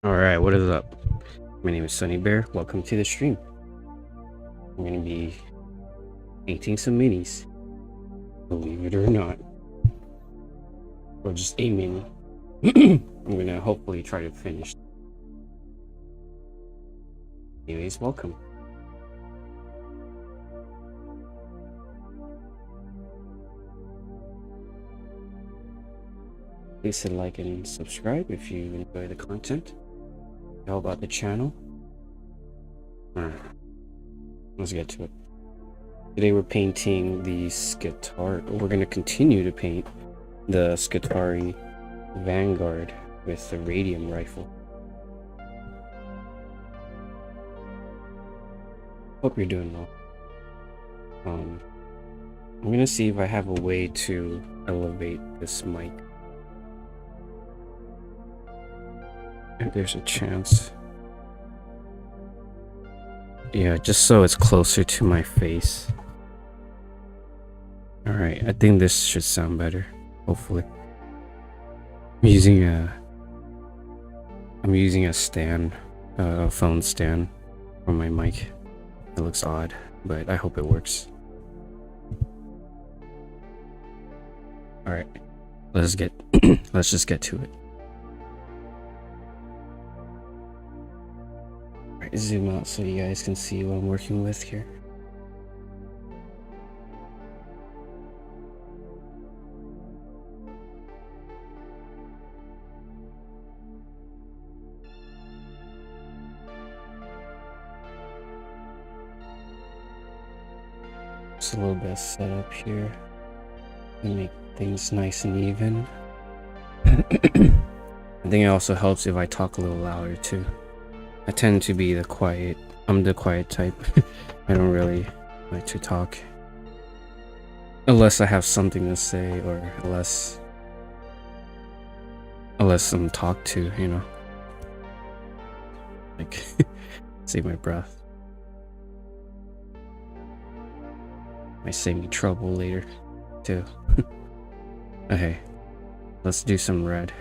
Alright, what is up? My name is Sunny Bear. Welcome to the stream. I'm gonna be painting some minis. Believe it or not. Or just a mini. I'm gonna hopefully try to finish. Anyways, welcome. Please hit like and subscribe if you enjoy the content. How about the channel? Alright, let's get to it. Today we're painting the Skitarii. We're going to continue to paint the Skitarii Vanguard with the radium rifle. Hope you're doing well. I'm going to see if I have a way to elevate this mic. If there's a chance. Yeah, just so it's closer to my face. Alright, I think this should sound better, hopefully. I'm using a stand, a phone stand for my mic. It looks odd, but I hope it works. Alright, let's just get to it. Alright, zoom out so you guys can see what I'm working with here. Just a little bit of setup here to make things nice and even. I think it also helps if I talk a little louder too. I tend to be the quiet type. I don't really like to talk unless I have something to say, or unless I'm talked to, you know, like save my breath. Might save me trouble later too. Okay, let's do some red.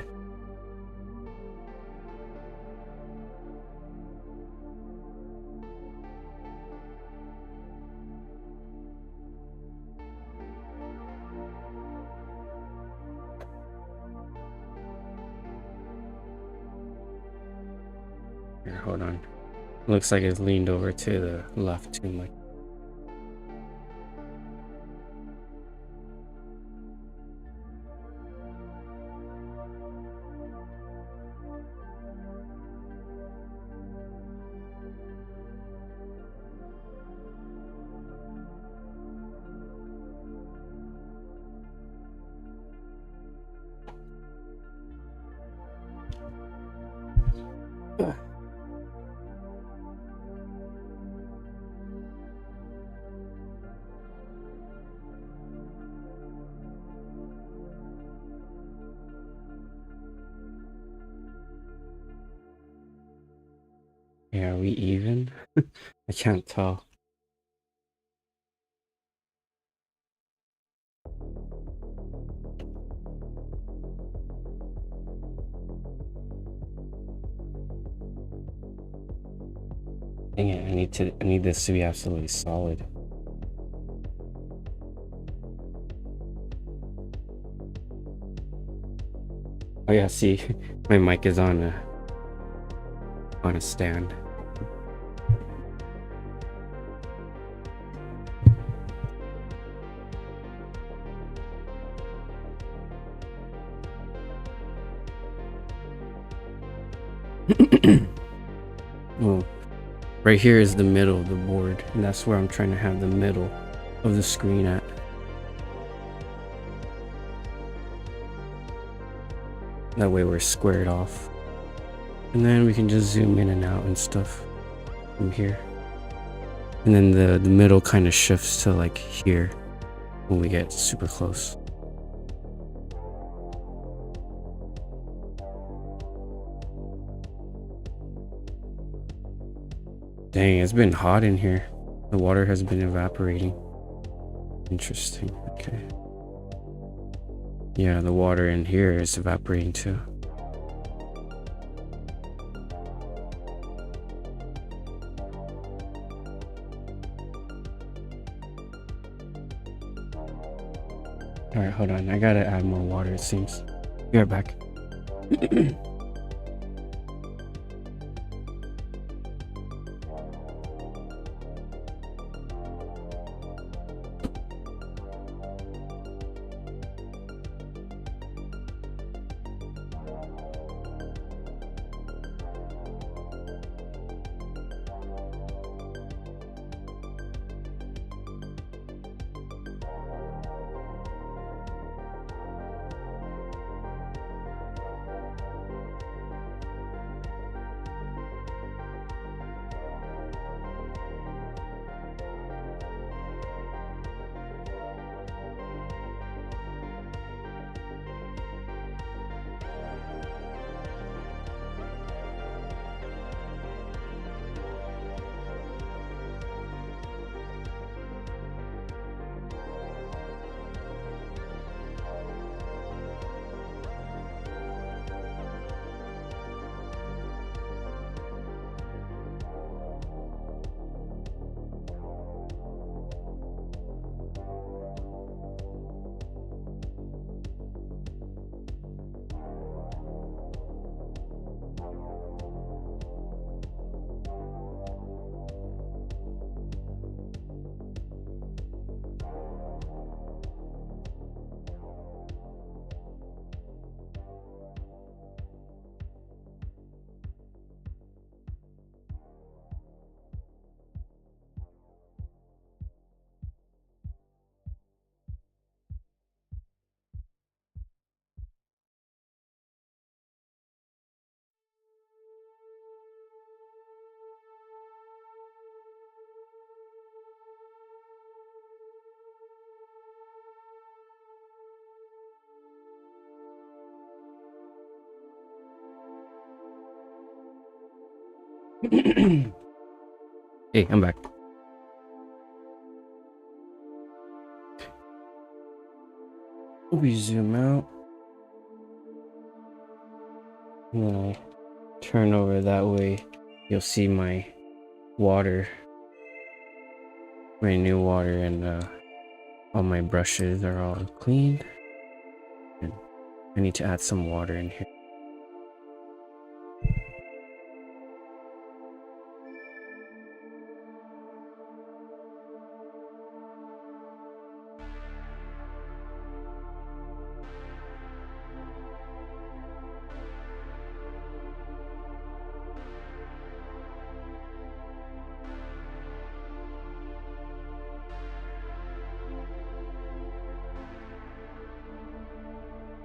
Here, hold on. Looks like it's leaned over to the left too much. Yeah, are we even? I can't tell. Dang it, I need this to be absolutely solid. Oh yeah, see, my mic is on a stand. Well, right here is the middle of the board, and that's where I'm trying to have the middle of the screen at. That way we're squared off. And then we can just zoom in and out and stuff from here. And then the middle kind of shifts to like here when we get super close. Dang, it's been hot in here. The water has been evaporating. Interesting. Okay. Yeah, the water in here is evaporating too. Alright, hold on. I gotta add more water, it seems. Be right back. Hey, I'm back. We zoom out. And then I turn over that way. You'll see my water. My new water, and all my brushes are all clean. And I need to add some water in here.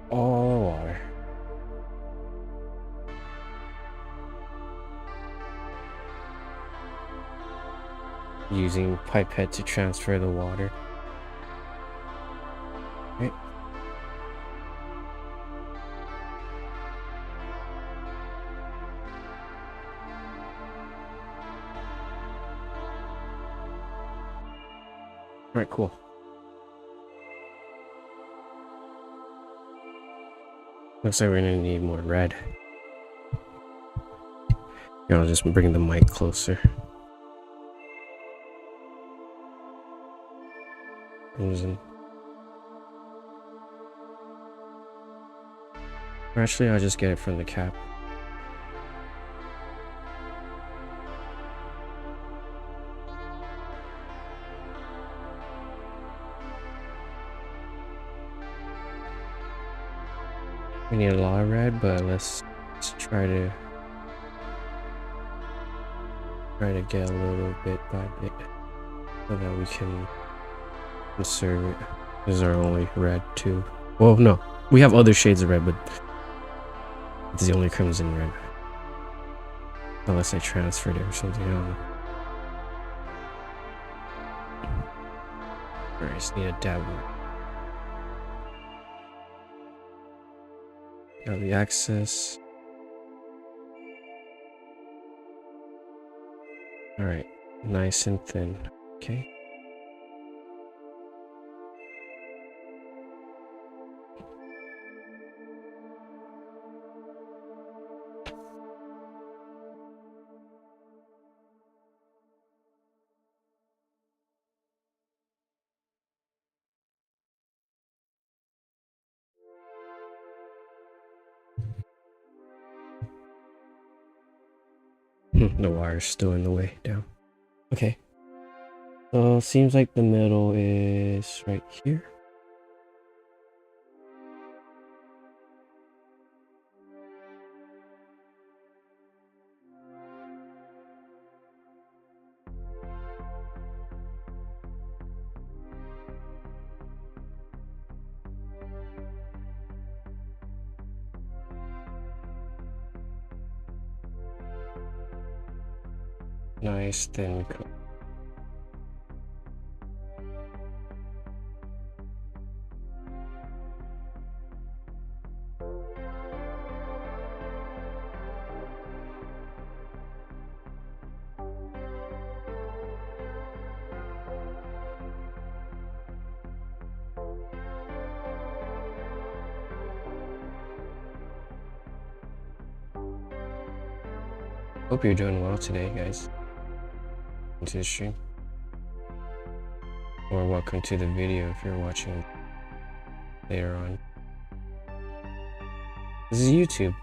All the water. Using pipette to transfer the water. Right. Alright, cool. Looks like we're gonna need more red. Here, I'll just bring the mic closer. Actually, I'll just get it from the cap. We need a lot of red, but let's try to get a little bit by bit so that we can conserve it. This is our only red too. Well, no, we have other shades of red, but it's the only crimson red. Unless I transferred it or something, I don't know. Alright, just need a dab. Got the access. Alright, nice and thin. Okay. The wire's still in the way. Down. Okay. So seems like the middle is right here. Nice thin coat. Hope you're doing well today, guys. Welcome to the stream. Or welcome to the video if you're watching later on. This is YouTube.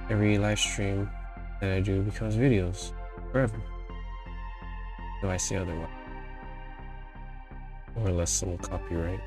Every live stream that I do becomes videos forever. So I say otherwise. Or unless some copyright.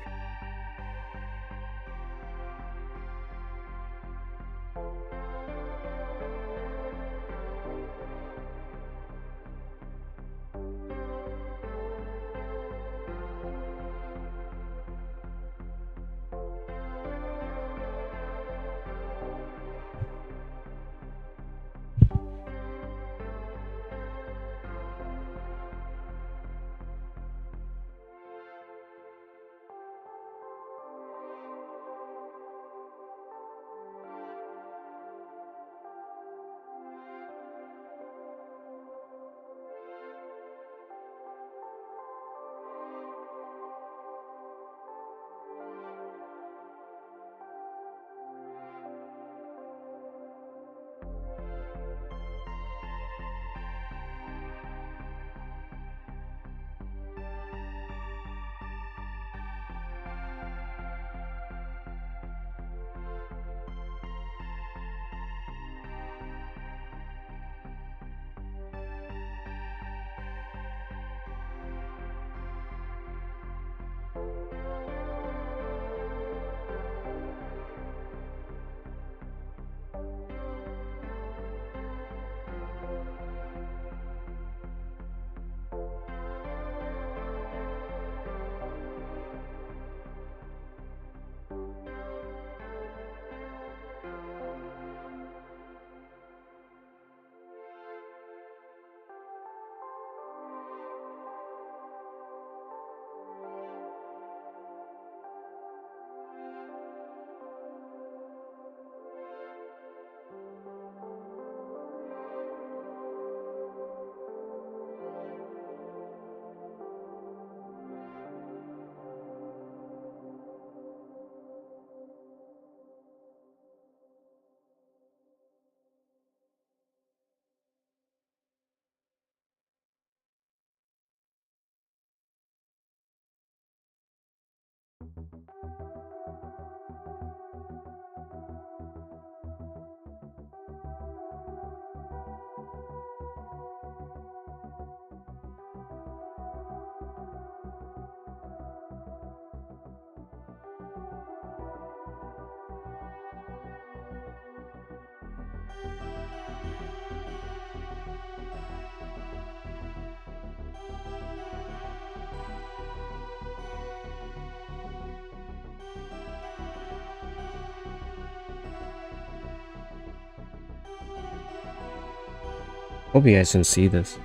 Hope you guys can see this.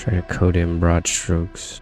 Try to code in broad strokes.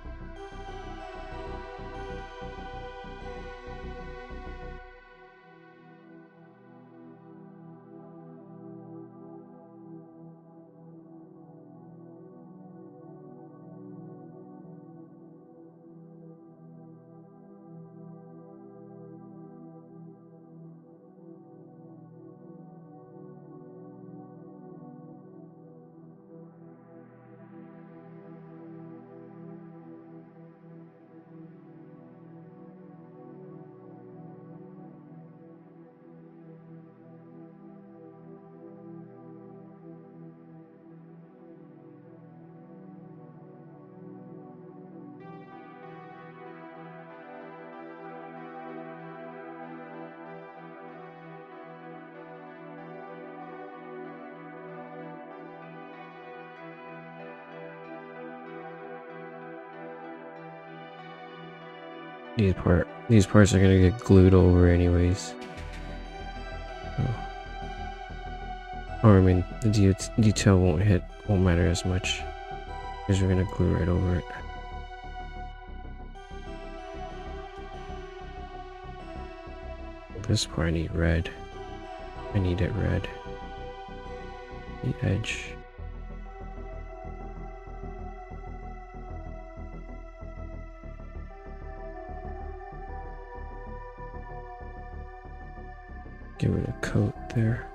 These parts are gonna get glued over anyways. Oh. Or I mean, the detail won't matter as much because we're gonna glue right over it. This part I need red. I need it red. The edge. Give it a coat there.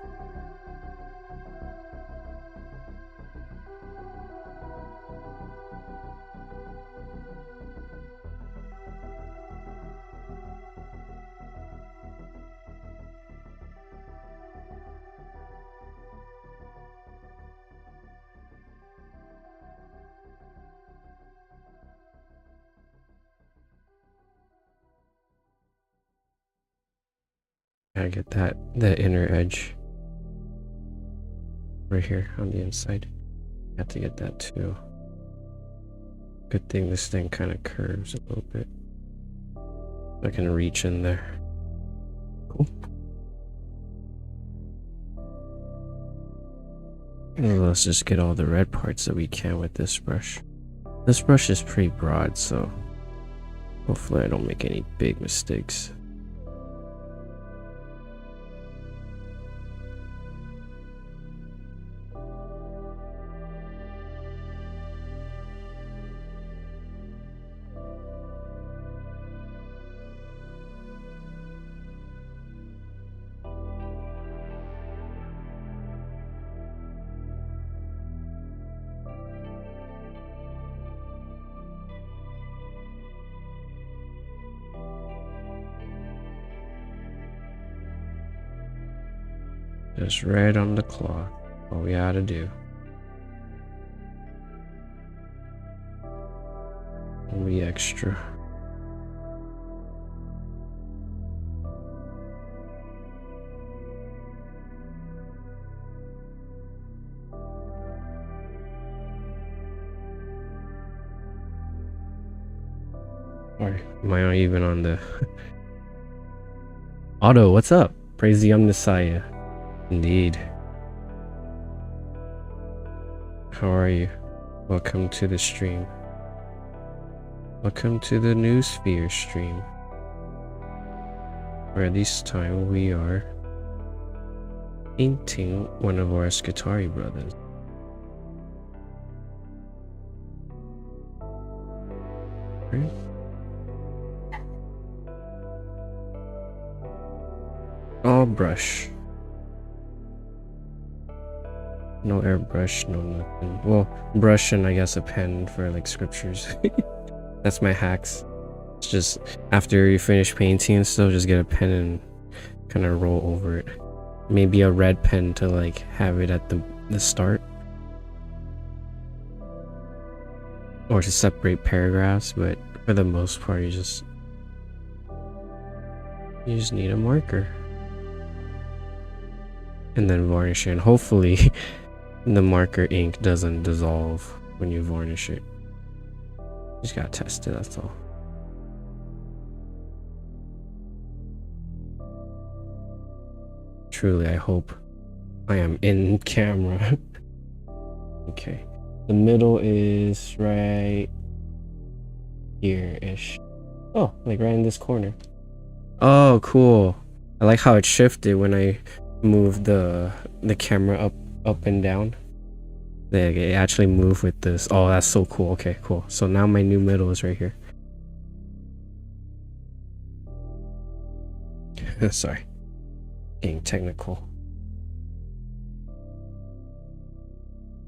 Gotta get that inner edge right here on the inside. Have to get that too. Good thing this thing kind of curves a little bit. I can reach in there. Cool. And let's just get all the red parts that we can with this brush. This brush is pretty broad, so hopefully I don't make any big mistakes. Just red on the cloth, all we gotta do. Only extra. Or am I not even on the Otto, what's up? Praise the Messiah. Indeed. How are you? Welcome to the stream. Welcome to the New Sphere stream. Where this time we are painting one of our Skitarii brothers. Right? All brush. No airbrush, no nothing. Well, brush and I guess a pen for like scriptures. That's my hacks. It's just after you finish painting and stuff, just get a pen and kind of roll over it. Maybe a red pen to like have it at the start. Or to separate paragraphs, but for the most part you just need a marker. And then varnish it, and hopefully the marker ink doesn't dissolve when you varnish it. Just gotta test it, that's all. Truly, I hope I am in camera. Okay, The middle is right here-ish. Oh, like right in this corner. Oh, cool. I like how it shifted when I moved the camera up and down. Like it actually moved with this. Oh, that's so cool. Okay, cool. So now my new middle is right here. Sorry. Getting technical.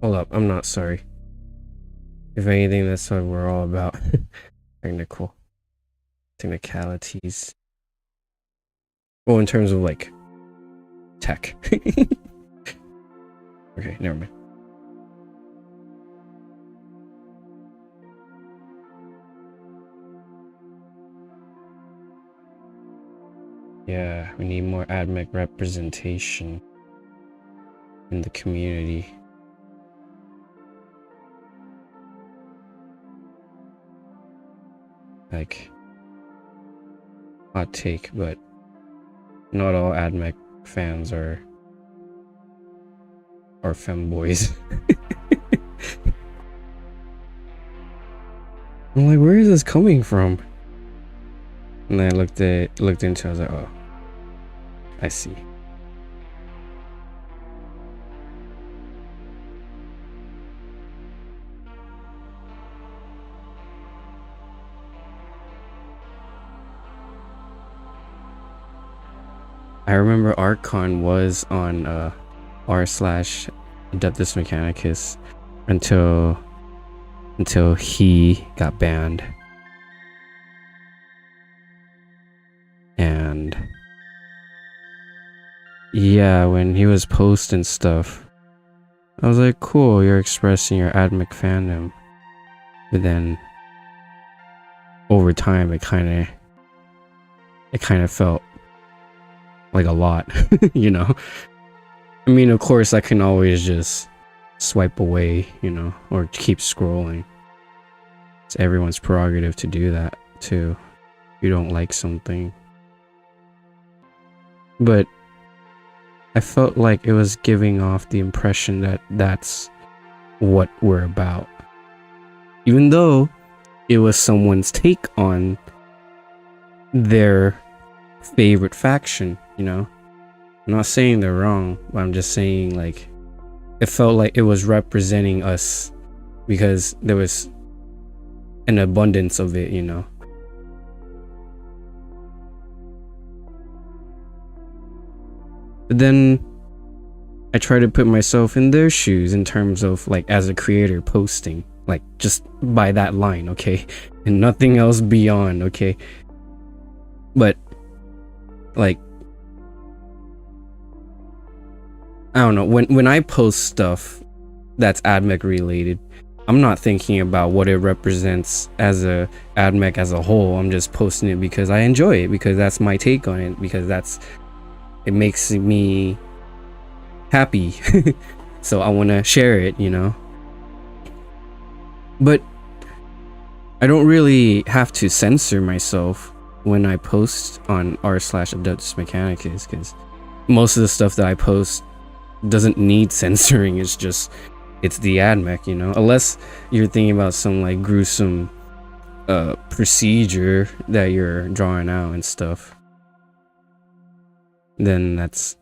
Hold up, I'm not sorry. If anything, that's what we're all about. Technicalities. Well, in terms of like tech. Okay, never mind. Yeah, we need more AdMech representation in the community. Like, hot take, but not all AdMech fans are femboys. I'm like, where is this coming from? And then I looked into it, I was like, oh, I see. I remember ArtCon was on r/Adeptus Mechanicus until he got banned. And yeah, when he was posting stuff, I was like, cool, you're expressing your AdMech fandom. But then over time it kind of felt like a lot, you know. I mean, of course I can always just swipe away, you know, or keep scrolling. It's everyone's prerogative to do that too. If you don't like something. But I felt like it was giving off the impression that that's what we're about. Even though it was someone's take on their favorite faction, you know. I'm not saying they're wrong, but I'm just saying, like, it felt like it was representing us because there was an abundance of it, you know. But then I try to put myself in their shoes in terms of, like, as a creator posting, like, just by that line, okay, and nothing else beyond, okay. But like, I don't know, when I post stuff that's AdMech related, I'm not thinking about what it represents as a AdMech as a whole. I'm just posting it because I enjoy it, because that's my take on it, because it makes me happy. So I want to share it, you know. But I don't really have to censor myself when I post on r/Adeptus Mechanicus, because most of the stuff that I post doesn't need censoring. It's the AdMech, you know, unless you're thinking about some like gruesome procedure that you're drawing out and stuff, then that's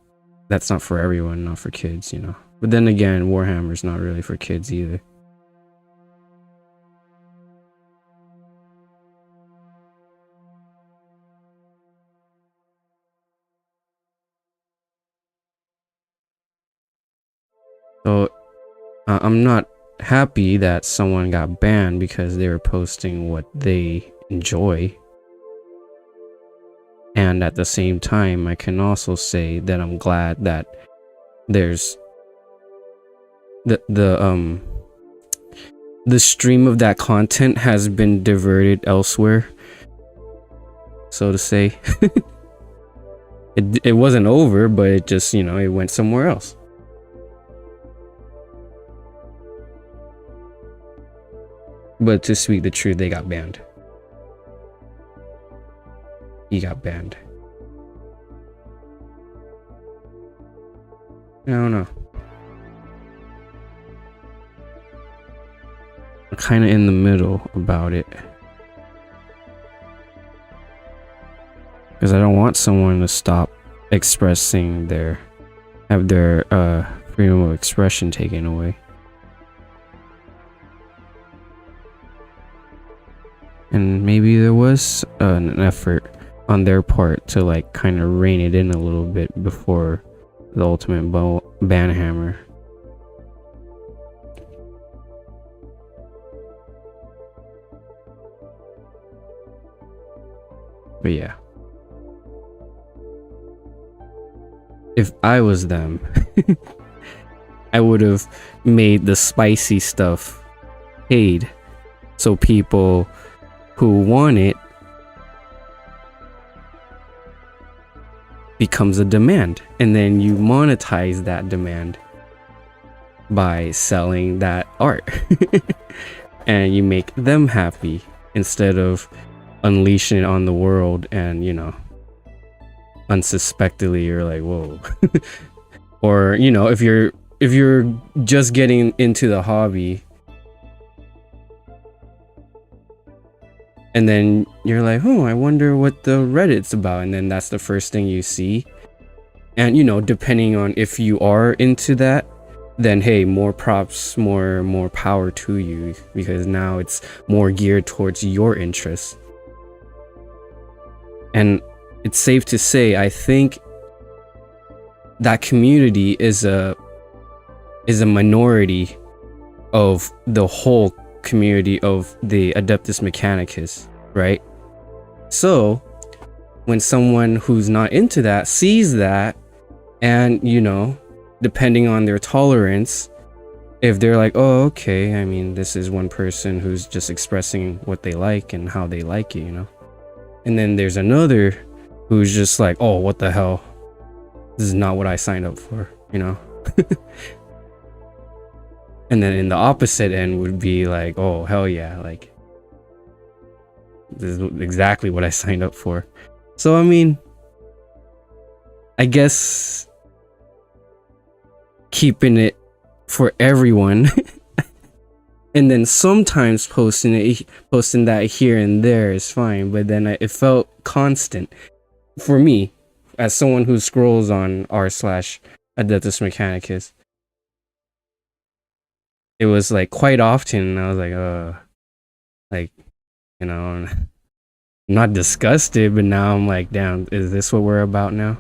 not for everyone, not for kids, you know. But then again, Warhammer's not really for kids either. So I'm not happy that someone got banned because they were posting what they enjoy. And at the same time, I can also say that I'm glad that there's the stream of that content has been diverted elsewhere, so to say. It wasn't over, but it just, you know, it went somewhere else. But to speak the truth, they got banned. He got banned. I don't know. kind of in the middle about it. Because I don't want someone to stop expressing have their freedom of expression taken away. And maybe there was an effort on their part to like kind of rein it in a little bit before the ultimate ban hammer. But yeah, if I was them, I would have made the spicy stuff paid, so people who want it becomes a demand, and then you monetize that demand by selling that art and you make them happy instead of unleashing it on the world and, you know, unsuspectedly you're like, whoa. Or, you know, if you're just getting into the hobby and then you're like, oh, I wonder what the Reddit's about, and then that's the first thing you see. And, you know, depending on if you are into that, then hey, more props, more power to you, because now it's more geared towards your interests. And it's safe to say, I think that community is a minority of the whole community of the Adeptus Mechanicus, right? So when someone who's not into that sees that, and, you know, depending on their tolerance, if they're like, oh, okay, I mean, this is one person who's just expressing what they like and how they like it, you know, and then there's another who's just like, oh, what the hell, this is not what I signed up for, you know. And then in the opposite end would be like, oh, hell yeah, like, this is exactly what I signed up for. So, I mean, I guess keeping it for everyone and then sometimes posting that here and there is fine, but then it felt constant for me as someone who scrolls on r/Adeptus Mechanicus. It was like quite often I was like, you know, I'm not disgusted, but now I'm like, damn, is this what we're about now?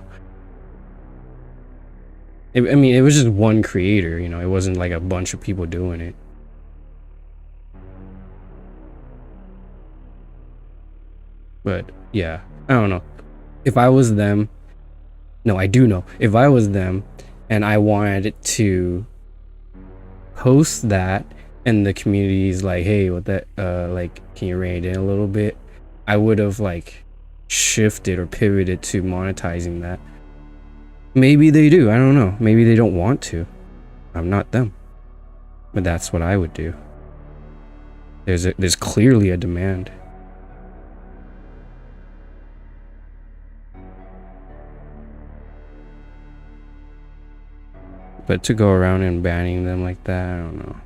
I mean, it was just one creator, you know, it wasn't like a bunch of people doing it. But yeah, I don't know. If I was them, no, I do know. If I was them and I wanted to post that and the community is like, hey, what that, like, can you rein it in a little bit? I would have like shifted or pivoted to monetizing that. Maybe they do, I don't know. Maybe they don't want to. I'm not them. But that's what I would do. There's clearly a demand. But to go around and banning them like that, I don't know.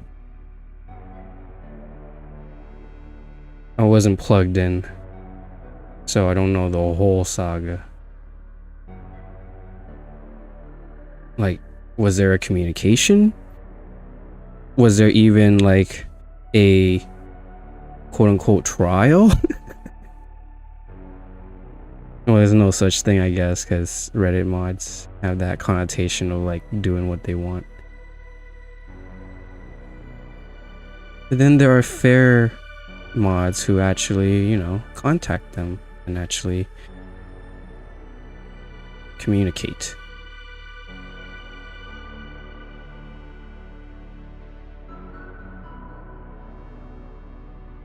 I wasn't plugged in, so I don't know the whole saga. Like, was there a communication? Was there even like a quote-unquote trial? Well, there's no such thing, I guess, because Reddit mods have that connotation of like doing what they want. But then there are fair mods who actually, you know, contact them and actually communicate.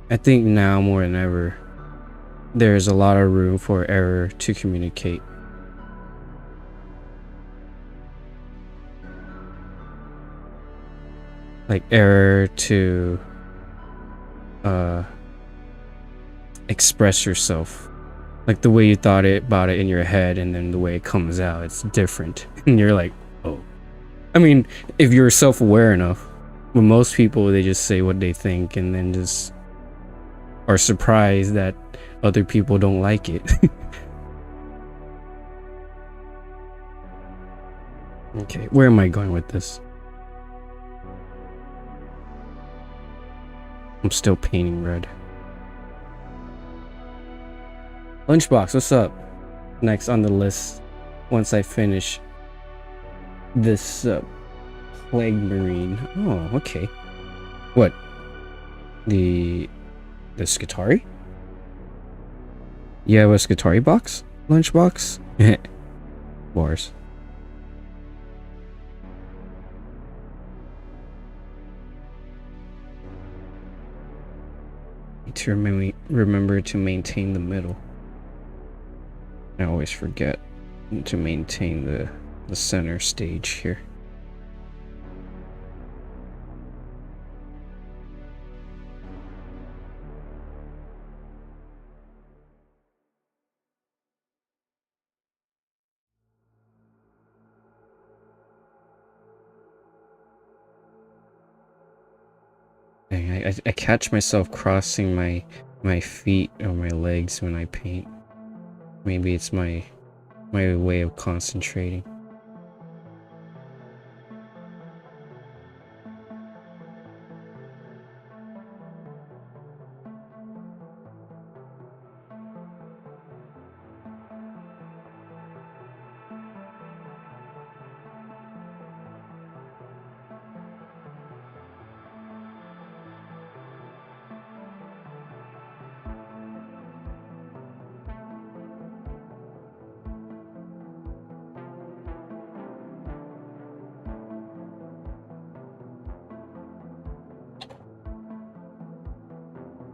I think now more than ever, there's a lot of room for error to communicate. Like error to express yourself. Like the way you thought about it in your head and then the way it comes out, it's different. And you're like, oh. I mean, if you're self-aware enough, But most people, they just say what they think and then just are surprised that other people don't like it. Okay, where am I going with this? I'm still painting red. Lunchbox, what's up? Next on the list, once I finish this Plague Marine. Oh, okay. What? The Skitarii? You have a Skitarii box? Lunchbox? Bars. Need to remember to maintain the middle. I always forget to maintain the center stage here. Dang, I catch myself crossing my feet or my legs when I paint. Maybe it's my way of concentrating.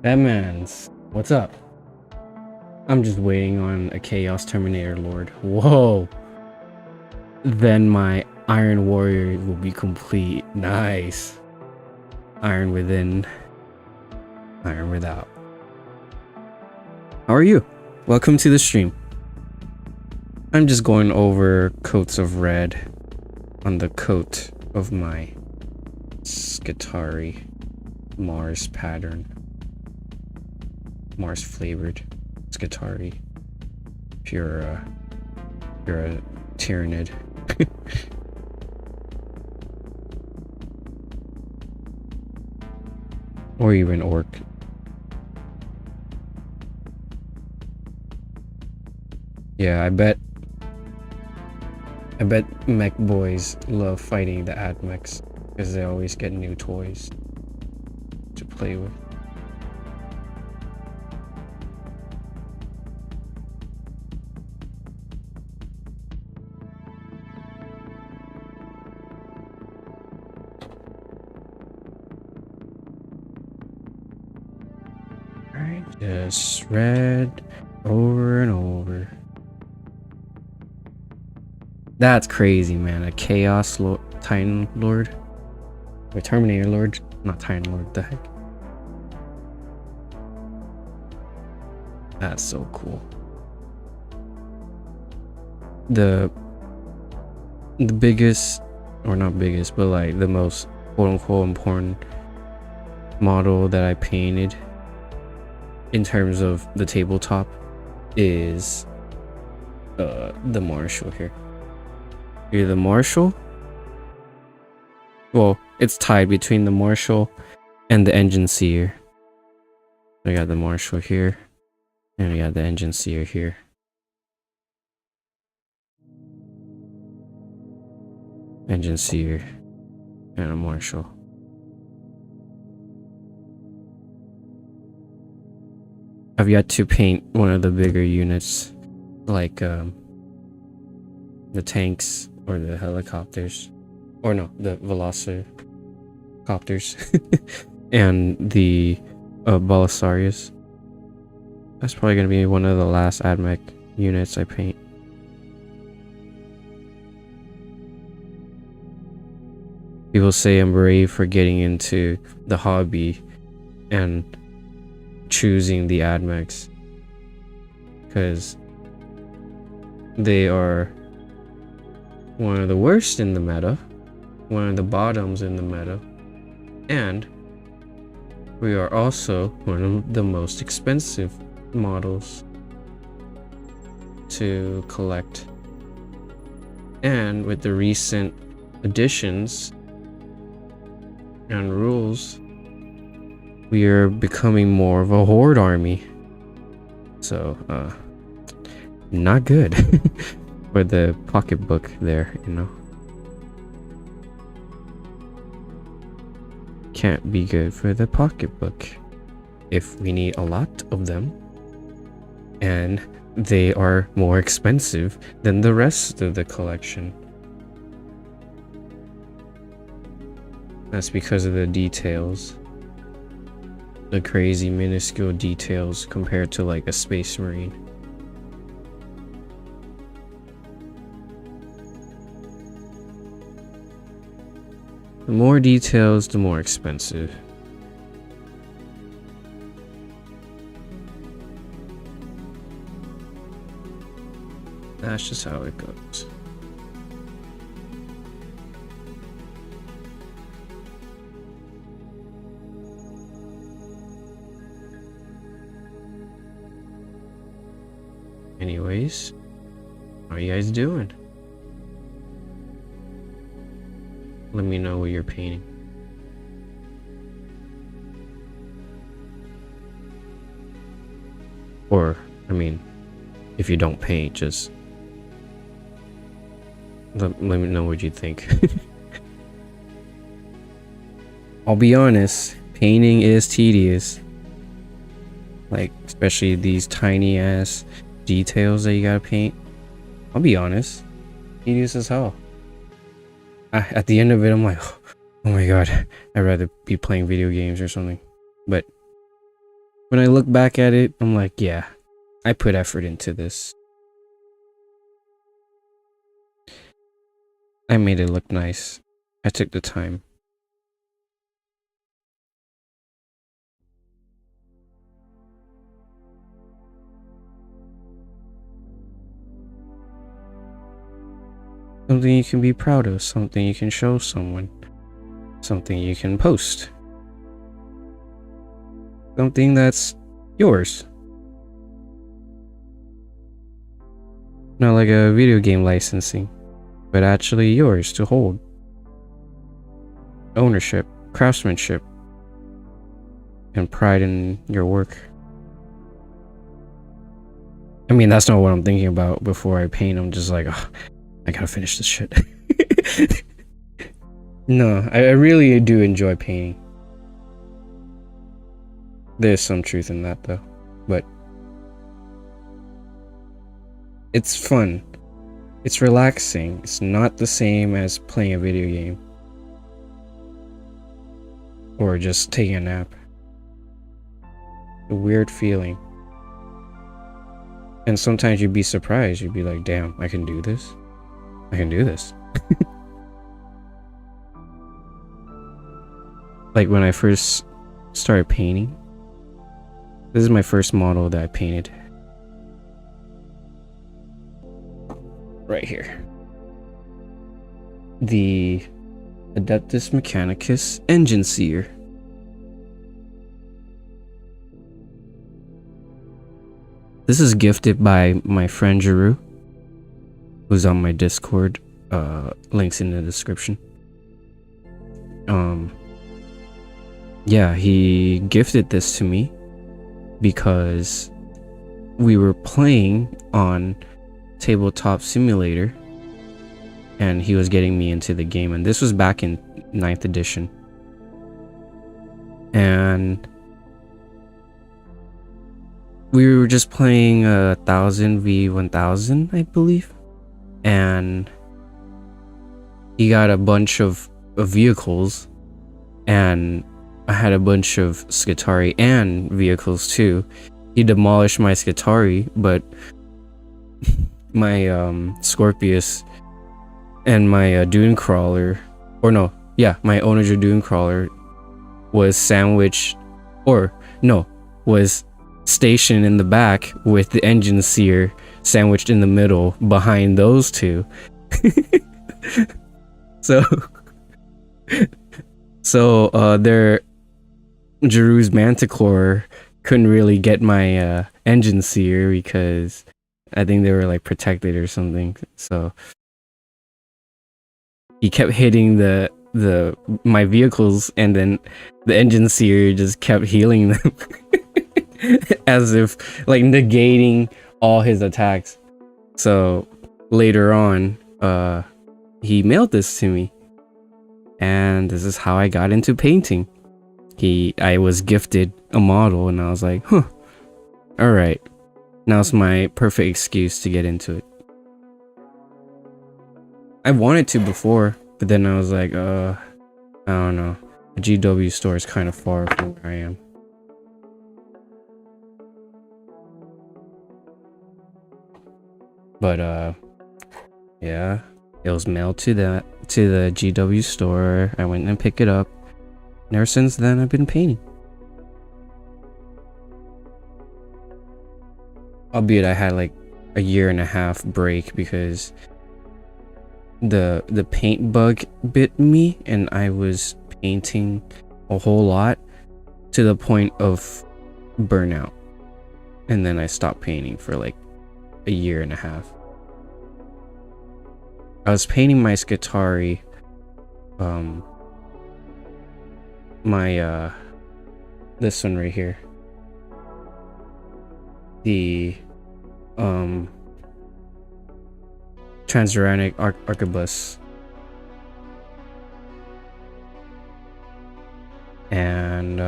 Batman's, what's up? I'm just waiting on a Chaos Terminator Lord. Whoa! Then my Iron Warrior will be complete. Nice. Iron within, Iron without. How are you? Welcome to the stream. I'm just going over coats of red on the coat of my Skitarii Mars pattern. Mars flavored Skitarii. If you're a Tyrannid. Or even Orc. Yeah, I bet mech boys love fighting the admechs because they always get new toys to play with. Alright, just red over and over. That's crazy, man. A Chaos Lord, Titan Lord, or Terminator Lord, not Titan Lord. The heck? That's so cool. The biggest, or not biggest, but like the most quote-unquote important model that I painted in terms of the tabletop is the Marshal here. You're the Marshal. Well, it's tied between the Marshal and the Engine Seer. I got the Marshal here, and we got the Engine Seer here. Engine Seer and a Marshal. I've yet to paint one of the bigger units, like the tanks or the helicopters, or no, the velociraptors and the Belisarius. That's probably gonna be one of the last admech units I paint. People say I'm brave for getting into the hobby and choosing the admechs because they are one of the worst in the meta, one of the bottoms in the meta, And we are also one of the most expensive models to collect. And with the recent additions and rules, we are becoming more of a horde army. So, not good for the pocketbook there, you know. Can't be good for the pocketbook if we need a lot of them and they are more expensive than the rest of the collection. That's because of the details, the crazy minuscule details compared to like a Space Marine. The more details, the more expensive. That's just how it goes. Anyways, how are you guys doing? Let me know what you're painting. Or, I mean, if you don't paint, just let me know what you think. I'll be honest, painting is tedious. Like, especially these tiny ass details that you gotta paint. I'll be honest, tedious as hell. At the end of it, I'm like, oh my god, I'd rather be playing video games or something. But when I look back at it, I'm like, yeah, I put effort into this. I made it look nice. I took the time. Something you can be proud of, something you can show someone, something you can post, something that's yours. Not like a video game licensing, but actually yours to hold. Ownership, craftsmanship, and pride in your work. I mean, that's not what I'm thinking about before I paint. I'm just like, oh, I gotta finish this shit. No, I really do enjoy painting. There's some truth in that though, but it's fun. It's relaxing. It's not the same as playing a video game or just taking a nap. A weird feeling. And sometimes you'd be surprised. You'd be like, damn, I can do this. I can do this. Like when I first started painting, this is my first model that I painted. Right here. The Adeptus Mechanicus Engine Seer. This is gifted by my friend Jeru, who's on my Discord. Links in the description. Yeah, he gifted this to me because we were playing on Tabletop Simulator and he was getting me into the game, and this was back in 9th edition. And we were just playing 1000 v 1000, I believe, and he got a bunch of vehicles, and I had a bunch of Skitarii and vehicles too. He demolished my Skitarii, but my Scorpius and my Dune Crawler, or no, yeah, my Onager Dune Crawler was sandwiched, or no, was stationed in the back with the Engine Seer sandwiched in the middle behind those two. So So their Jeru's Manticore couldn't really get my engine sear because I think they were like protected or something. So he kept hitting my vehicles, and then the engine sear just kept healing them as if like negating all his attacks. So later on, he mailed this to me, and this is how I got into painting. I was gifted a model, and I was like, huh, all right, now's my perfect excuse to get into it. I wanted to before, but then I was like, I don't know. The GW store is kind of far from where I am. But yeah, it was mailed to the GW store. I went and picked it up. And ever since then, I've been painting. Albeit I had like a 1.5 year break because the paint bug bit me, and I was painting a whole lot to the point of burnout. And then I stopped painting for like a 1.5 years. I was painting my Skitarii, this one right here, the Tranuanic Arquebus, and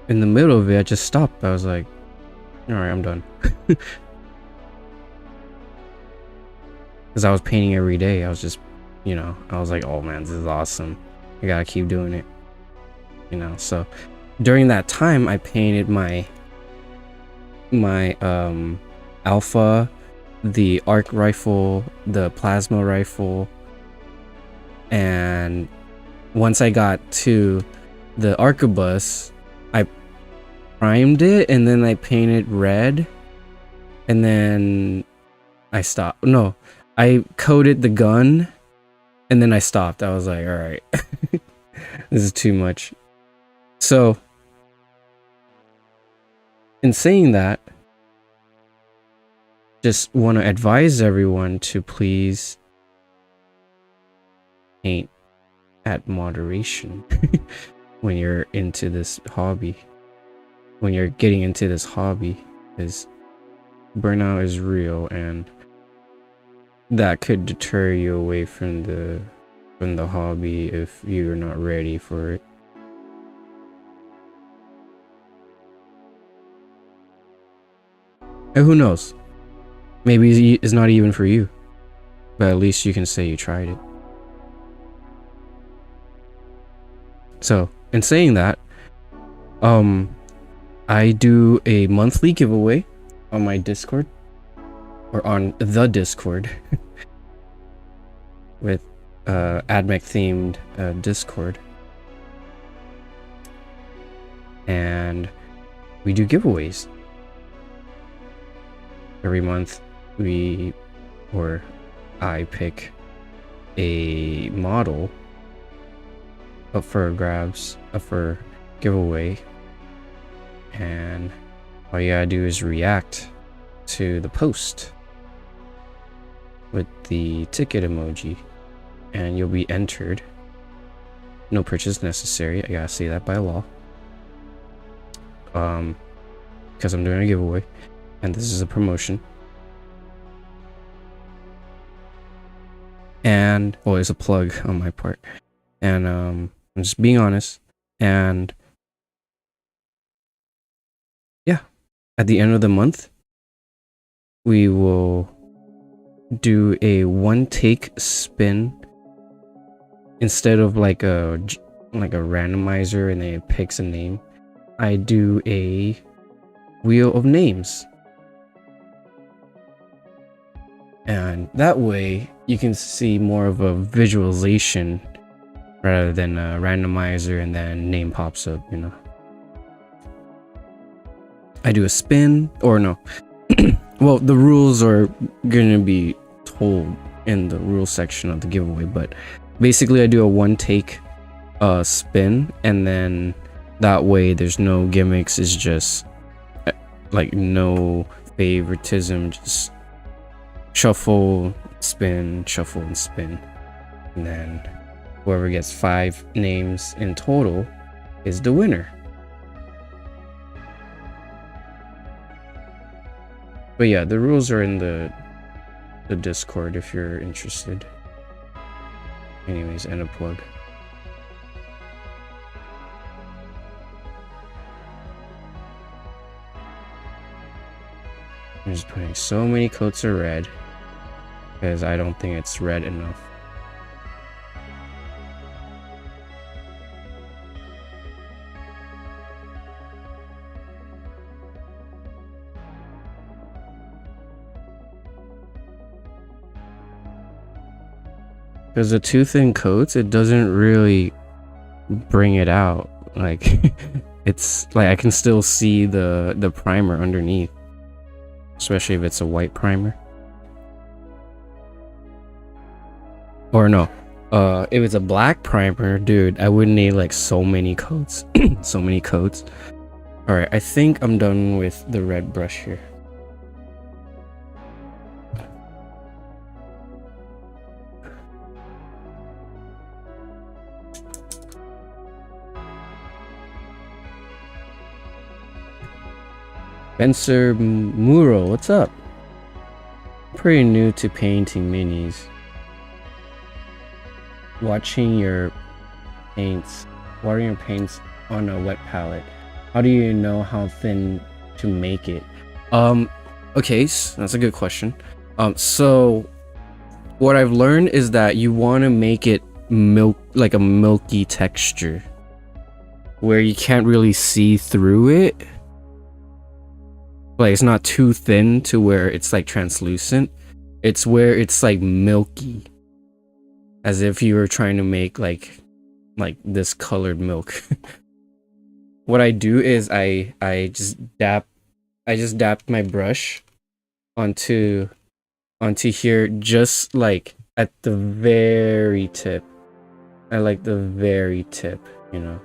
in the middle of it I just stopped. I was like, all right, I'm done. Because I was painting every day. I was just, I was like, oh man, this is awesome, I gotta keep doing it, so during that time I painted my Alpha, the arc rifle, the plasma rifle, and once I got to the Arquebus, I primed it, and then I painted red, and then I stopped. No, I coated the gun, and then I stopped. I was like, all right, this is too much. So in saying that, just want to advise everyone to please paint at moderation when you're into this hobby. When you're getting into this hobby, because burnout is real, and that could deter you away from the hobby if you're not ready for it. And who knows? Maybe it's not even for you, but at least you can say you tried it. So, in saying that, I do a monthly giveaway on my Discord, or on the Discord, with AdMech themed Discord, and we do giveaways every month. I pick a model up for grabs, up for giveaway, and all you gotta do is react to the post with the ticket emoji, and you'll be entered. No purchase necessary. I gotta say that by law, because I'm doing a giveaway, and this is a promotion. And it's a plug on my part, and I'm just being honest. And yeah, at the end of the month, we will do a one-take spin instead of like a randomizer and then it picks a name. I do a wheel of names, and that way you can see more of a visualization rather than a randomizer and then name pops up, I do a spin, or no. Well, the rules are gonna be told in the rules section of the giveaway, but basically I do a one-take spin, and then that way there's no gimmicks. It's just like no favoritism, just shuffle, spin, shuffle, and spin, and then whoever gets 5 names in total is the winner. But yeah, the rules are in the Discord if you're interested. Anyways, and a plug. I'm just putting so many coats of red because I don't think it's red enough. Because the too thin coats, it doesn't really bring it out. Like, it's like I can still see the primer underneath, especially if it's a white primer. Or no, if it's a black primer, dude, I would need like so many coats. So many coats. All right, I think I'm done with the red brush here. Spencer Muro, what's up? Pretty new to painting minis. Watering your paints on a wet palette. How do you know how thin to make it? Okay, so that's a good question. So what I've learned is that you want to make it like a milky texture, where you can't really see through it. Like, it's not too thin to where it's like translucent. It's where it's like milky, as if you were trying to make like this colored milk. What I do is I just dap my brush onto here, just like at the very tip. I like the very tip, you know.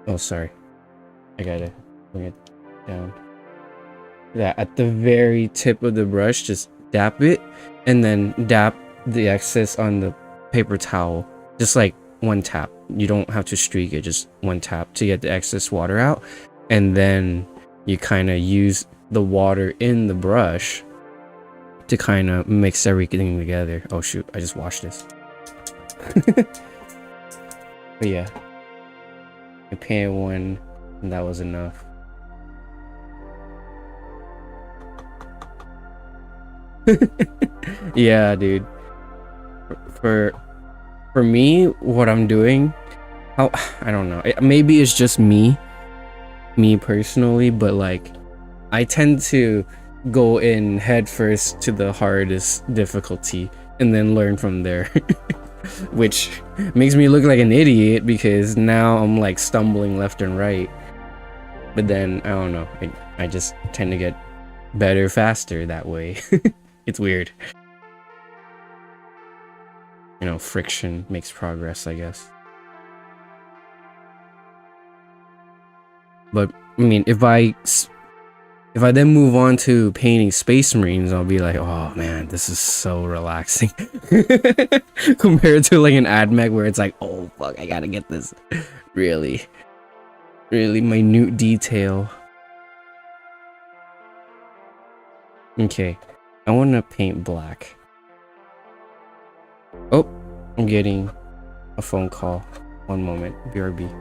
Oh, sorry, I gotta bring it down. Yeah, at the very tip of the brush, just dap it, and then dap the excess on the paper towel, just like one tap. You don't have to streak it, just one tap to get the excess water out, and then you kind of use the water in the brush to kind of mix everything together. Oh shoot, I just washed this. But yeah, I painted one, and that was enough. Yeah, dude. For me, what I'm doing, I don't know. Maybe it's just me personally, but like, I tend to go in head first to the hardest difficulty and then learn from there, which makes me look like an idiot because now I'm like stumbling left and right. But then I don't know. I just tend to get better faster that way. It's weird. You know, friction makes progress, I guess. But I mean, if I then move on to painting Space Marines, I'll be like, oh man, this is so relaxing. Compared to like an AdMech where it's like, oh fuck, I gotta get this really minute detail. Okay, I want to paint black. Oh, I'm getting a phone call. One moment, BRB.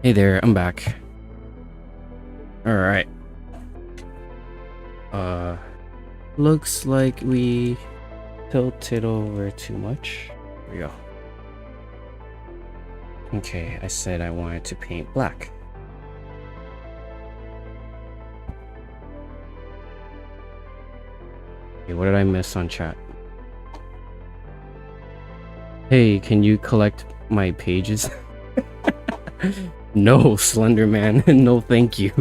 Hey there, I'm back. Alright. Looks like we tilted over too much. Here we go. Okay, I said I wanted to paint black. Okay, what did I miss on chat? Hey, can you collect my pages? No, Slenderman. No, thank you.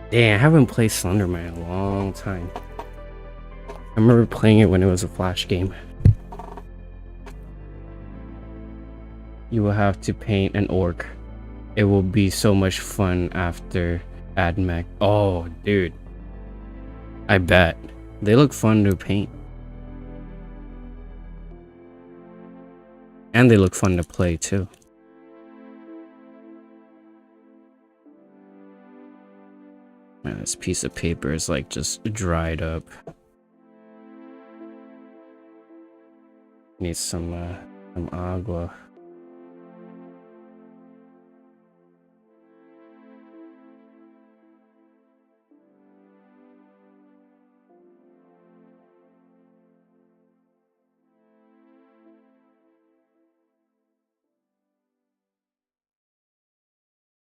Dang, I haven't played Slenderman in a long time. I remember playing it when it was a Flash game. You will have to paint an orc. It will be so much fun after AdMech. Oh, dude. I bet. They look fun to paint. And they look fun to play too. Man, this piece of paper is like just dried up. Need some agua.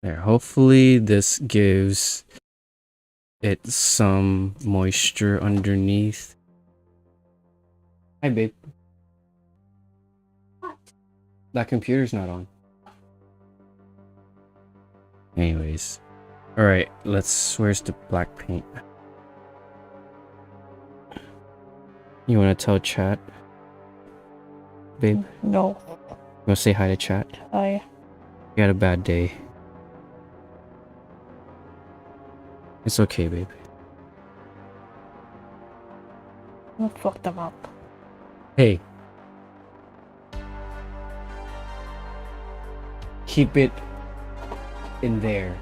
There, hopefully this gives it some moisture underneath. Hi, babe. What? That computer's not on. Anyways. Alright, where's the black paint? You wanna tell chat? Babe? No. You wanna say hi to chat? Hi. You had a bad day. It's okay, babe. I fucked them up. Hey. Keep it in there.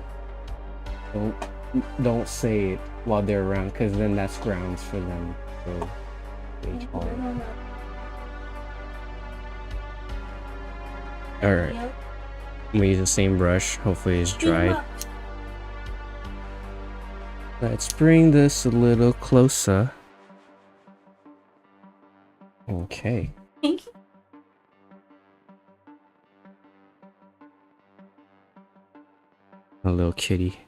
Don't say it while they're around, because then that's grounds for them to rage hard. Alright. I'm gonna use the same brush. Hopefully it's dried. Let's bring this a little closer. Okay. A little kitty.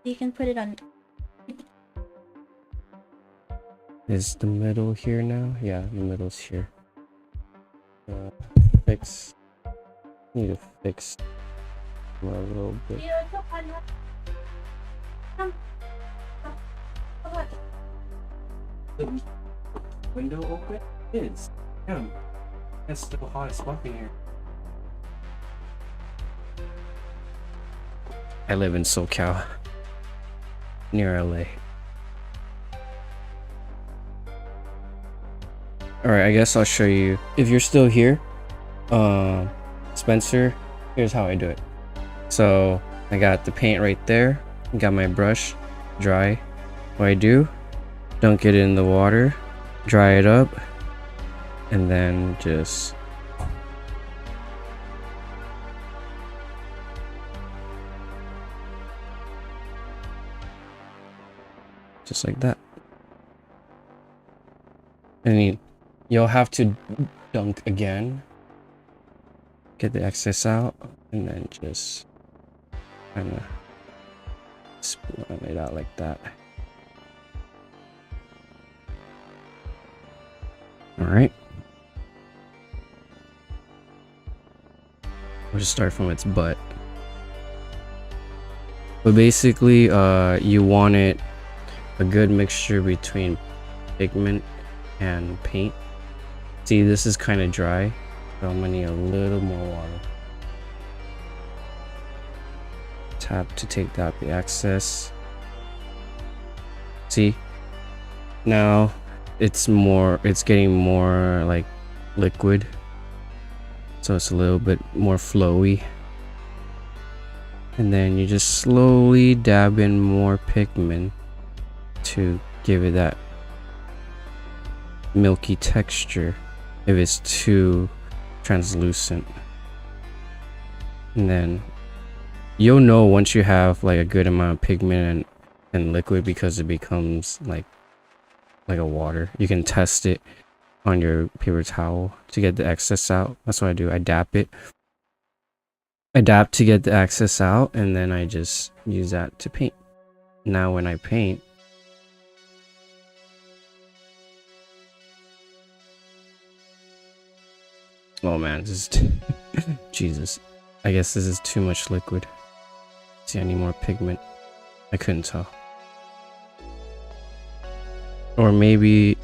You can put it on. Is the middle here now? Yeah, the middle's here. Fix. Need to fix a little bit. The window open? It is. Damn. It's still hot as fuck in here. I live in SoCal. Near LA. Alright, I guess I'll show you. If you're still here, Spencer, here's how I do it. So, I got the paint right there. Got my brush, dry. What I do, dunk it in the water, dry it up, and then just like that. And you'll have to dunk again, get the excess out, and then just kind of split it out like that. All right. We'll just start from its butt. But basically, you want it a good mixture between pigment and paint. See, this is kind of dry, so I'm gonna need a little more water. Tap to take out the excess. See, now it's getting more like liquid, so it's a little bit more flowy. And then you just slowly dab in more pigment to give it that milky texture if it's too translucent. And then you'll know once you have like a good amount of pigment and liquid, because it becomes like a water. You can test it on your paper towel to get the excess out. That's what I do. I dab it. I dab to get the excess out, and then I just use that to paint. Now when I paint, oh man, this is Jesus. I guess this is too much liquid. See, I need more pigment. I couldn't tell. Or maybe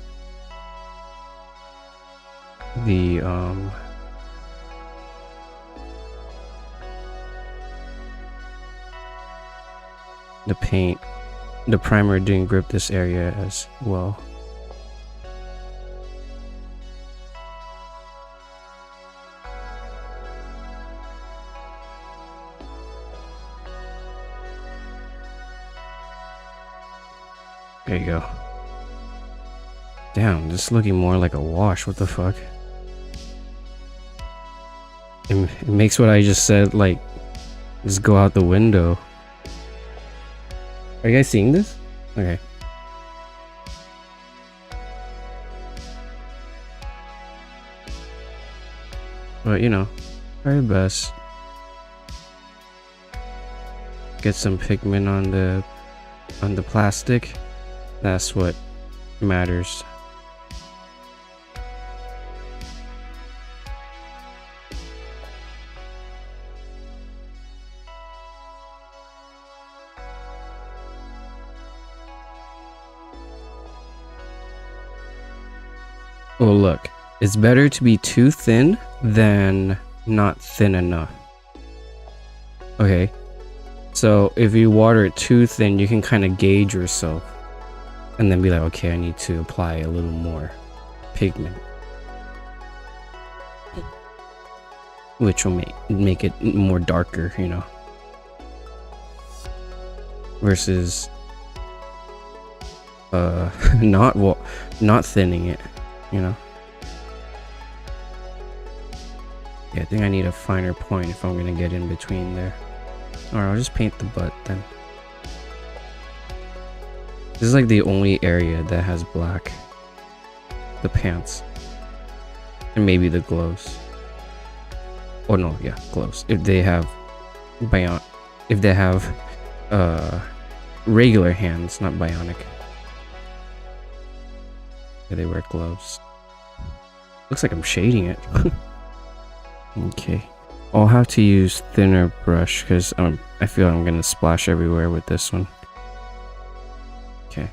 the paint, the primer didn't grip this area as well. There you go. Damn, this is looking more like a wash. What the fuck? It makes what I just said like just go out the window. Are you guys seeing this? Okay. But you know, very best. Get some pigment on the plastic. That's what matters. Oh look, it's better to be too thin than not thin enough. Okay, so if you water it too thin, you can kind of gauge yourself and then be like, okay, I need to apply a little more pigment, which will make it more darker, you know, versus not thinning it, you know. Yeah, I think I need a finer point if I'm gonna get in between there. Alright, I'll just paint the butt then. This is like the only area that has black. The pants. And maybe the gloves. Oh no, yeah, gloves. If they have regular hands, not bionic. Yeah, they wear gloves. Looks like I'm shading it. Okay. I'll have to use thinner brush because I feel I'm gonna splash everywhere with this one. Okay.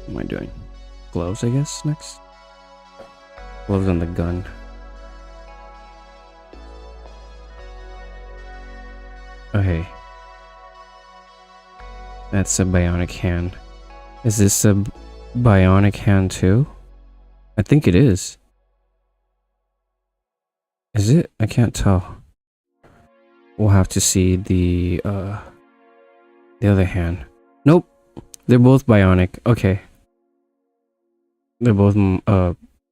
What am I doing? Gloves, I guess, next? Gloves on the gun. Okay. That's a bionic hand. Is this a bionic hand too? I think it is. Is it? I can't tell. We'll have to see the other hand. Nope. They're both bionic. Okay. They're both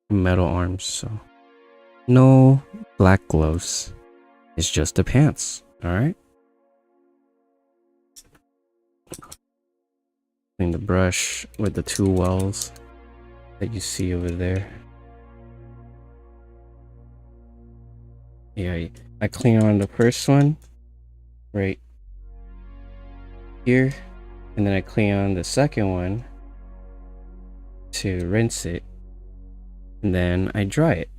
metal arms, so no black gloves. It's just the pants. Alright. Clean the brush with the two wells that you see over there. Yeah, I clean on the first one right here, and then I clean on the second one to rinse it, and then I dry it.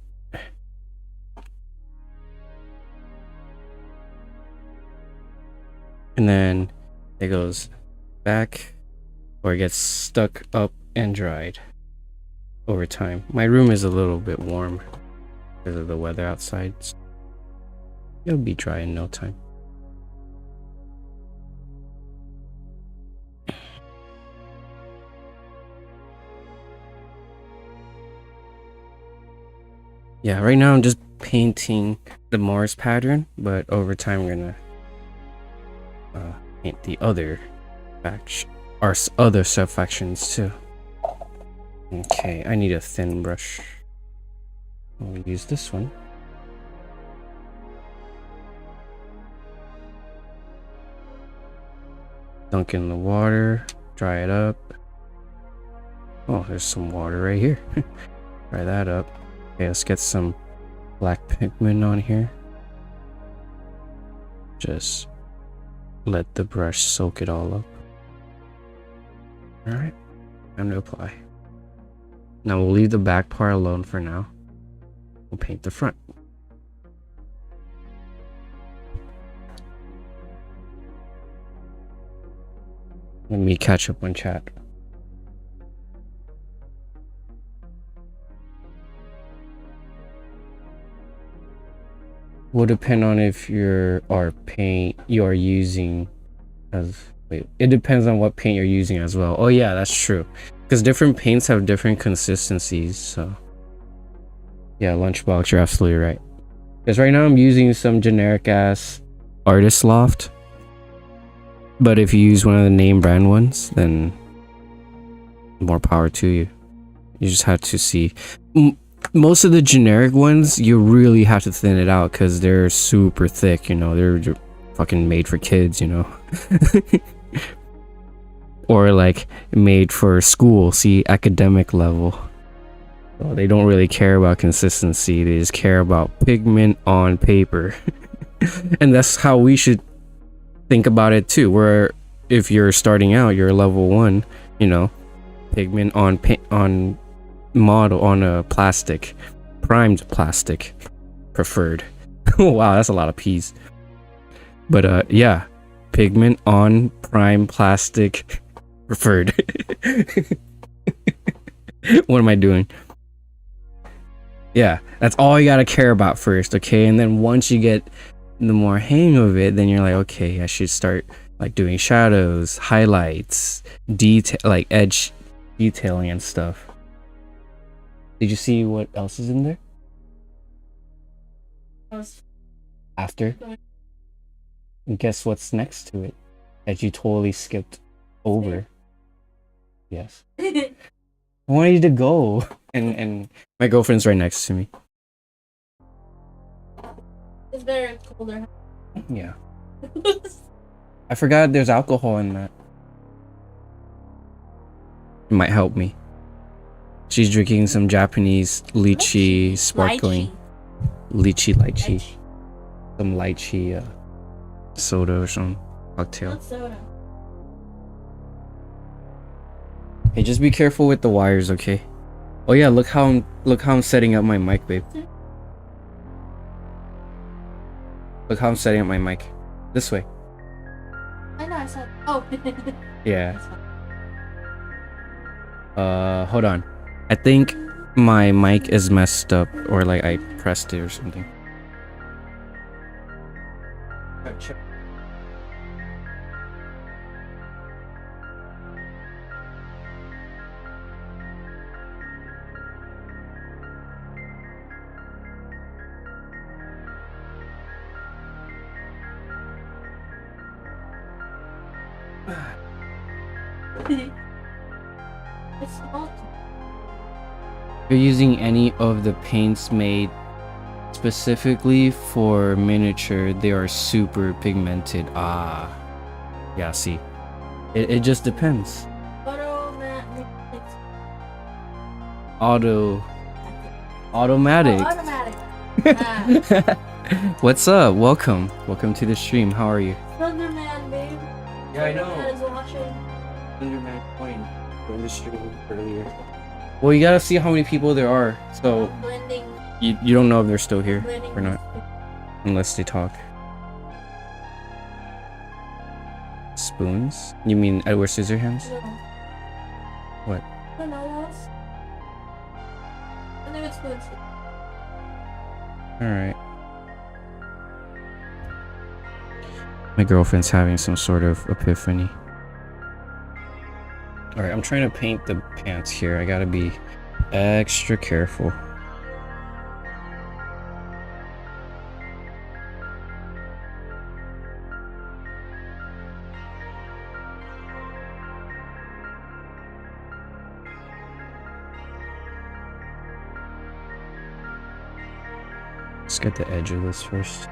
And then it goes back, or it gets stuck up and dried over time. My room is a little bit warm because of the weather outside. So it'll be dry in no time. Yeah, right now I'm just painting the Mars pattern, but over time I'm gonna paint the other batch, or other subfactions too. Okay, I need a thin brush. I'll use this one. Dunk in the water, dry it up. Oh, there's some water right here. Dry that up. Okay, let's get some black pigment on here. Just let the brush soak it all up. Alright, time to apply. Now we'll leave the back part alone for now. We'll paint the front. Let me catch up on chat. Will depend on if our paint you are using as it depends on what paint you're using as well. Oh yeah, that's true. Because different paints have different consistencies, so yeah, Lunchbox, you're absolutely right. Because right now I'm using some generic ass Artist Loft. But if you use one of the name brand ones, then more power to you. You just have to see. Most of the generic ones, you really have to thin it out because they're super thick, you know. They're fucking made for kids, you know. Or like made for school, see, academic level. So they don't really care about consistency. They just care about pigment on paper. And that's how we should think about it too, where if you're starting out, you're level 1, you know, pigment on model on a plastic, primed plastic preferred. Wow, that's a lot of P's. But yeah, pigment on prime plastic preferred. What am I doing? Yeah, that's all you gotta care about first, okay? And then once you get the more hang of it, then you're like, okay, I should start like doing shadows, highlights, detail, like edge detailing and stuff. Did you see what else is in there? After? And guess what's next to it that you totally skipped over? Yes. I want you to go. And my girlfriend's right next to me. It's very colder. Yeah. I forgot there's alcohol in that. It might help me. She's drinking some Japanese lychee sparkling. Lychee. Some lychee soda or some cocktail. Not soda. Hey, just be careful with the wires, okay? Oh yeah, look how I'm setting up my mic, babe. Look how I'm setting up my mic. This way. I know, I said. Oh. Yeah. Hold on. I think my mic is messed up, or like I pressed it or something. It's not. If you're using any of the paints made specifically for miniature, they are super pigmented. Ah, yeah, see, it just depends. Automatic. Oh, automatic. What's up? Welcome to the stream. How are you? Thunderman, babe. Yeah, I know. Thunderman is watching. Thunderman coin from the stream earlier. Well, you gotta see how many people there are, so Blending. you don't know if they're still here Blending. or not, unless they talk. Spoons? You mean Edward Scissorhands? No. What? I don't know what else. I think it's good. Alright. My girlfriend's having some sort of epiphany. Alright, I'm trying to paint the pants here. I gotta be extra careful. Let's get the edge of this first.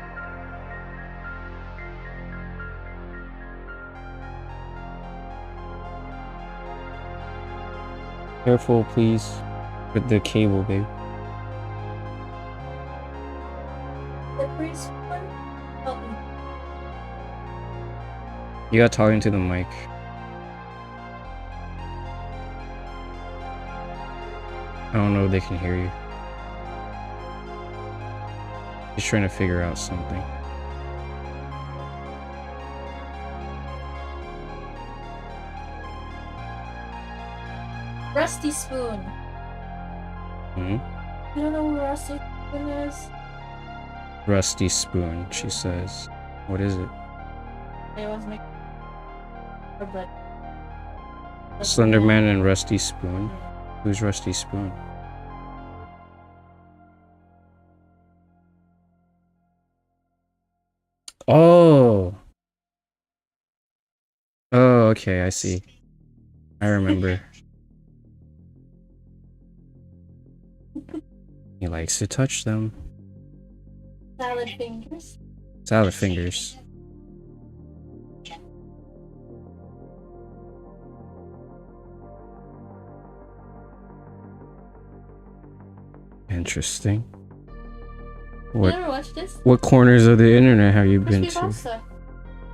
Careful, please, with the cable, babe. You got talking to the mic. I don't know if they can hear you. He's trying to figure out something. Rusty spoon. Hmm? You don't know who Rusty spoon is? Rusty spoon, she says. What is it? It was my but Slenderman and Rusty Spoon? Who's Rusty Spoon? Oh! Oh, okay, I see. I remember. He likes to touch them. salad fingers. Salad fingers. Interesting. You ever watched this? What corners of the internet have you been Crispy to? pasta.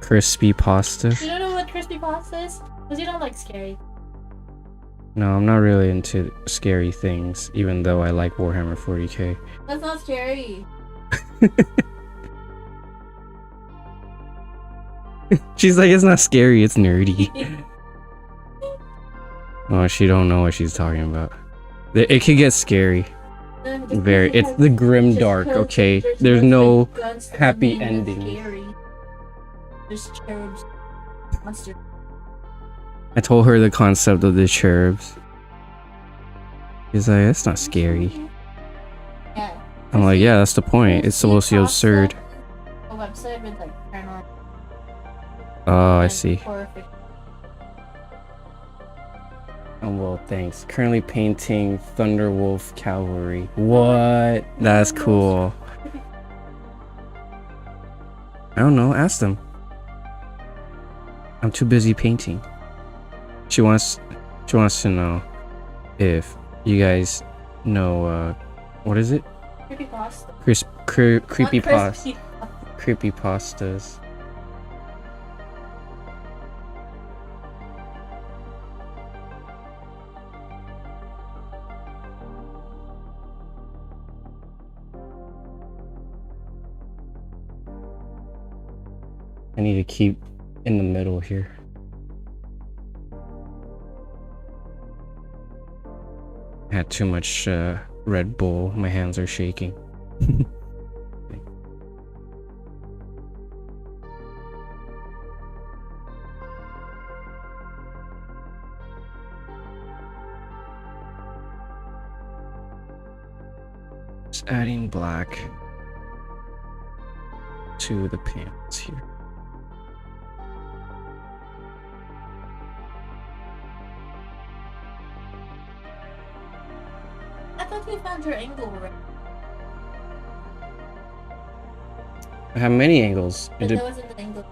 Crispy pasta? You don't know what crispy pasta is? Because you don't like scary. No, I'm not really into scary things, even though I like Warhammer 40k. That's not scary. She's like, it's not scary, it's nerdy. Oh, she don't know what she's talking about. It could get scary. Very. It's the grim dark, okay? There's no happy ending. There's cherubs. Monster. I told her the concept of the cherubs. She's like, it's not scary. Yeah. I'm like, yeah, that's the point. It's supposed to be absurd. A website with like Tranuanic. Oh, I see. Horrific. Oh, well, thanks. Currently painting Thunderwolf Cavalry. What? That's cool. I don't know. Ask them. I'm too busy painting. She wants to know if you guys know what is it? Creepypasta. Creepypasta. Creepypastas. I need to keep in the middle here. I had too much Red Bull. My hands are shaking. Just adding black to the pants here. I thought you found your angle right. I have many angles. But that wasn't the angle.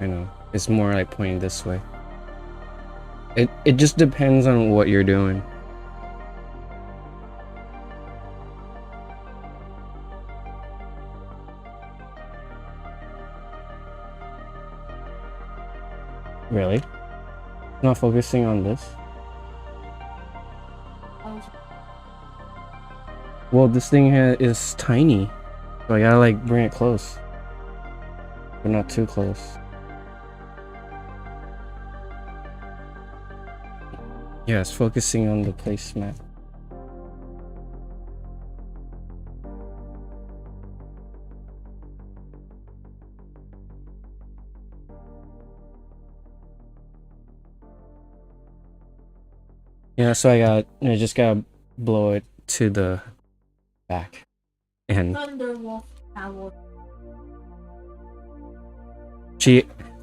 I know. It's more like pointing this way. It just depends on what you're doing. Really? Not focusing on this? Well, this thing is tiny, so I gotta like bring it close, but not too close. Yeah, it's focusing on the placemat. Yeah, so I just gotta blow it to the back. And Thunderwolf Cavalry.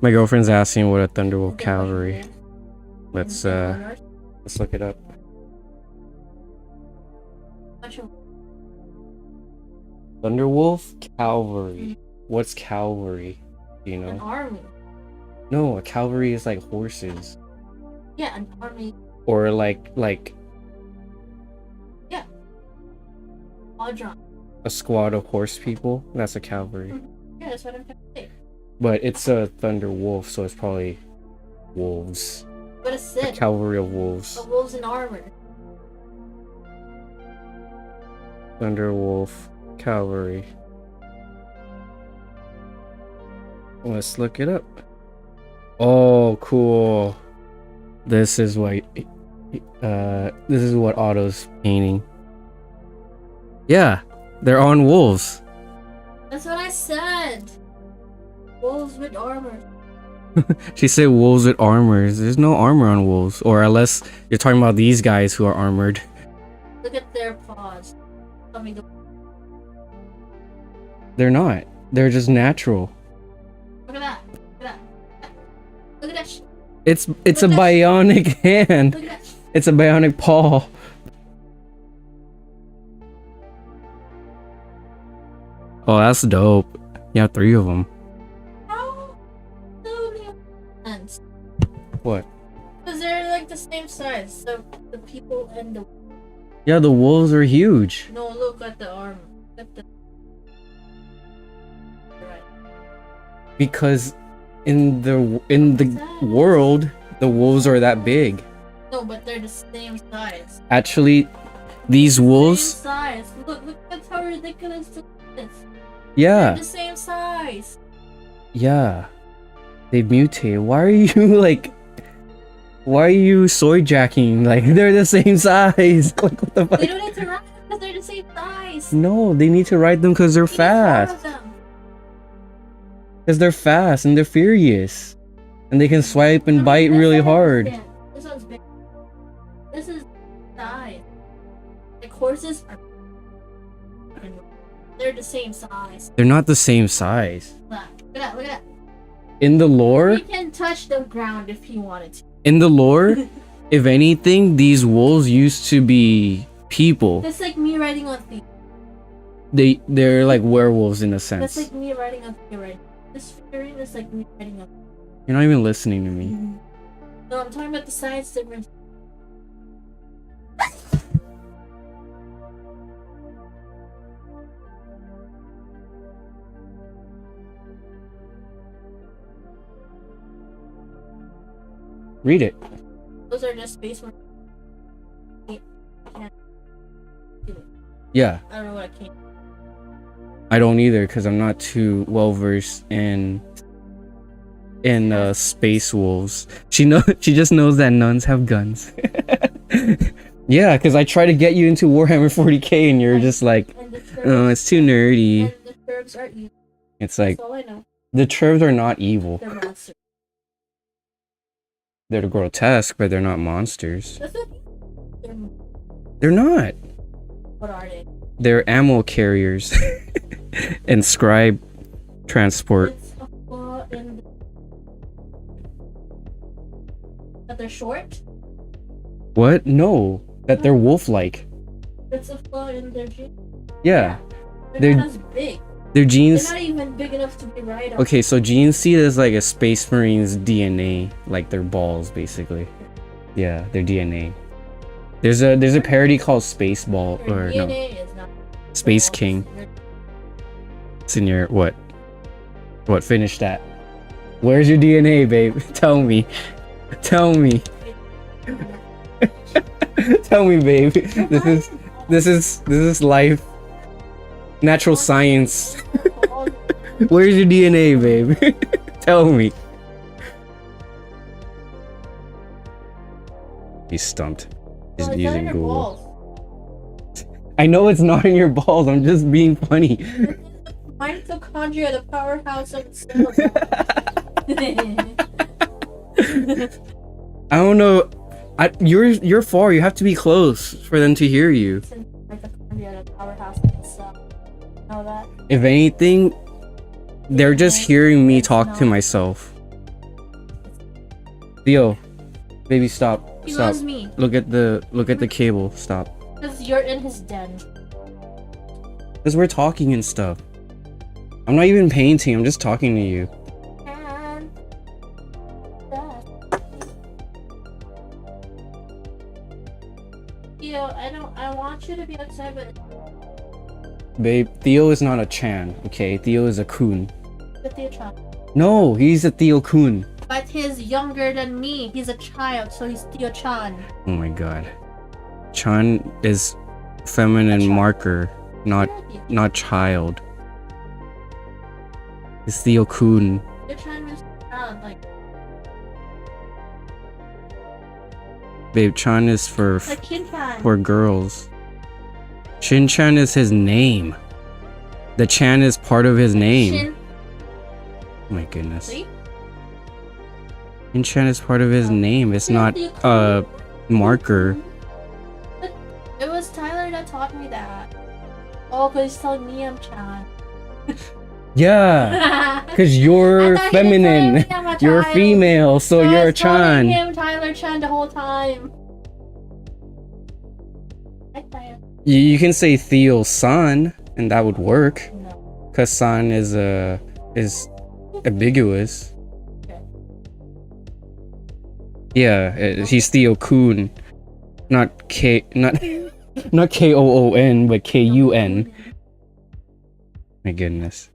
my girlfriend's asking what a Thunderwolf Cavalry. Let's look it up. Thunderwolf Cavalry. What's cavalry? Do you An know? army. No, a cavalry is like horses. Yeah, an army. Or like Yeah. All drawn. a squad of horse people? That's a cavalry. Yeah, that's what I'm trying to say. But it's a thunder wolf, so it's probably wolves. But it A said cavalry of wolves. a wolves in armor. Thunder wolf cavalry. Let's look it up. Oh, cool. This is what Otto's painting. Yeah, they're on wolves. That's what I said. Wolves with armor. She said wolves with armors. There's no armor on wolves, or unless you're talking about these guys who are armored. Look at their paws. Tell me They're not. They're just natural. Look at that. Look at that. Look at that shit. It's Look a at that bionic hand. Look at that shit. It's a bionic paw. Oh, that's dope. You have 3 of them. How do they have hands? What? Because they're like the same size. So the people and the Yeah, the wolves are huge. no, look at the arm. Look at the right. Because in the world, the wolves are that big. No, but they're the same size. Actually, these wolves, Same size. Look at how ridiculous this is. yeah, They're the same size. yeah, they mutate. Why are you like? Why are you soy jacking? Like they're the same size. Like what the fuck? They don't need to run because they're the same size. No, they need to ride them because they're We need 4 of fast. them. Because they're fast and they're furious, and they can swipe and I mean, bite this really I hard. understand. This one's big. This is size. Like horses are. They're the same size. They're not the same size. Look at that. Look at that. In the lore, He can touch the ground if he wanted to. in the lore, if anything, these wolves used to be people. That's like me riding on feet. They're like werewolves in a That's sense. like me riding on feet, right? This figurine is like me riding on. You're not even listening to me. No, I'm talking about the size difference. Read it. Those are just space marines. Yeah, I don't know what I can't. I don't either because I'm not too well versed in space wolves. She just knows that nuns have guns. Yeah, because I try to get you into Warhammer 40k and you're just like, And the oh, Turks, it's too nerdy. and the Turks are evil. It's like That's all I know. the Trevs are not evil. They're monsters. They're grotesque, but they're not monsters. That's what. They're, They're not. what are they? They're ammo carriers and scribe transport. It's a flaw in. That they're short. What? No, that they're wolf-like. It's a flaw in their genes. Yeah, They're They're- not as big. their They're genes. not even big enough to be right on. Okay, so genes see it as like a space marine's DNA, like their balls, basically. Yeah, their DNA. There's a parody called Spaceball, Their or no, DNA is not Space King. It's in your what? What? Finish that. Where's your DNA, babe? Tell me. Tell me. Tell me, babe. This is life. Natural science. Where's your DNA, babe? Tell me. He's stumped. He's using Google. I know it's not in your balls. I'm just being funny. Mitochondria, the powerhouse of the cell. I don't know. You're far. You have to be close for them to hear you. Mitochondria, the powerhouse of the cell. Know that? If anything, they're just hearing me talk to myself. Theo, baby, stop. He Stop. loves me Look at the cable. Stop. because you're in his den. Because we're talking and stuff. I'm not even painting. I'm just talking to you. And be outside, but Babe, Theo is not a Chan, okay? Theo is a Kun. Theo-chan. No, he's a Theo Kun. But he's younger than me. He's a child, so he's Theo-chan. Oh my god. Chan is feminine marker, not child. It's Theo Kun. Theo-chan is child, like Babe, Chan is for Shin-chan. for girls. Shin-chan is his name. The Chan is part of his name. Shin. Oh my goodness. See? Shin-chan is part of his name. It's not a marker. But it was Tyler that taught me that. Oh, but he's telling me I'm Chan. Yeah, because you're I thought he was telling feminine. me I'm a You're child. female, so I you're a was calling Chan. him Tyler Chan the whole time. You can say Theo's son, and that would work. No. Cause son is ambiguous. Okay. Yeah, he's Theo Kun, not not Koon, but Kun. My goodness.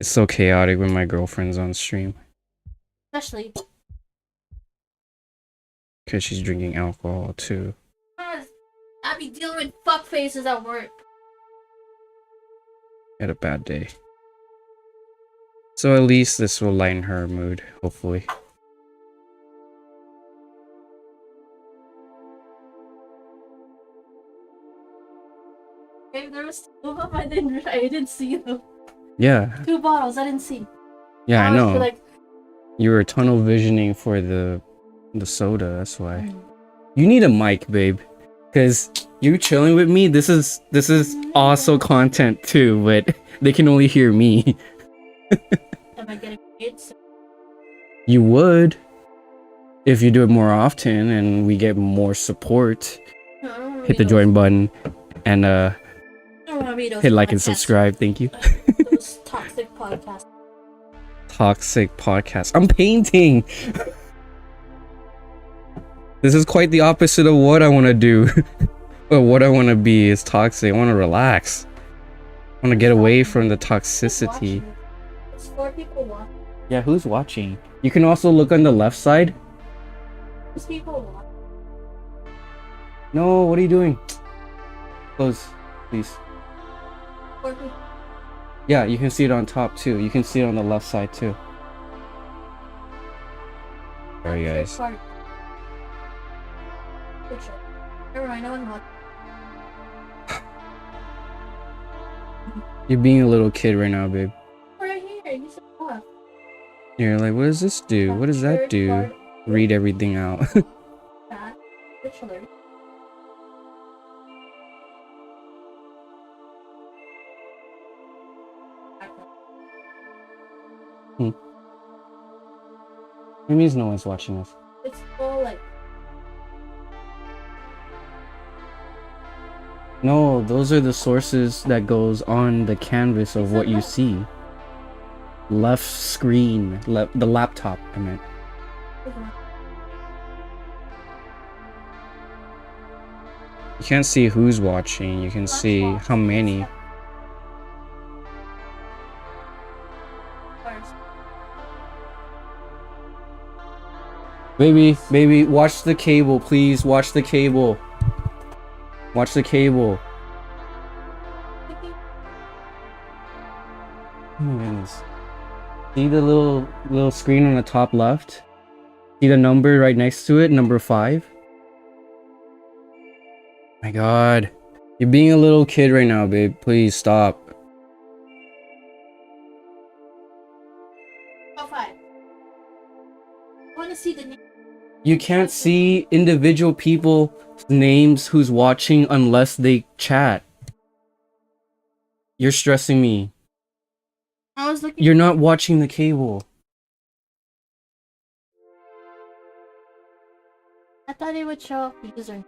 It's so chaotic when my girlfriend's on stream. Especially Cause she's drinking alcohol too. because I be dealing with fuck faces at work. Had a bad day. So at least this will lighten her mood, hopefully. Hey, there was two of them I didn't see them. Yeah, 2 bottles I didn't see. yeah, I was know. Like, You were tunnel visioning for the soda, that's why. You need a mic, babe. Cause you chilling with me, this is also content too, but they can only hear me. am I getting paid? You would if you do it more often and we get more support. Hit the join button and hit like and subscribe. Thank you. Those toxic podcasts. Toxic podcast. I'm painting. This is quite the opposite of what I want to do. But what I want to be is toxic. I want to relax. I want to get away from the toxicity. It's 4 people watching. Yeah, who's watching? You can also look on the left side. There's people watching. No, what are you doing? Close, please. 4 people. Yeah, you can see it on top too. You can see it on the left side too. Sorry guys. Good show. Never mind, no one watched. You're being a little kid right now, babe. Right here, you said what? You're like, what does this do? What does that do? Read everything out. That, literally. It means no one's watching us. It's all like No, those are the sources that goes on the canvas of what you see. Left screen, the laptop, I meant. You can't see who's watching, you can see how many. Baby, watch the cable, please. Watch the cable. Watch the cable. Oh my goodness. See the little screen on the top left? See the number right next to it, number 5? My god. You're being a little kid right now, babe. Please stop. top 5. I want to see the name. You can't see individual people's names who's watching unless they chat. You're stressing me. I was looking. You're not watching the cable. I thought it would show up user.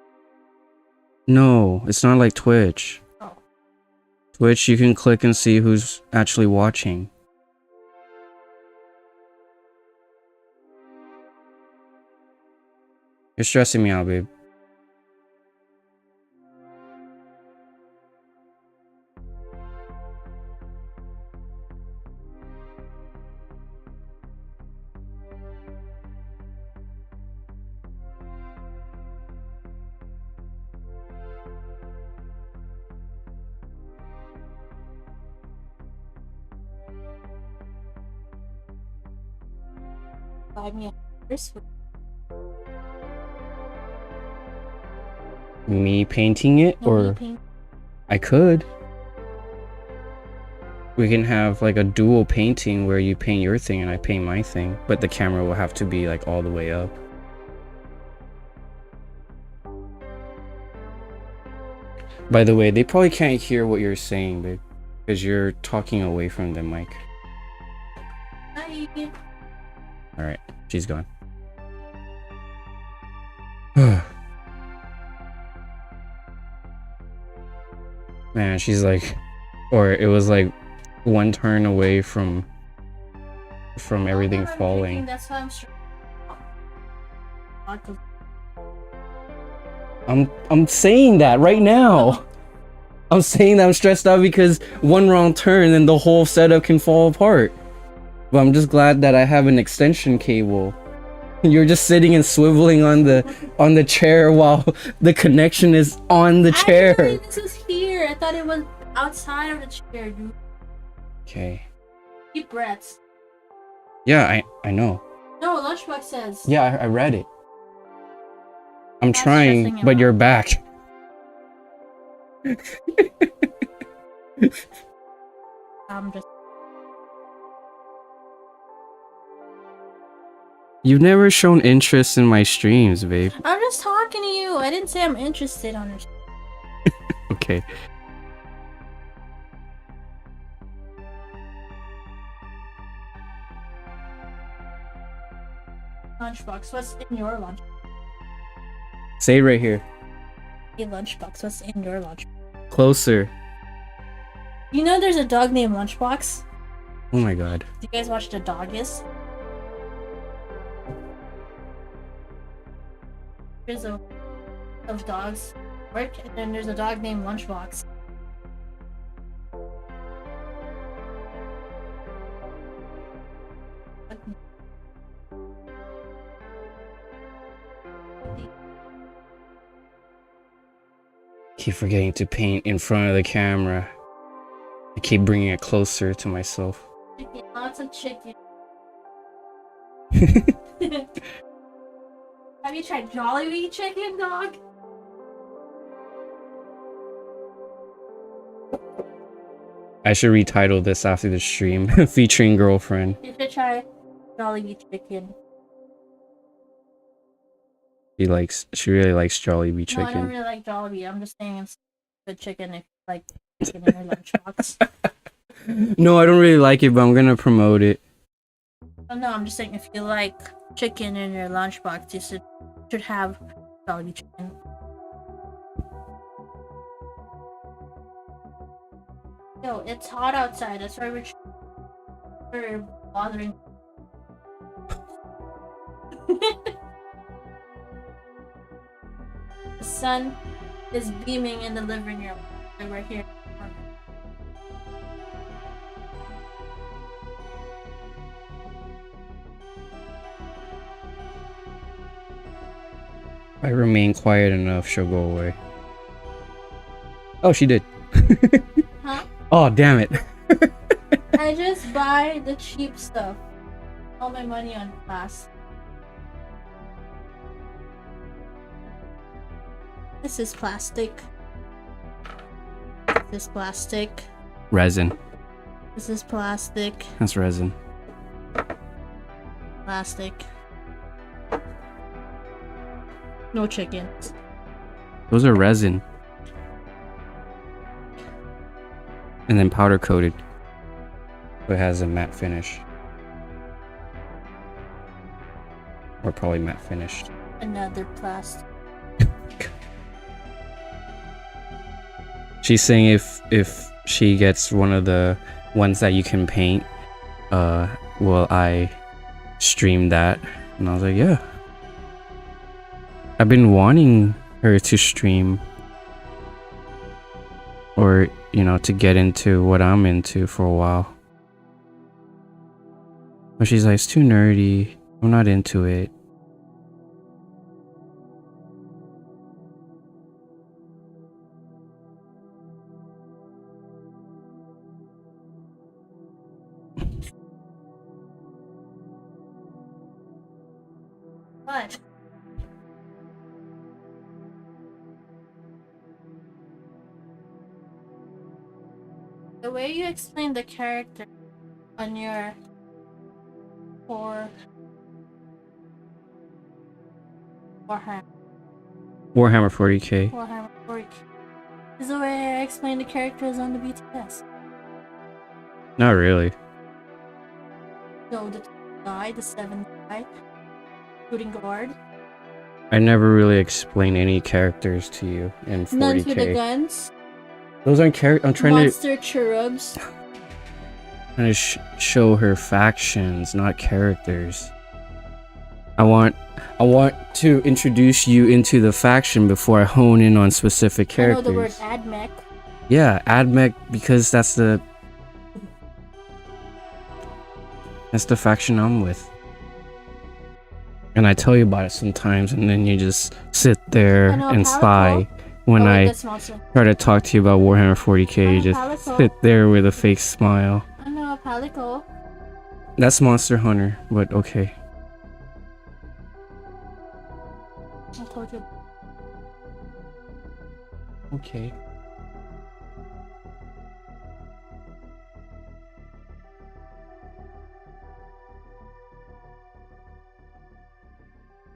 No, it's not like Twitch. Oh. Twitch, you can click and see who's actually watching. You're stressing me out, babe. Buy me a first. Me painting it, or Paint. I could. We can have like a dual painting where you paint your thing and I paint my thing, but the camera will have to be like all the way up. By the way, they probably can't hear what you're saying, babe, because you're talking away from the mic. Hi. Alright, she's gone. Man, she's like, or it was like one turn away from everything falling. That's why I'm saying that right now. I'm saying that I'm stressed out because one wrong turn and the whole setup can fall apart. But I'm just glad that I have an extension cable. You're just sitting and swiveling on the chair while the connection is on the chair. Actually, this is here. I thought it was outside of the chair, dude. Okay. Deep breaths. Yeah, I know. No, Lunchbox says. Yeah, I read it. I'm That's trying, stressing but him you're out. back. I'm just. You've never shown interest in my streams, babe. I'm just talking to you. I didn't say I'm interested on it. Okay. Lunchbox, what's in your lunch? Say it right here. Hey, Lunchbox, what's in your lunch? Closer. You know there's a dog named Lunchbox? Oh my god. Do you guys watch The Doggies? There's a of dogs work, and then there's a dog named Lunchbox. Keep forgetting to paint in front of the camera. I keep bringing it closer to myself. Chicken, lots of chicken. Have you tried Jollibee chicken, dog? I should retitle this after the stream, featuring girlfriend. You should try Jollibee chicken. She really likes Jollibee No, I don't chicken. really like Jollibee. I'm just saying it's good chicken if you like chicken in your lunchbox. No, I don't really like it, but I'm gonna promote it. Oh no, I'm just saying if you like chicken in your lunchbox, you should have Jollibee chicken. Yo, it's hot outside. That's why we're bothering. The sun is beaming in the living room. And we're here. If I remain quiet enough, she'll go away. Oh, she did. Huh? Oh, damn it. I just buy the cheap stuff. All my money on class. This is plastic. This is plastic. Resin. This is plastic. That's resin. Plastic. No chickens. Those are resin. And then powder coated. So it has a matte finish. Or probably matte finished. Another plastic. She's saying if she gets one of the ones that you can paint, will I stream that? And I was like, yeah. I've been wanting her to stream. Or, you know, to get into what I'm into for a while. But she's like, it's too nerdy. I'm not into it. What? The way you explain the character on your Warhammer Warhammer 40k. Warhammer 40k is the way I explain the characters on the BTS. Not really. So the guy, the 7th guy, shooting guard. I never really explain any characters to you in 40k. None to the guns. Those aren't characters. I'm trying Monster cherubs. to show her factions, not characters. I want to introduce you into the faction before I hone in on specific characters. I know the word admech. Yeah, admech, because that's the faction I'm with. And I tell you about it sometimes, and then you just sit there and sigh when I try to talk to you about Warhammer 40k. You just sit there with a fake smile. I know, Palico. That's Monster Hunter, but okay. I told you. Okay.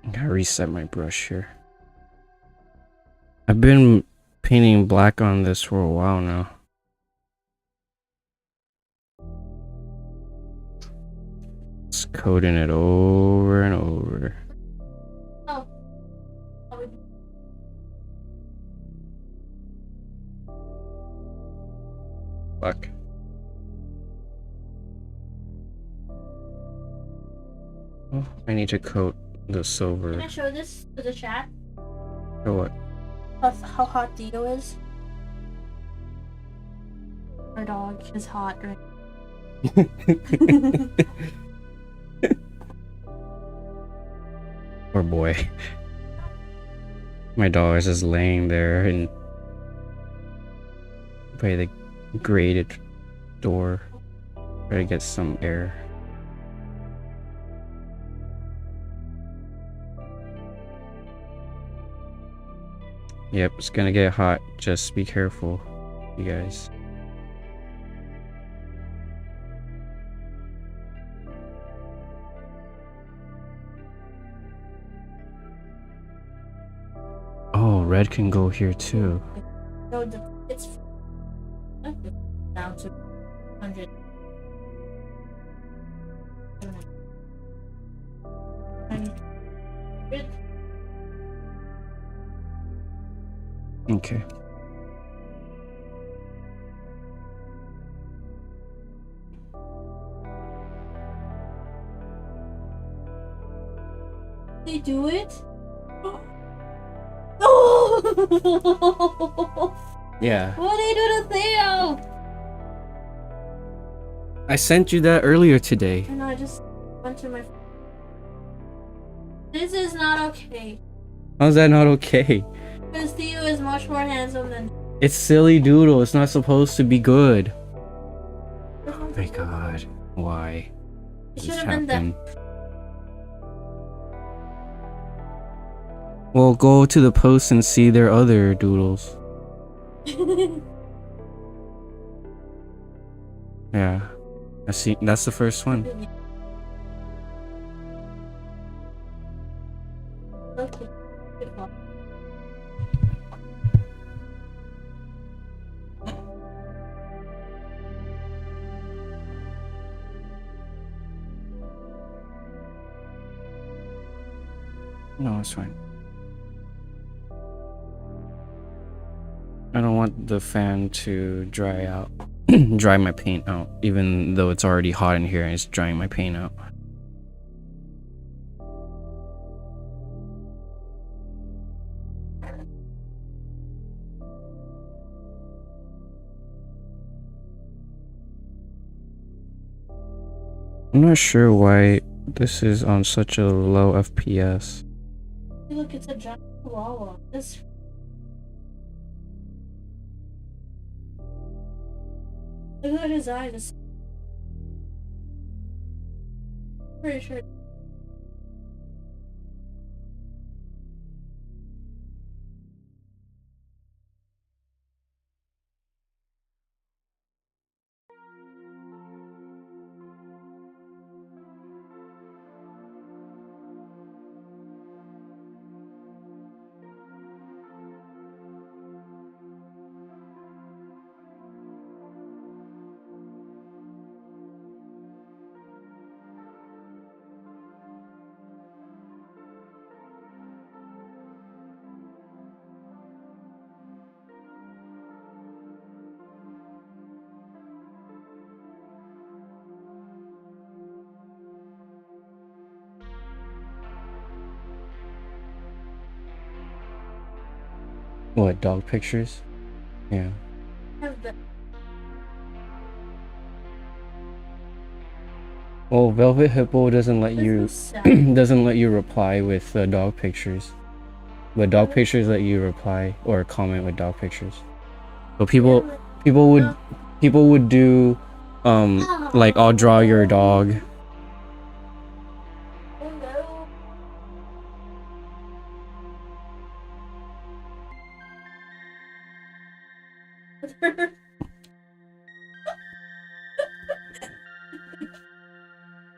I gotta reset my brush here. I've been painting black on this for a while now. Just coating it over and over. Oh. Fuck. Oh, I need to coat the silver. Can I show this to the chat? Show what? How hot Dio is? Our dog is hot, right? Poor boy. My dog is just laying there and by the grated door, try to get some air. Yep, it's gonna get hot. Just be careful, you guys. Oh, red can go here too. So it's down to 100. Okay. They do it? Yeah. What did they do to Theo? I sent you that earlier today. And I just went to my. This is not okay. How's that not okay? Because Theo is much more handsome than. It's silly doodle. It's not supposed to be good. Oh my god. Why? It This should have been happened? Well, go to the post and see their other doodles. Yeah. I see. That's the first one. Okay. Good call. No, it's fine. I don't want the fan to dry out. Dry my paint out, even though it's already hot in here and it's drying my paint out. I'm not sure why this is on such a low FPS. Hey, look, it's a giant chihuahua. This. Look at his eyes. Pretty sure. What, dog pictures? Yeah. Have the. Well, Velvet Hippo doesn't let This you is sad. doesn't let you reply with dog pictures, but dog pictures let you reply or comment with dog pictures. So people would do like I'll draw your dog. Oh no.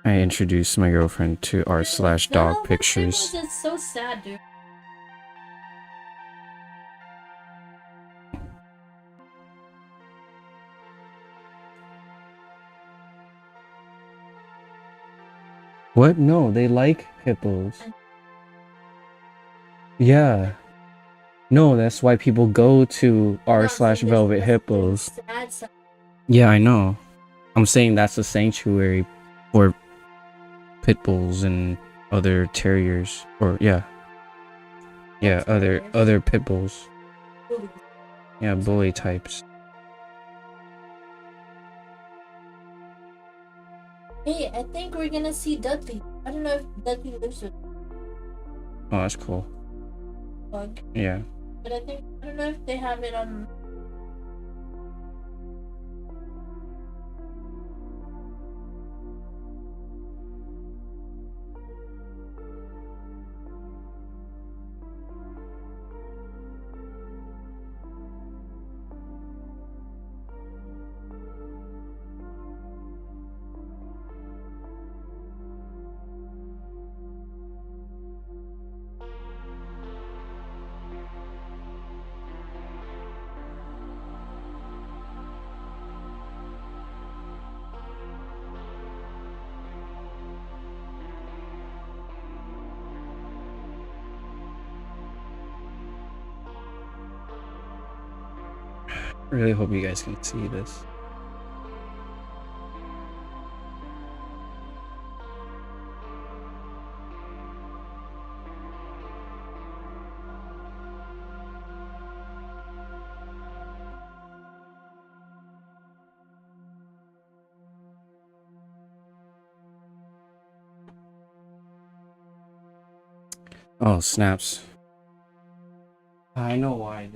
I introduced my girlfriend to r/dog pictures. It's so sad, dude. What? No, they like hippos. Yeah. No, that's why people go to r/velvet hippos. Sad. Yeah, I know. I'm saying that's a sanctuary for pit bulls and other terriers, or yeah, other pit bulls. Bullies. Yeah, bully types. Hey, I think we're gonna see Dudley. I don't know if Dudley lives with Oh, that's cool. Bug, Yeah. but I don't know if they have it on. I really hope you guys can see this. Oh, snaps. I know why.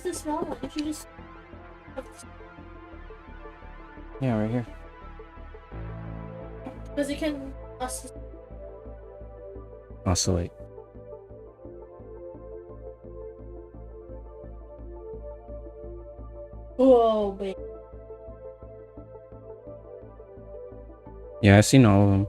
the small one? You should just. Yeah, right here. Because it can. Oscillate. Whoa, wait. Yeah, I've seen all of them.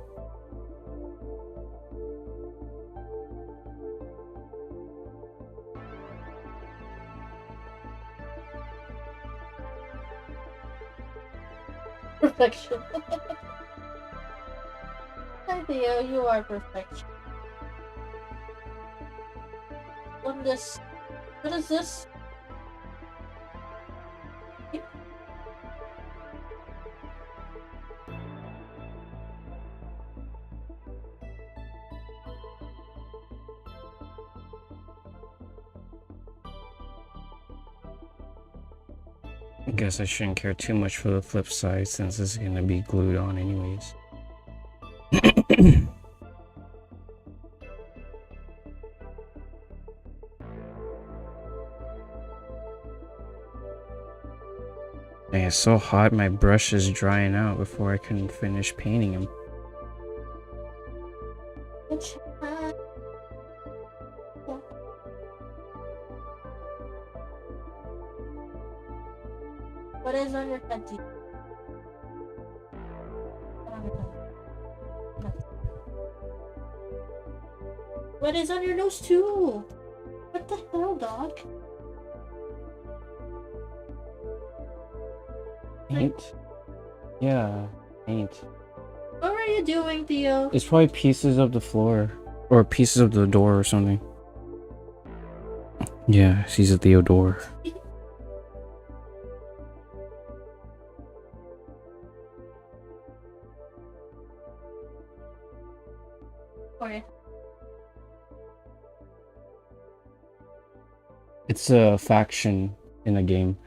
Perfection. Hi Theo, you are perfection. What is this? I guess I shouldn't care too much for the flip side since it's gonna be glued on anyways. Dang, it's so hot, my brush is drying out before I can finish painting him. What is on your head? What is on your nose too? What the hell, dog? Paint? Yeah, paint. What were you doing, Theo? It's probably pieces of the floor. Or pieces of the door or something. Yeah, she's a Theodore. Okay. It's a faction in a game.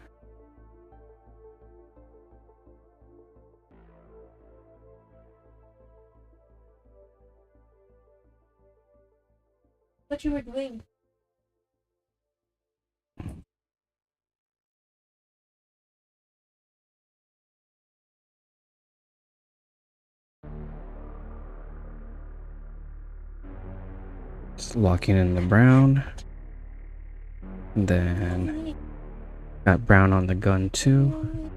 What you were doing? Just locking in the brown. And then got brown on the gun too.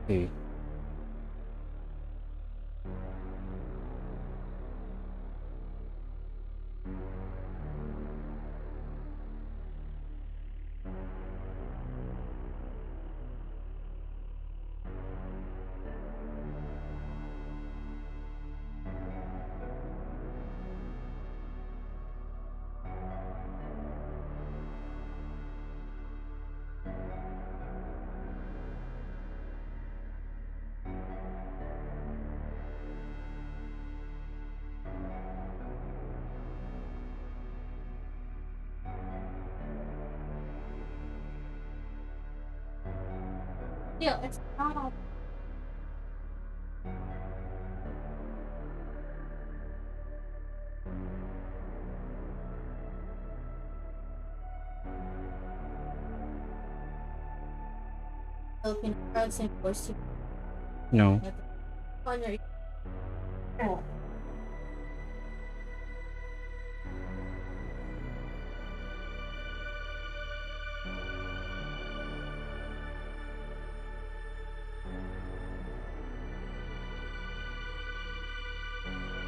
Hey. Theo, it's not. Philippine crowd saying voice to No. on your. Oh.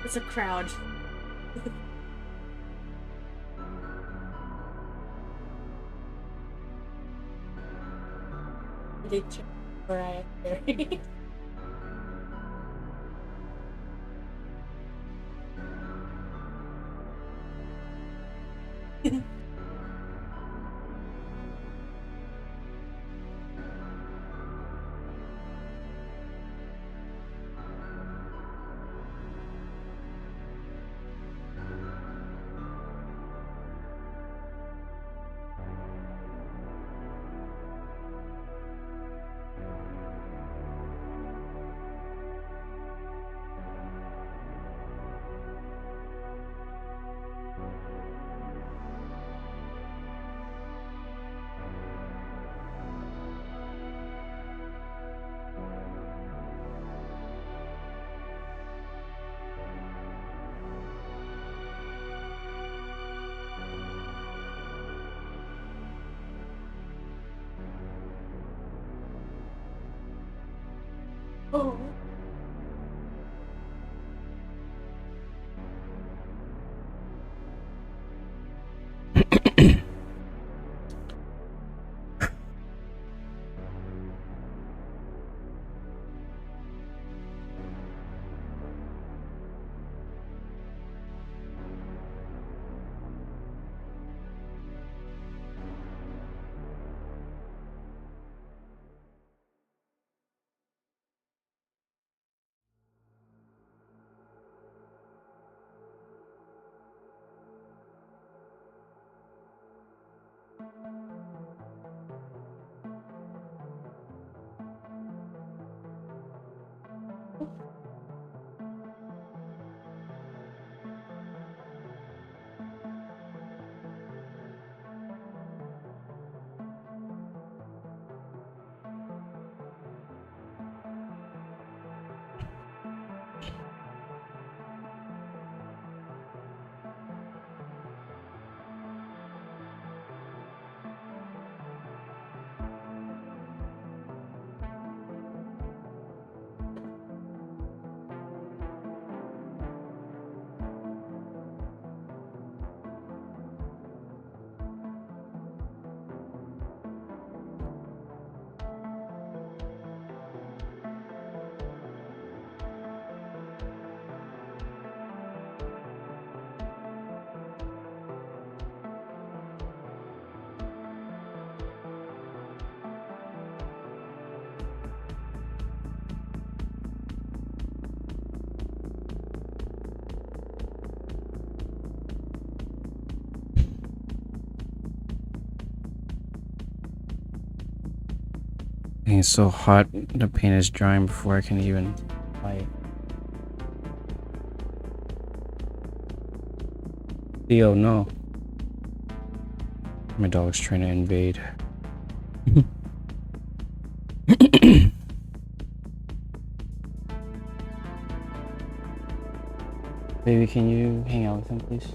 It's a crowd. They check Mariah Carey. Oh. It's so hot, the paint is drying before I can even apply it. Theo, no. My dog's trying to invade. Baby, can you hang out with him, please?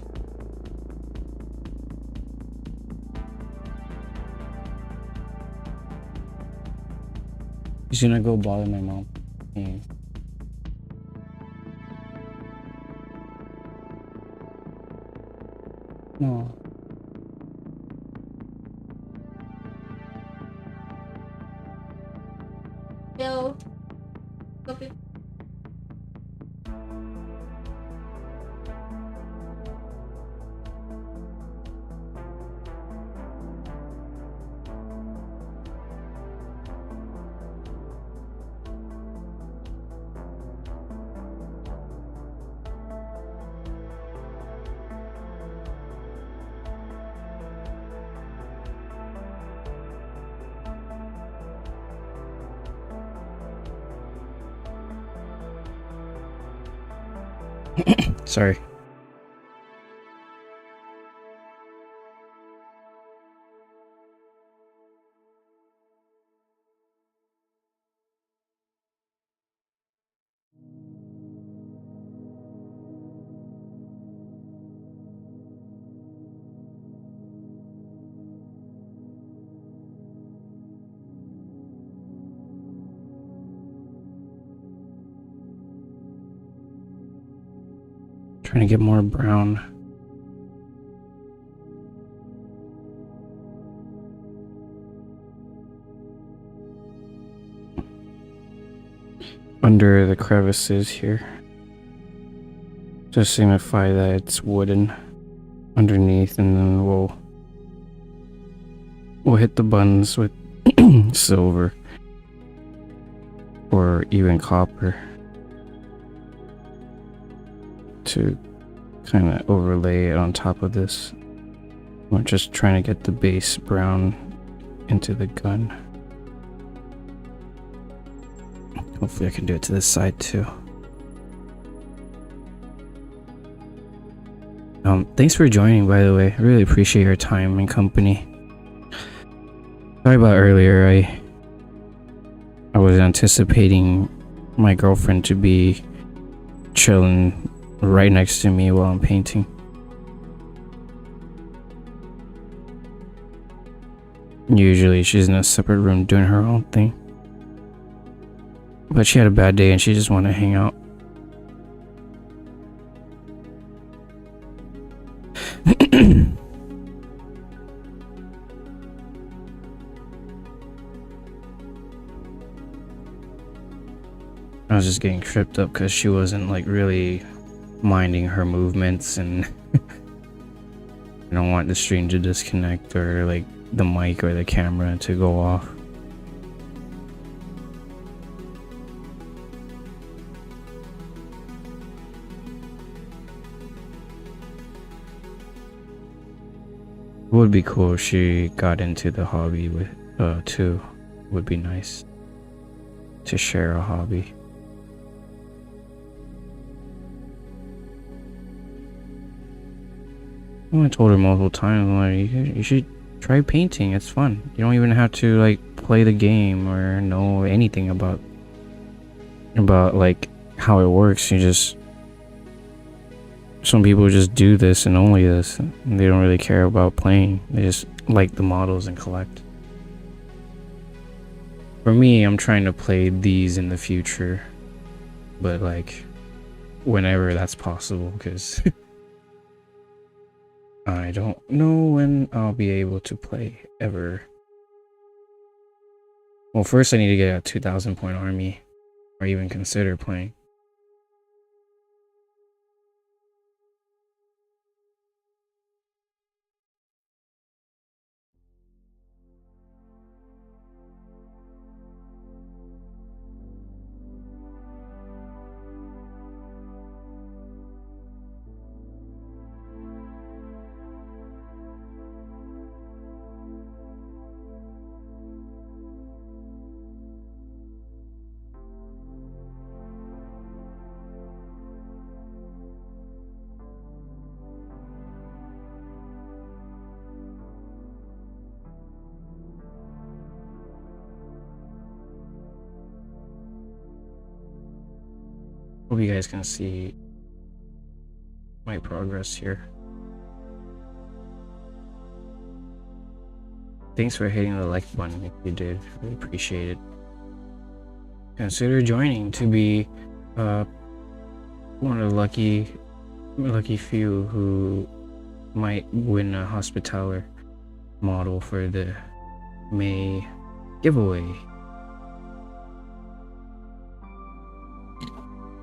He's gonna go bother my mom. Yeah. No. Yo. Copy. Sorry. Trying to get more brown. Under the crevices here. Just signify that it's wooden underneath, and then we'll hit the buttons with silver or even copper to kind of overlay it on top of this. We're just trying to get the base brown into the gun. Hopefully I can do it to this side too. Thanks for joining, by the way. I really appreciate your time and company. Sorry about earlier. I was anticipating my girlfriend to be chilling right next to me while I'm painting. Usually she's in a separate room doing her own thing. But she had a bad day and she just wanted to hang out. I was just getting tripped up because she wasn't like really minding her movements, and I don't want the stream to disconnect or like the mic or the camera to go off. It would be cool if she got into the hobby with too. Would be nice to share a hobby. I told her multiple times, like, you should try painting. It's fun. You don't even have to like play the game or know anything about like how it works. You just, some people just do this and only this. And they don't really care about playing. They just like the models and collect. For me, I'm trying to play these in the future, but like whenever that's possible, because I don't know when I'll be able to play ever. Well, first I need to get a 2,000 point army, or even consider playing. Hope you guys can see my progress here. Thanks for hitting the like button if you did. Really appreciate it. Consider joining to be one of the lucky few who might win a Hospitaller model for the May giveaway.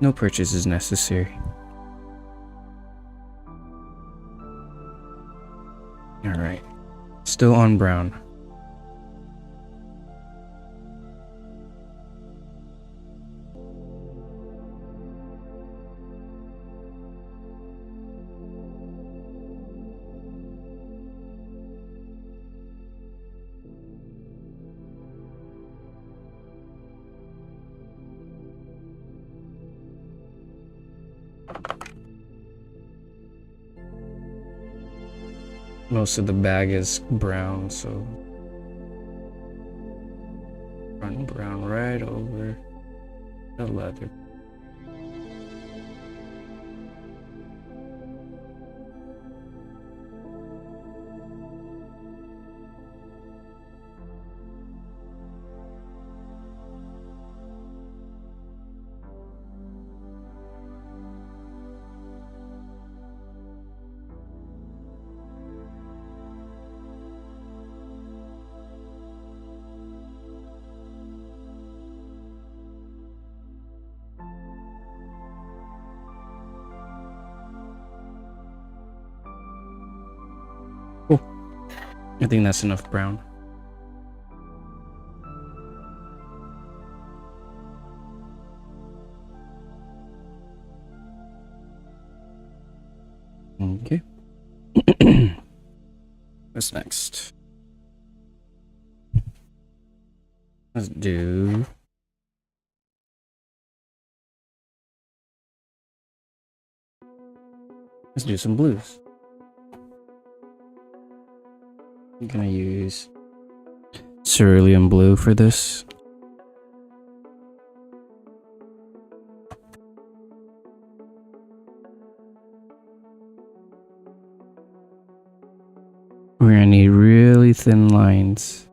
No purchase is necessary. Alright. Still on brown. Most of the bag is brown, so run brown right over the leather. I think that's enough brown. Okay. What's next? Let's do some blues. I'm gonna use cerulean blue for this. We're gonna need really thin lines.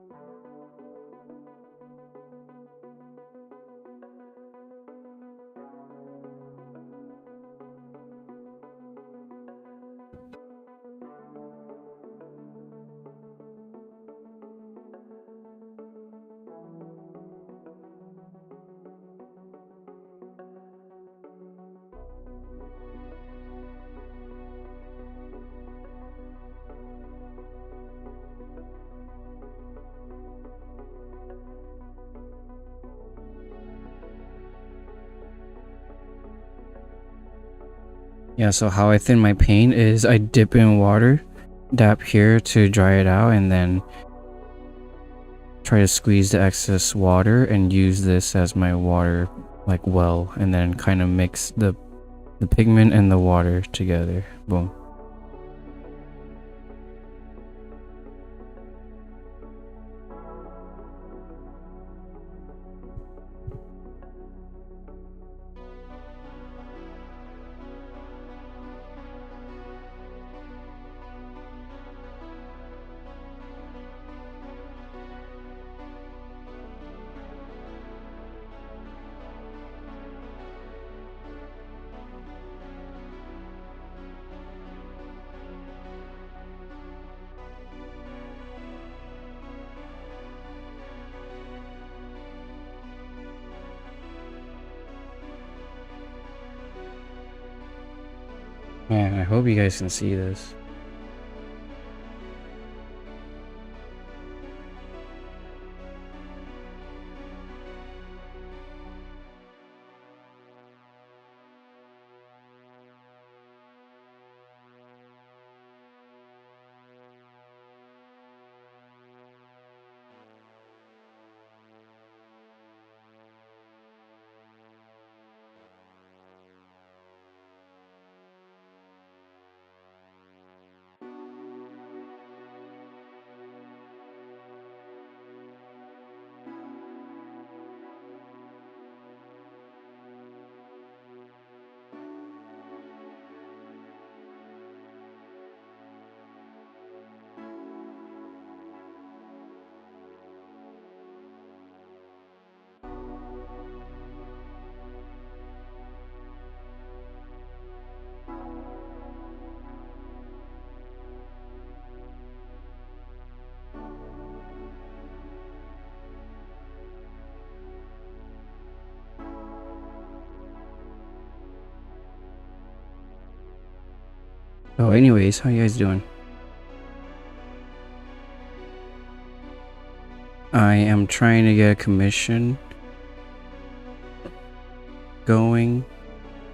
Yeah, so how I thin my paint is I dip in water, dab here to dry it out, and then try to squeeze the excess water and use this as my water like well, and then kind of mix the pigment and the water together. Boom. Man, I hope you guys can see this. Oh, anyways, how you guys doing? I am trying to get a commission going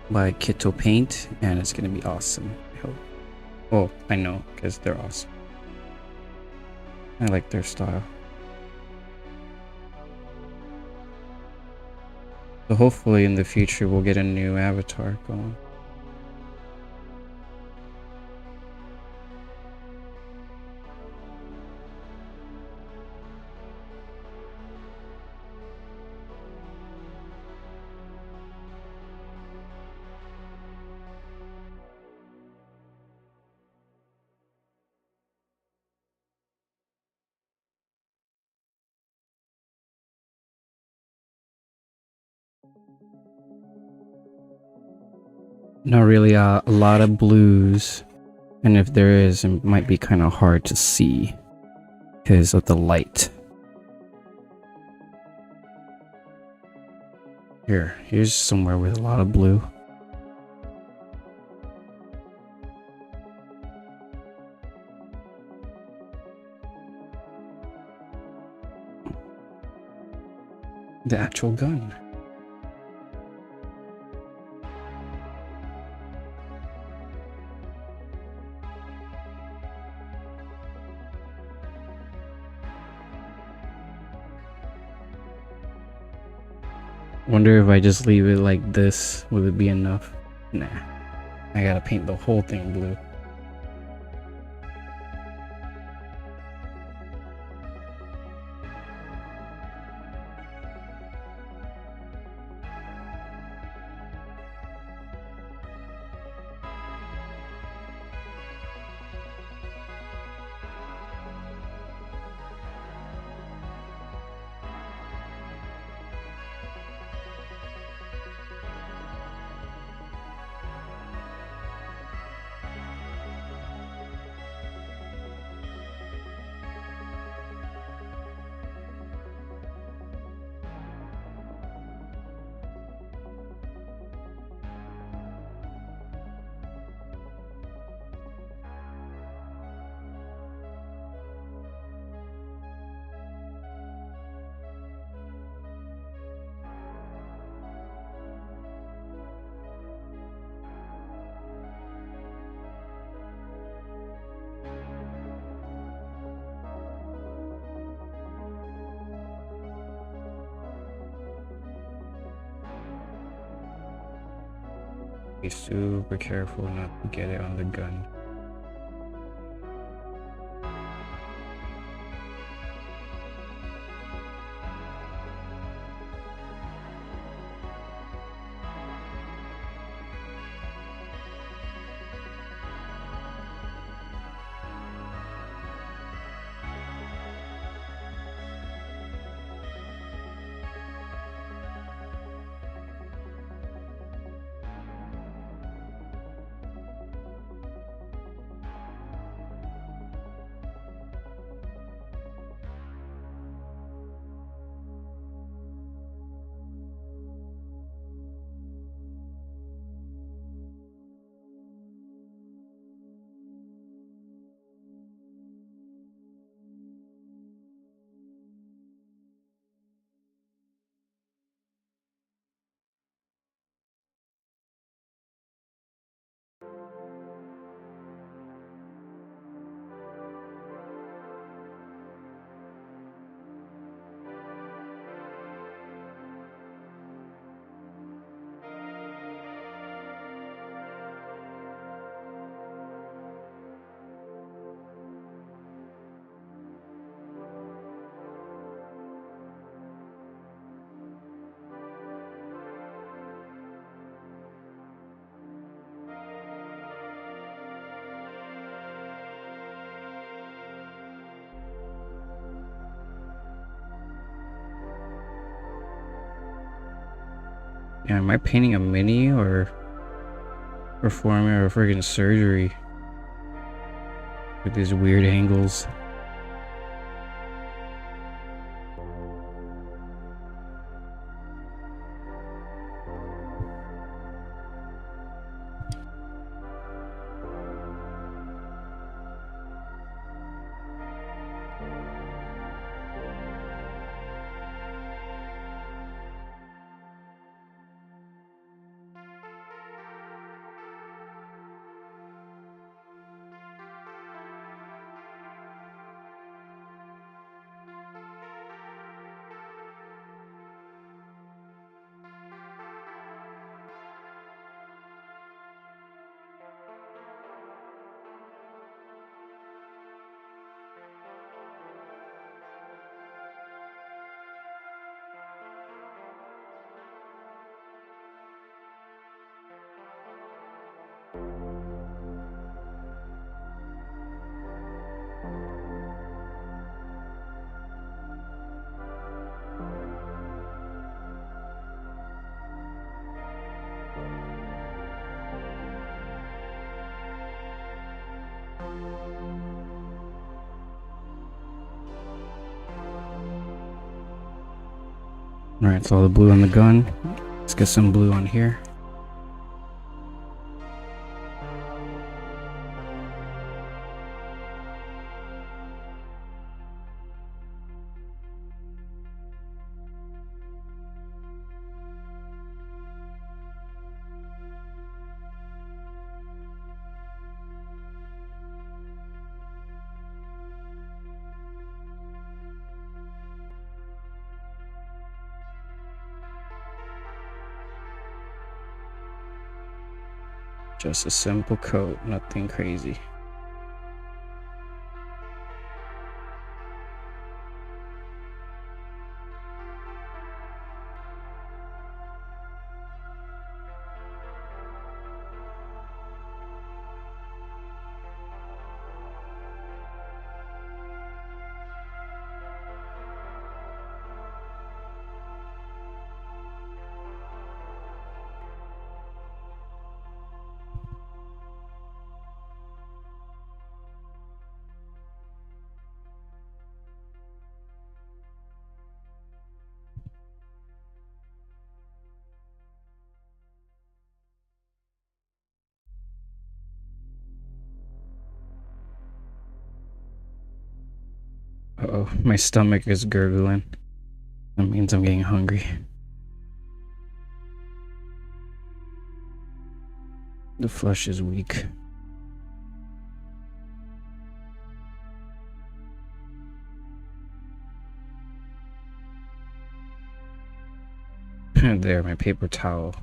by Kito Paint, and it's gonna be awesome. I hope. Oh, I know, because they're awesome. I like their style. So hopefully in the future we'll get a new avatar going. Not really a lot of blues, and if there is, it might be kind of hard to see because of the light. Here's somewhere with a lot of blue. The actual gun. Wonder if I just leave it like this, will it be enough? Nah. I gotta paint the whole thing blue. Be super careful not to get it on the gun. Yeah, am I painting a mini or performing a friggin' surgery with these weird angles? Alright, so all the blue on the gun. Let's get some blue on here. Just a simple coat, nothing crazy. Uh-oh, my stomach is gurgling. That means I'm getting hungry. The flush is weak. There, my paper towel.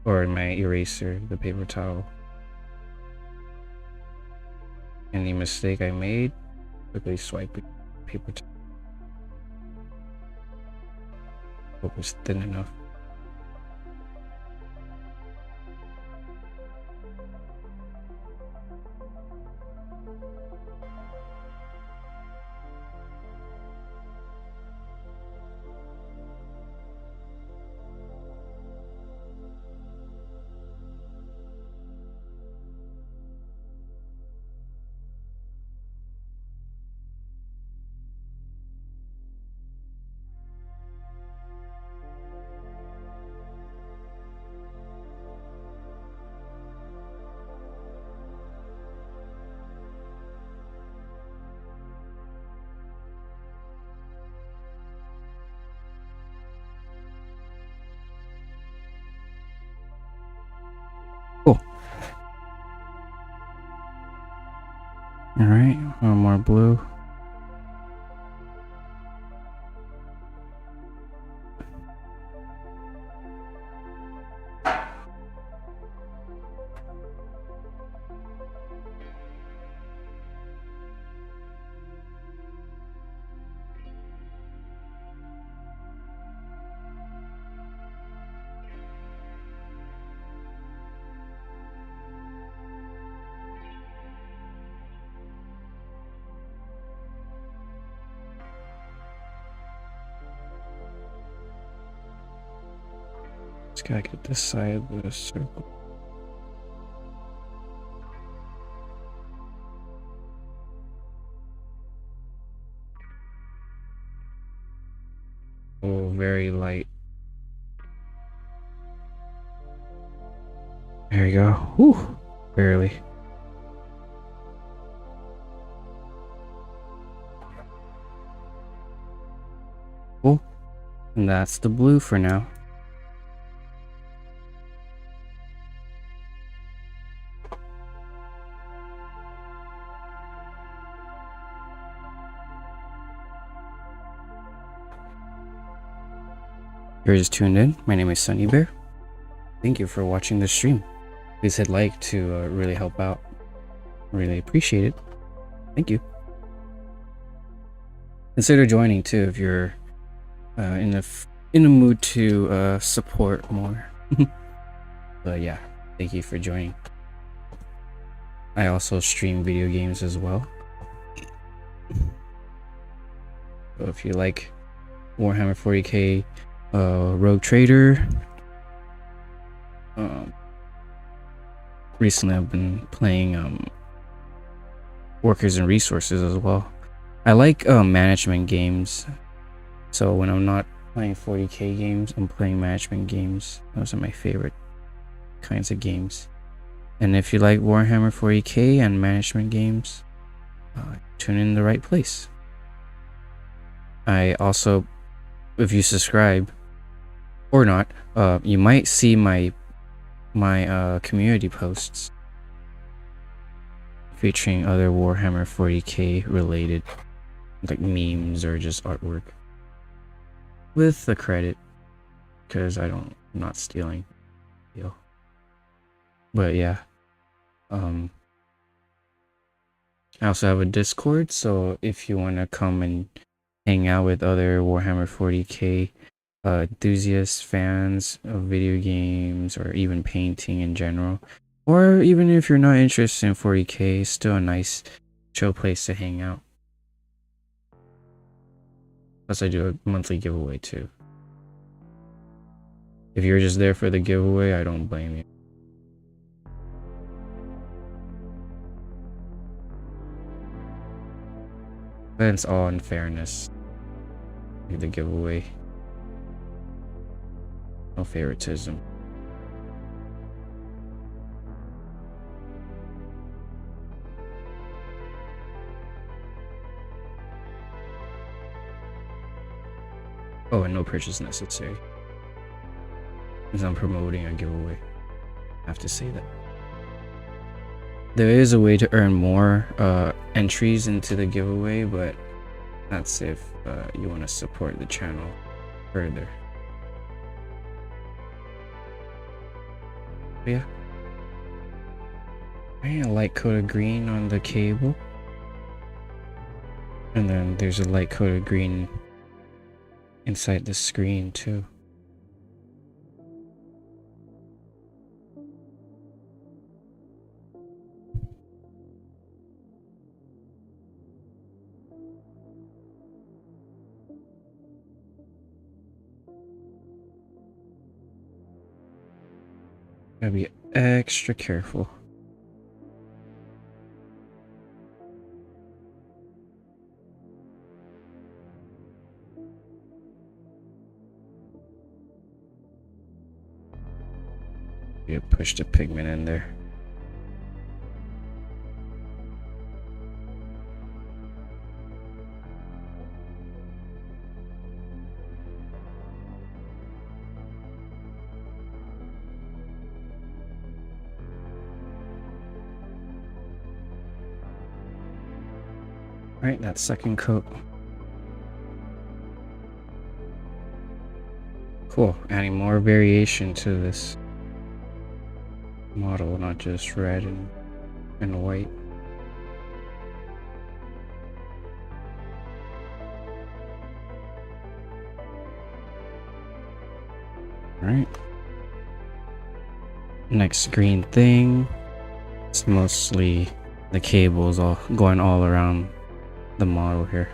or my eraser, the paper towel. Any mistake I made, quickly swipe it, paper towel. Hope it's thin enough. Cool. Alright, one more blue. Just gotta get this side of the circle. Oh, very light. There you go. Whew, barely. Cool. And that's the blue for now. If you're just tuned in, my name is Sunny Bear. Thank you for watching this stream. Please hit like to really help out. Really appreciate it. Thank you. Consider joining too if you're in the mood to support more. But yeah, thank you for joining. I also stream video games as well. So if you like Warhammer 40k, Rogue Trader. Recently I've been playing Workers and Resources as well. I like management games. So when I'm not playing 40k games, I'm playing management games. Those are my favorite kinds of games. And if you like Warhammer 40k and management games, tune in the right place. I also, if you subscribe or not, you might see my community posts featuring other Warhammer 40k related, like memes or just artwork, with the credit, because I'm not stealing. But yeah, I also have a Discord, so if you want to come and hang out with other Warhammer 40k enthusiasts, fans of video games, or even painting in general, or even if you're not interested in 40k, it's still a nice chill place to hang out. Plus I do a monthly giveaway too. If you're just there for the giveaway, I don't blame you. But it's all in fairness. The giveaway. No favoritism. Oh, and no purchase necessary. Because I'm promoting a giveaway. I have to say that. There is a way to earn more entries into the giveaway, but that's if you want to support the channel further. Yeah. A light coat of green on the cable. And then there's a light coat of green inside the screen too. Gotta be extra careful. You push the pigment in there. Right, that second coat. Cool, adding more variation to this model, not just red and white. Alright. Next green thing. It's mostly the cables all going all around the model here.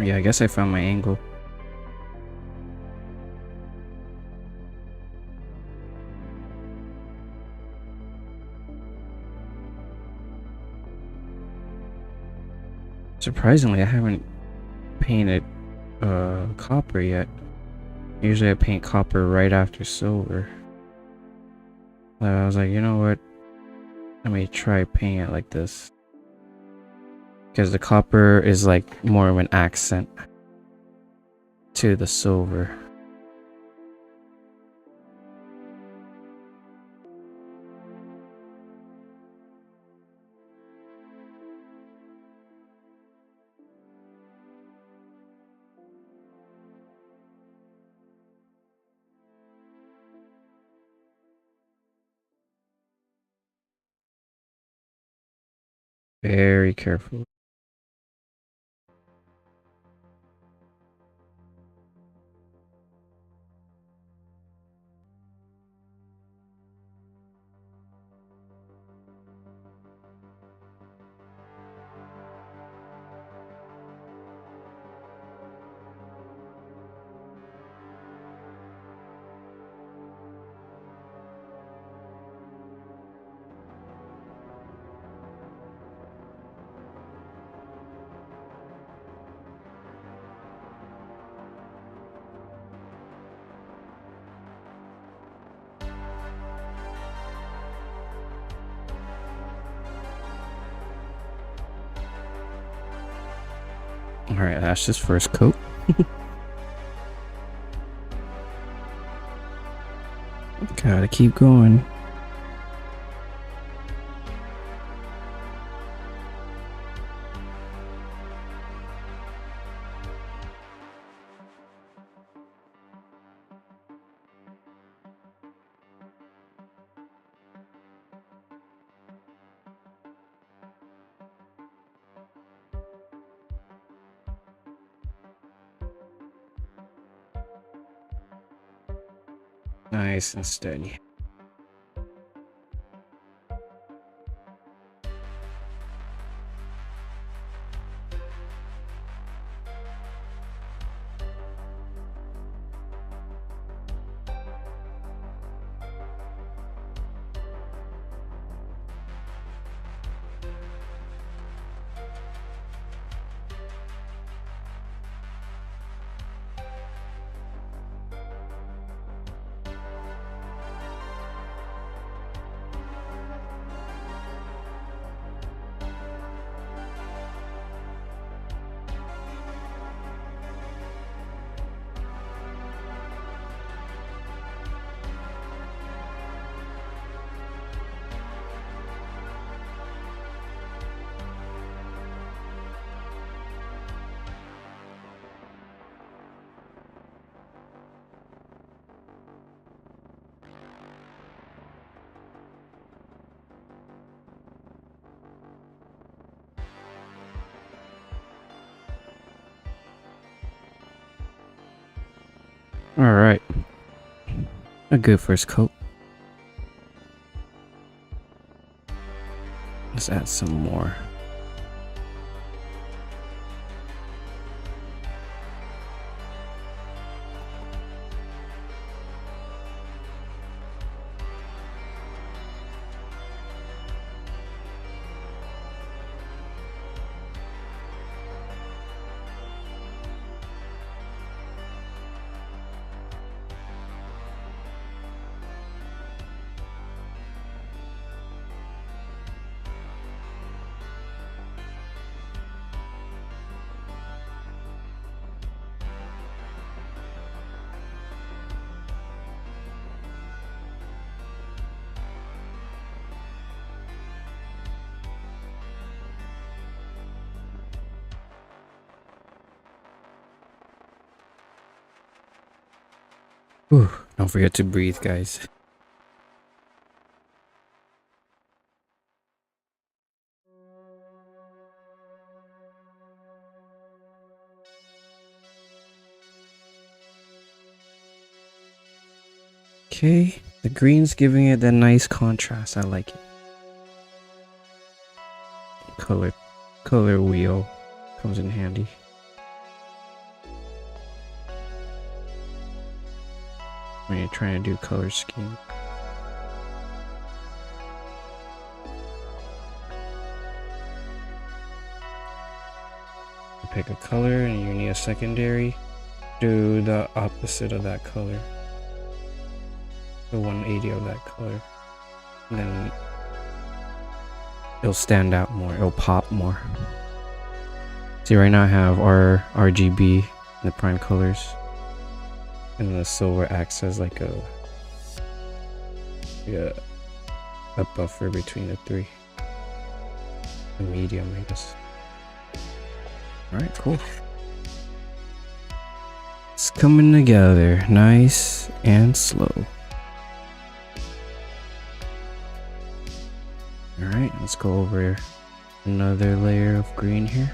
Yeah, I guess I found my angle. Surprisingly, I haven't painted copper yet. Usually I paint copper right after silver. I was like, you know what? Let me try painting it like this. Because the copper is like more of an accent to the silver. Very careful. Alright, that's just first coat. Gotta keep going. Nice and steady. Alright. A good first coat. Let's add some more. Whew. Don't forget to breathe, guys. Okay, the green's giving it that nice contrast. I like it. Color wheel comes in handy. When you're trying to do color scheme. You pick a color and you need a secondary. Do the opposite of that color. The 180 of that color. And then it'll stand out more. It'll pop more. See, right now I have our RGB, the prime colors. And the silver acts as like a buffer between the three. A medium, I guess. Alright, cool. It's coming together nice and slow. Alright, let's go over another layer of green here.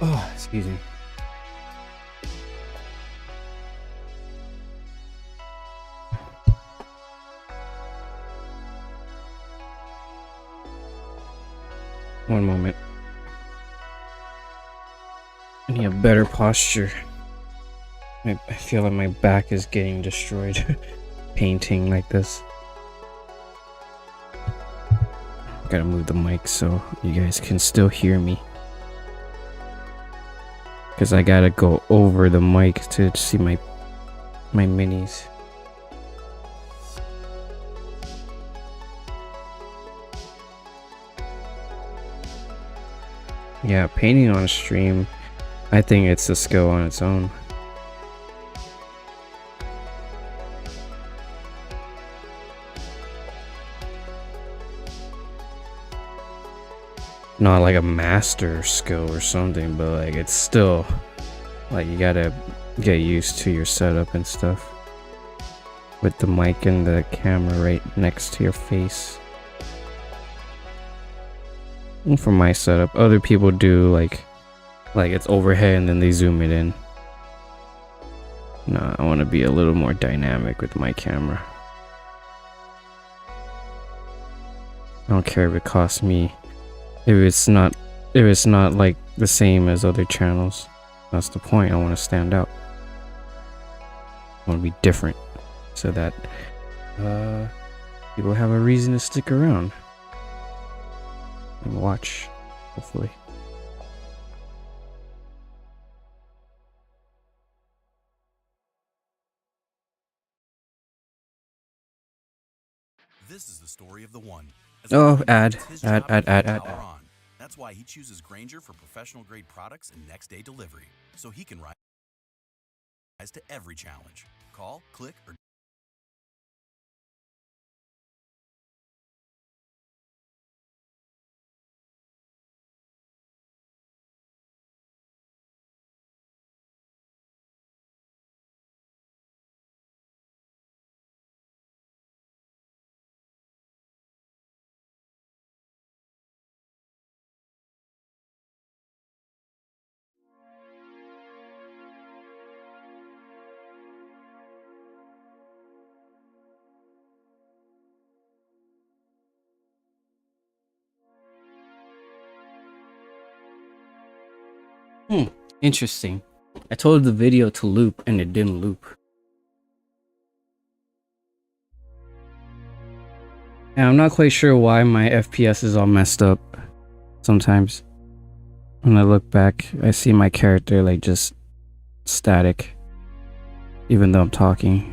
Oh, excuse me. One moment. I need a better posture. I feel like my back is getting destroyed painting like this. Gotta move the mic so you guys can still hear me. Because I gotta go over the mic to see my minis. Yeah, painting on stream, I think it's a skill on its own. Not like a master skill or something, but like it's still like you gotta get used to your setup and stuff with the mic and the camera right next to your face. And for my setup, other people do like it's overhead and then they zoom it in. No, I want to be a little more dynamic with my camera. I don't care if it costs me. If it's not like the same as other channels. That's the point. I want to stand out. I want to be different so that people have a reason to stick around and watch, hopefully. This is the story of the one. Oh, ad. That's why he chooses Grainger for professional grade products and next day delivery, so he can rise to every challenge. Call, click, or Interesting. I told the video to loop and it didn't loop. And I'm not quite sure why my FPS is all messed up. Sometimes when I look back, I see my character like just static, even though I'm talking.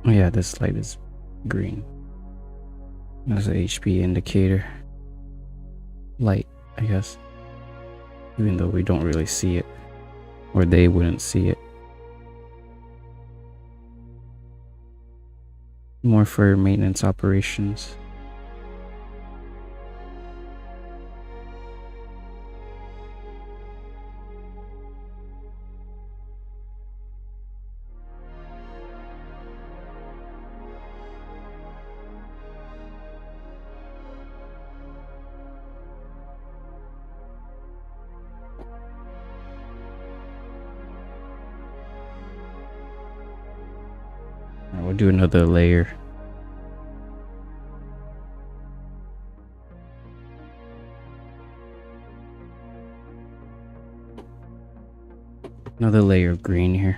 Oh yeah, this light is green. That's an HP indicator. Light, I guess. Even though we don't really see it. Or they wouldn't see it. More for maintenance operations. We'll do another layer. Another layer of green here.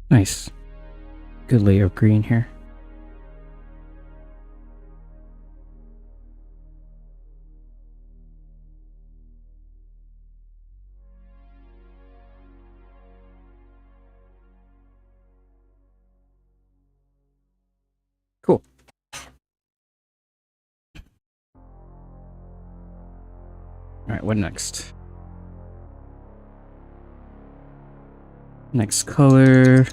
Nice. Good layer of green here. Cool. Alright, what next? Next color.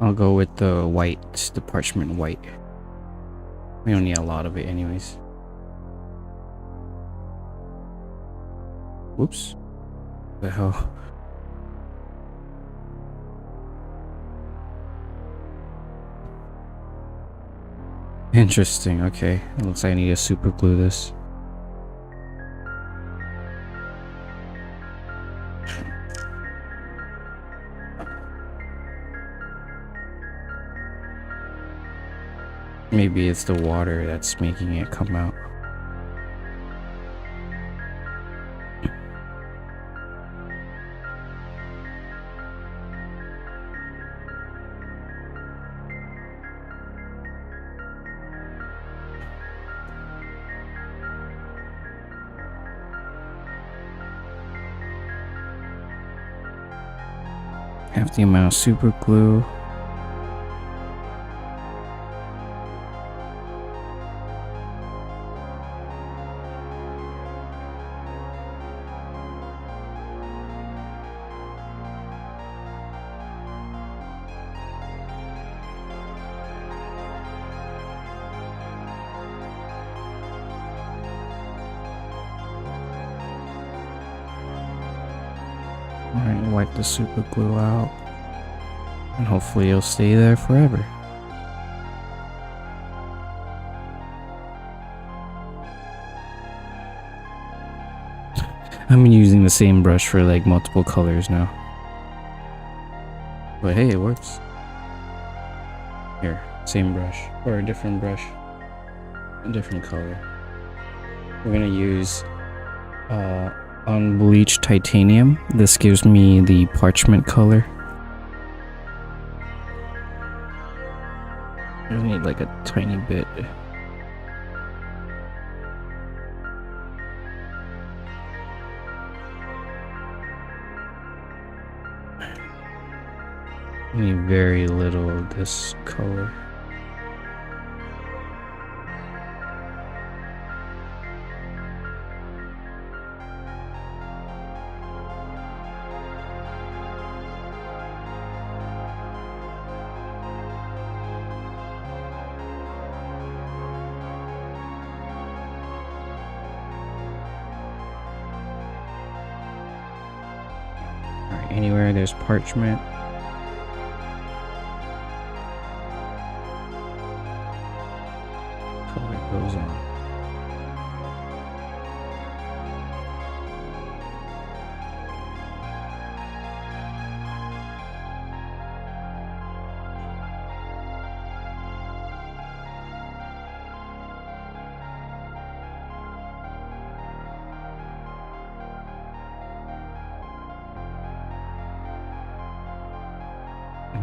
I'll go with the white, the parchment white. We don't need a lot of it anyways. Whoops. What the hell? Interesting, okay. It looks like I need to super glue this. Maybe it's the water that's making it come out. Half the amount of super glue. Alright, wipe the super glue out. And hopefully it'll stay there forever. I'm using the same brush for like multiple colors now. But hey, it works. Here, same brush. Or a different brush. A different color. We're gonna use unbleached titanium. This gives me the parchment color. I need like a tiny bit. I need very little of this color. Alright, anywhere there's parchment. Color goes on.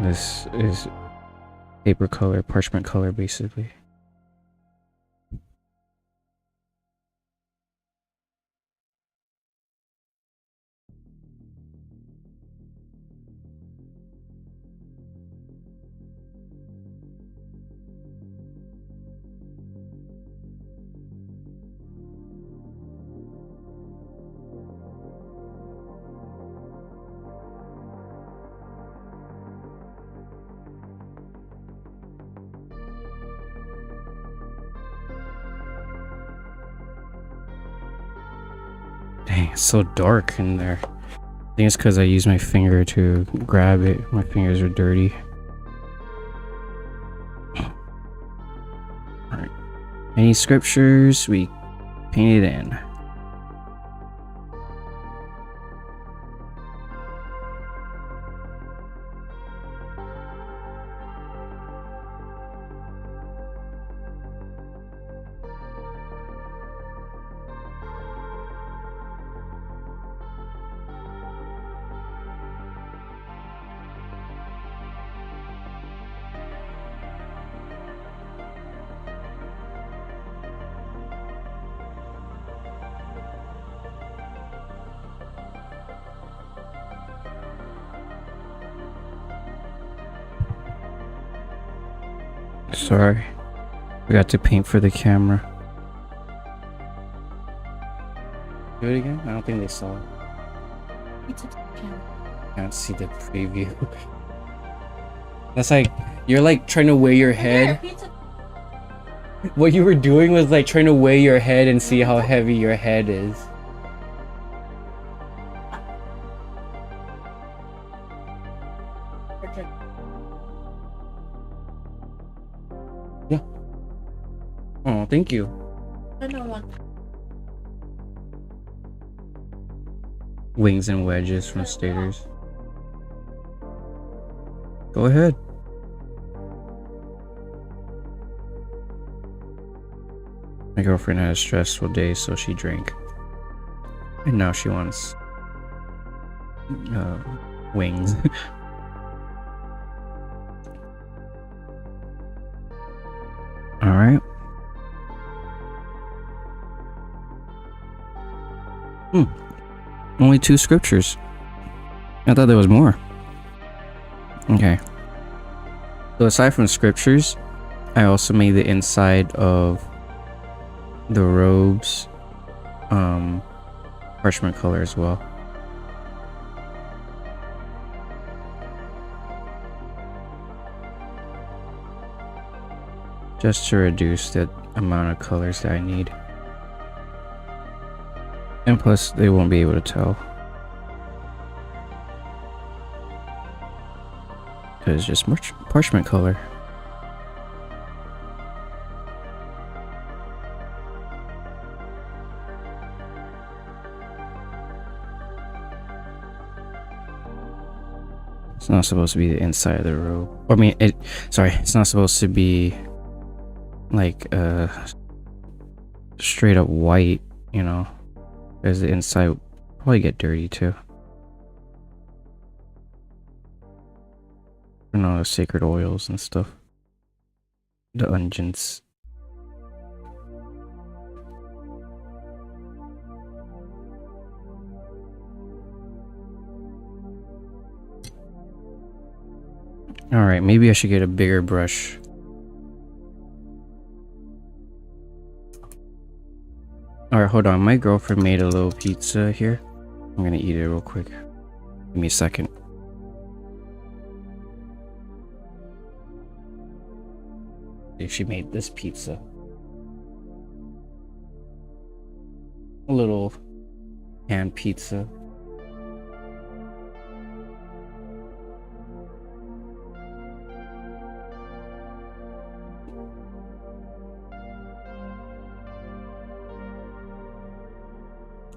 This is paper color, parchment color, basically. Dang, it's so dark in there. I think it's because I used my finger to grab it. My fingers are dirty. Alright. Any scriptures? We paint it in. Sorry, forgot to paint for the camera. Do it again? I don't think they saw it. Pizza to the camera. Can't see the preview. That's like, you're like trying to weigh your head. Pizza. What you were doing was like trying to weigh your head and see how heavy your head is. Yeah. Oh, thank you. I don't want. Wings and wedges from Staters. Go ahead. My girlfriend had a stressful day, so she drank. And now she wants wings. Alright. Only 2 scriptures. I thought there was more. Okay. So aside from scriptures, I also made the inside of the robes parchment color as well. Just to reduce the amount of colors that I need. And plus, they won't be able to tell. because it's just parchment color. It's not supposed to be the inside of the robe. I mean, it's not supposed to be like straight up white, you know, because the inside will probably get dirty too. You know, the sacred oils and stuff. The unguents. Alright, maybe I should get a bigger brush. Alright, hold on. My girlfriend made a little pizza here. I'm gonna eat it real quick. Give me a second. She made this pizza. A little hand pizza.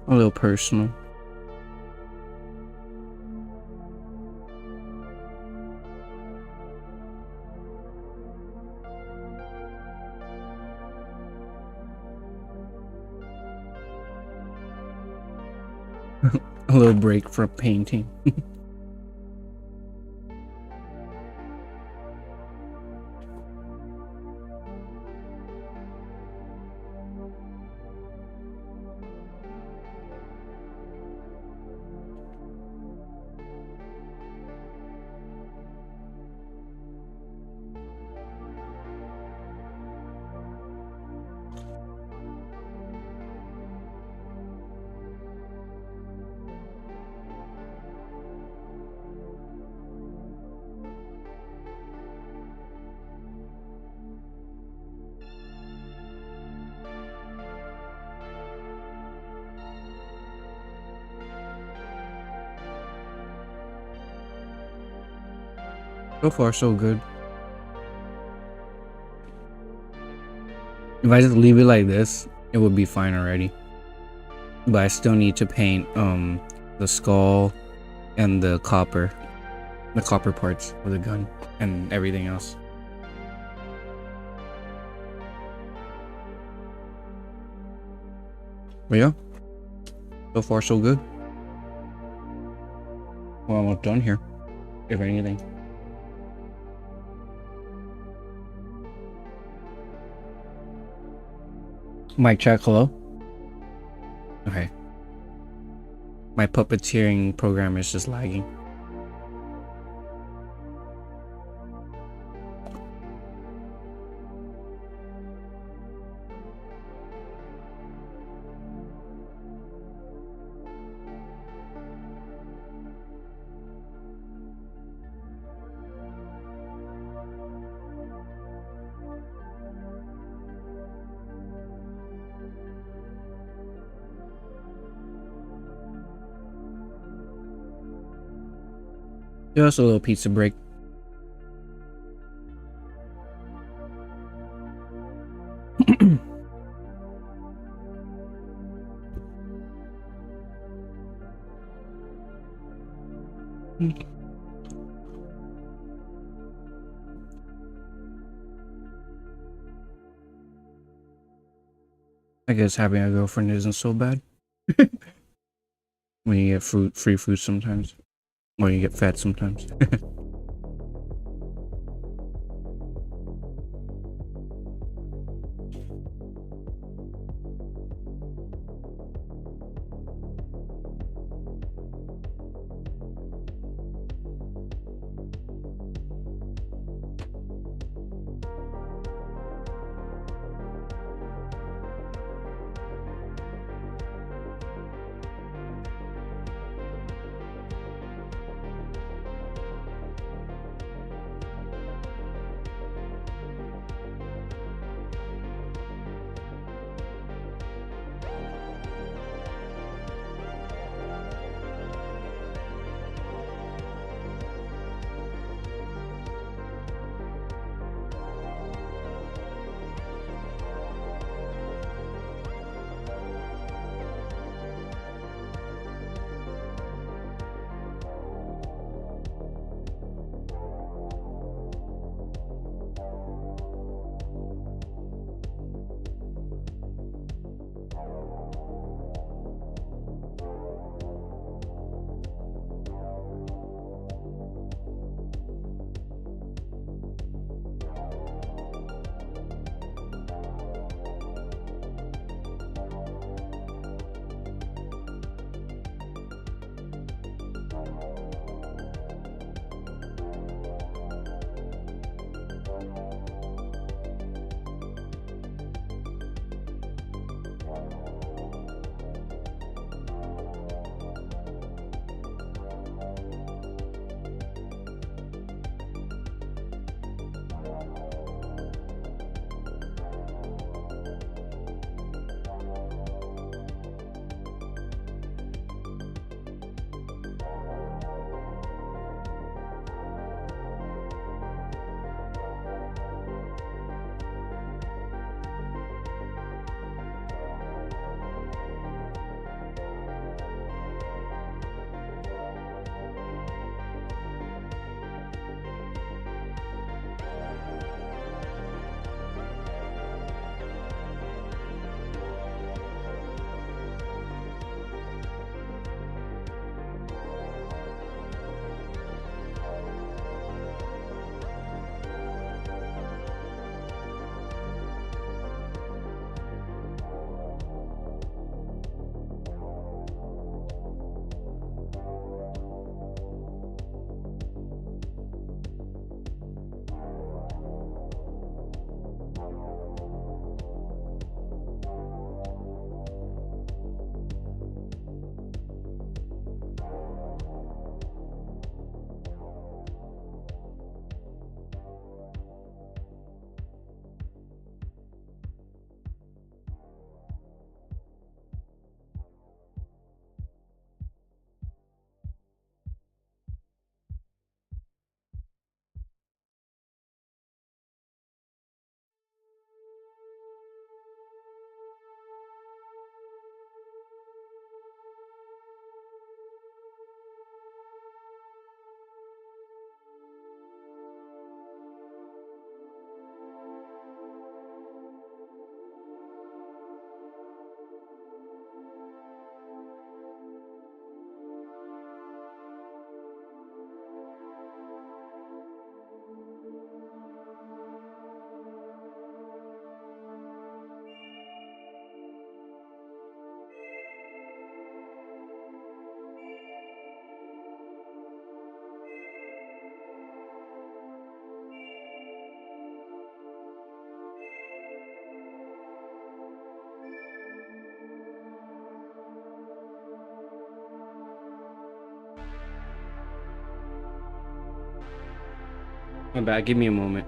A little personal. A little break from painting. So far, so good. If I just leave it like this, it would be fine already. But I still need to paint the skull and the copper parts of the gun and everything else. But yeah, so far so good. We're almost done here, if anything. Mic check, hello? Okay. My puppeteering program is just lagging. Just a little pizza break. I guess having a girlfriend isn't so bad. When you get free food sometimes. Or you get fat sometimes. My bad. Give me a moment.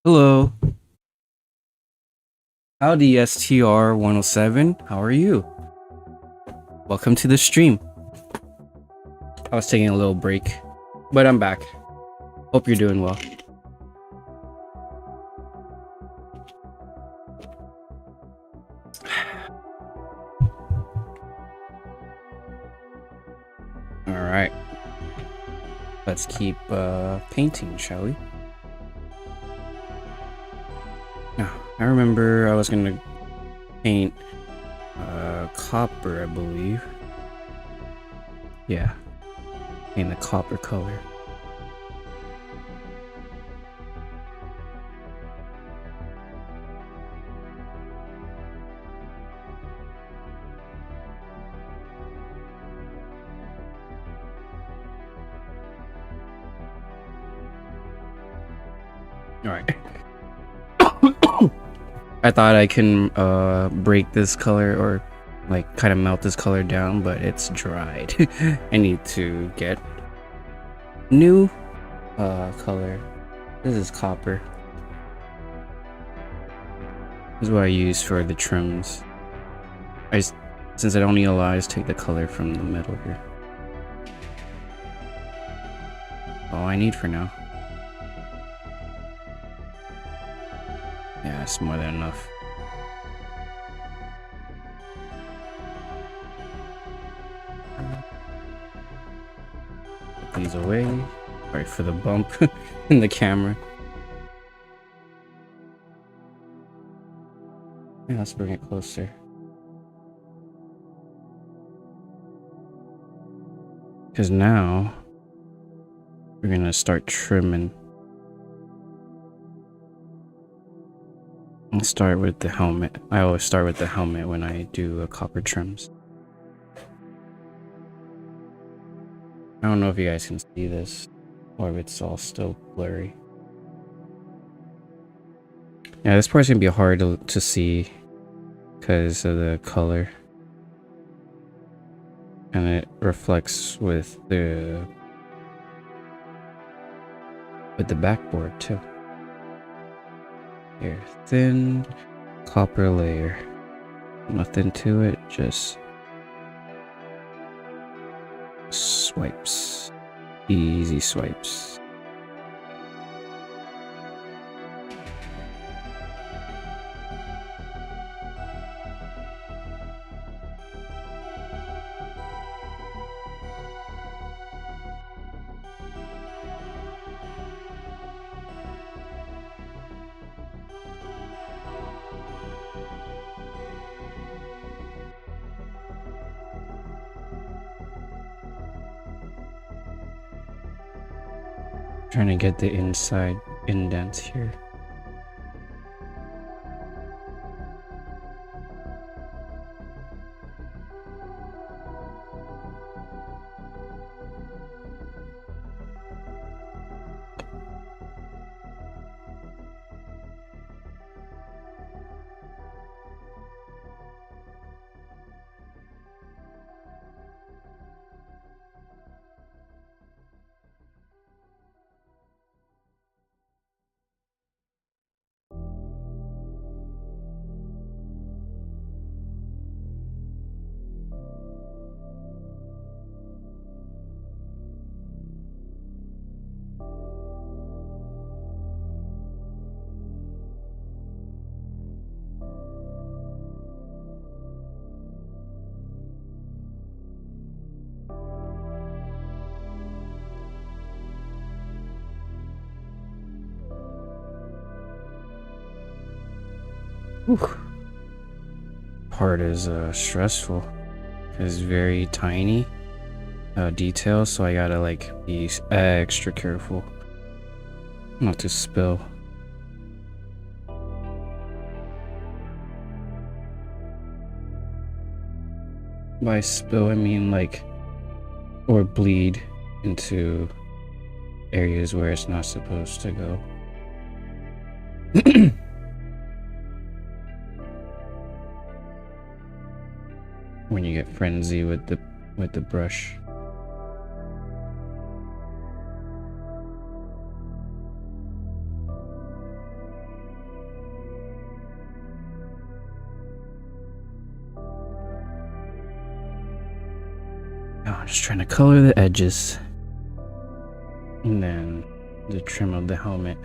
Hello. Howdy, STR 107. How are you? Welcome to the stream. I was taking a little break, but I'm back. Hope you're doing well. All right. Let's keep painting, shall we? Now, I remember I was gonna paint copper, I believe. Yeah, paint the copper color. All right. I thought I can break this color or like kind of melt this color down, but it's dried. I need to get new color. This is copper. This is what I use for the trims. Since I don't need a lot, I just take the color from the middle here. All I need for now. Yeah, that's more than enough. Put these away. Sorry for the bump in the camera. Yeah, let's bring it closer. Because now we're gonna start trimming. I'll start with the helmet. I always start with the helmet when I do copper trims. I don't know if you guys can see this or if it's all still blurry. Yeah, this part's gonna be hard to see because of the color. And it reflects with the backboard too. Here, thin copper layer. Nothing to it, just swipes. Easy swipes. Trying to get the inside indents here. Whew. Part is stressful. It's very tiny detail, so I gotta like be extra careful not to spill. By spill, I mean like, or bleed into areas where it's not supposed to go. When you get frenzy with the brush. Now I'm just trying to color the edges. And then the trim of the helmet.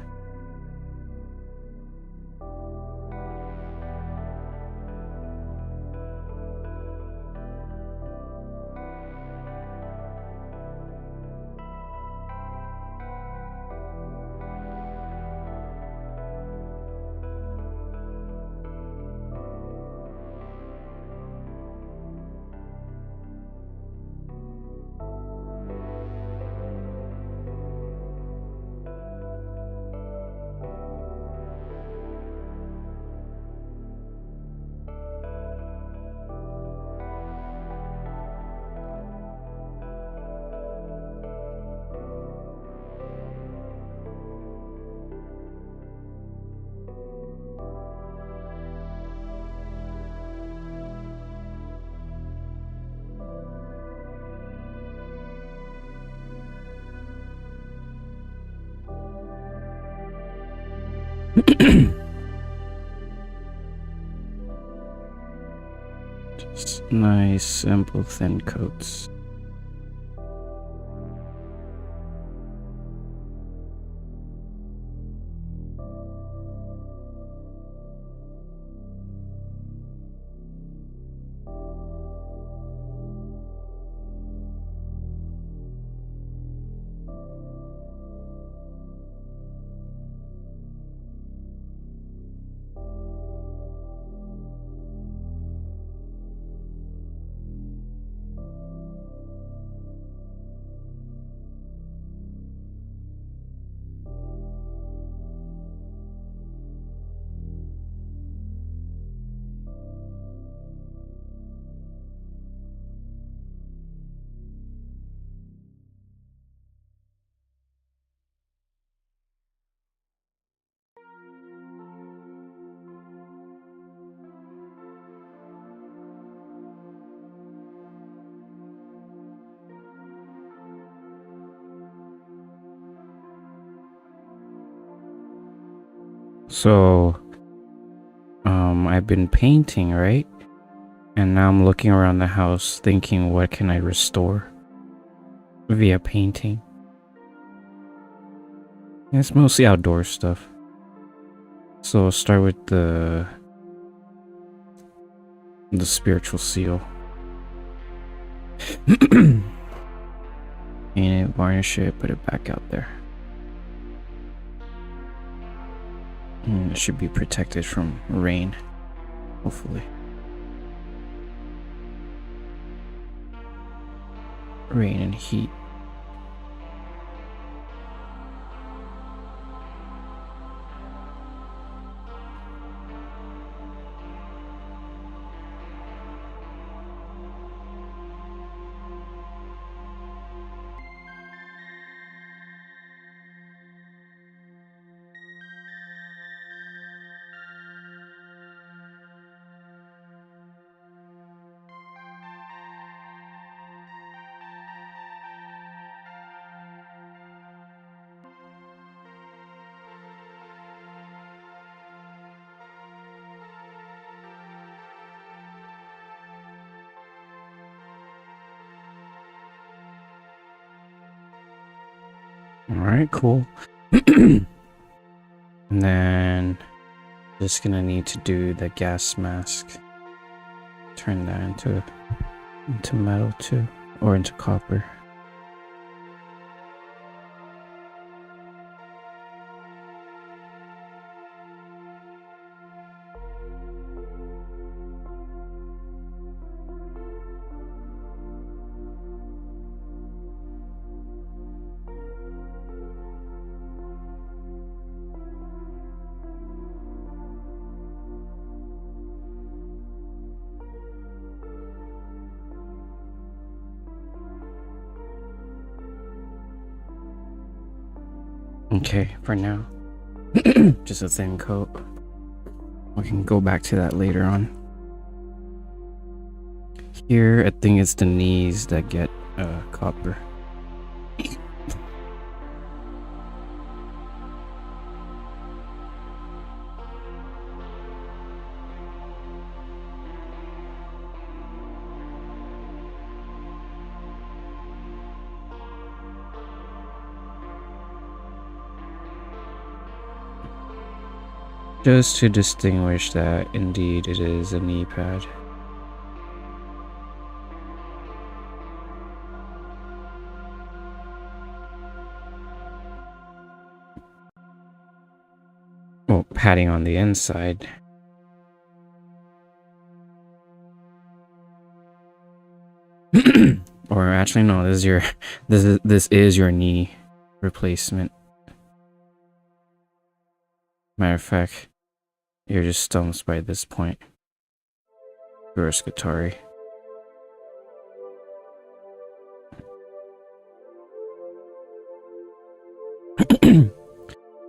Just nice, simple, thin coats. So, I've been painting, right? And now I'm looking around the house thinking, what can I restore via painting? And it's mostly outdoor stuff. So I'll start with the spiritual seal. Paint it, varnish it, put it back out there. And it should be protected from rain, hopefully. Rain and heat. Alright, cool. And then just gonna need to do the gas mask. Turn that into metal too. Or into copper. Okay, for now. Just a thin coat. We can go back to that later on. Here, I think it's the knees that get copper. Just to distinguish that indeed it is a knee pad. Well, padding on the inside. Or actually no, this is your knee replacement. Matter of fact, you're just stumps by this point. You're a Skitarii.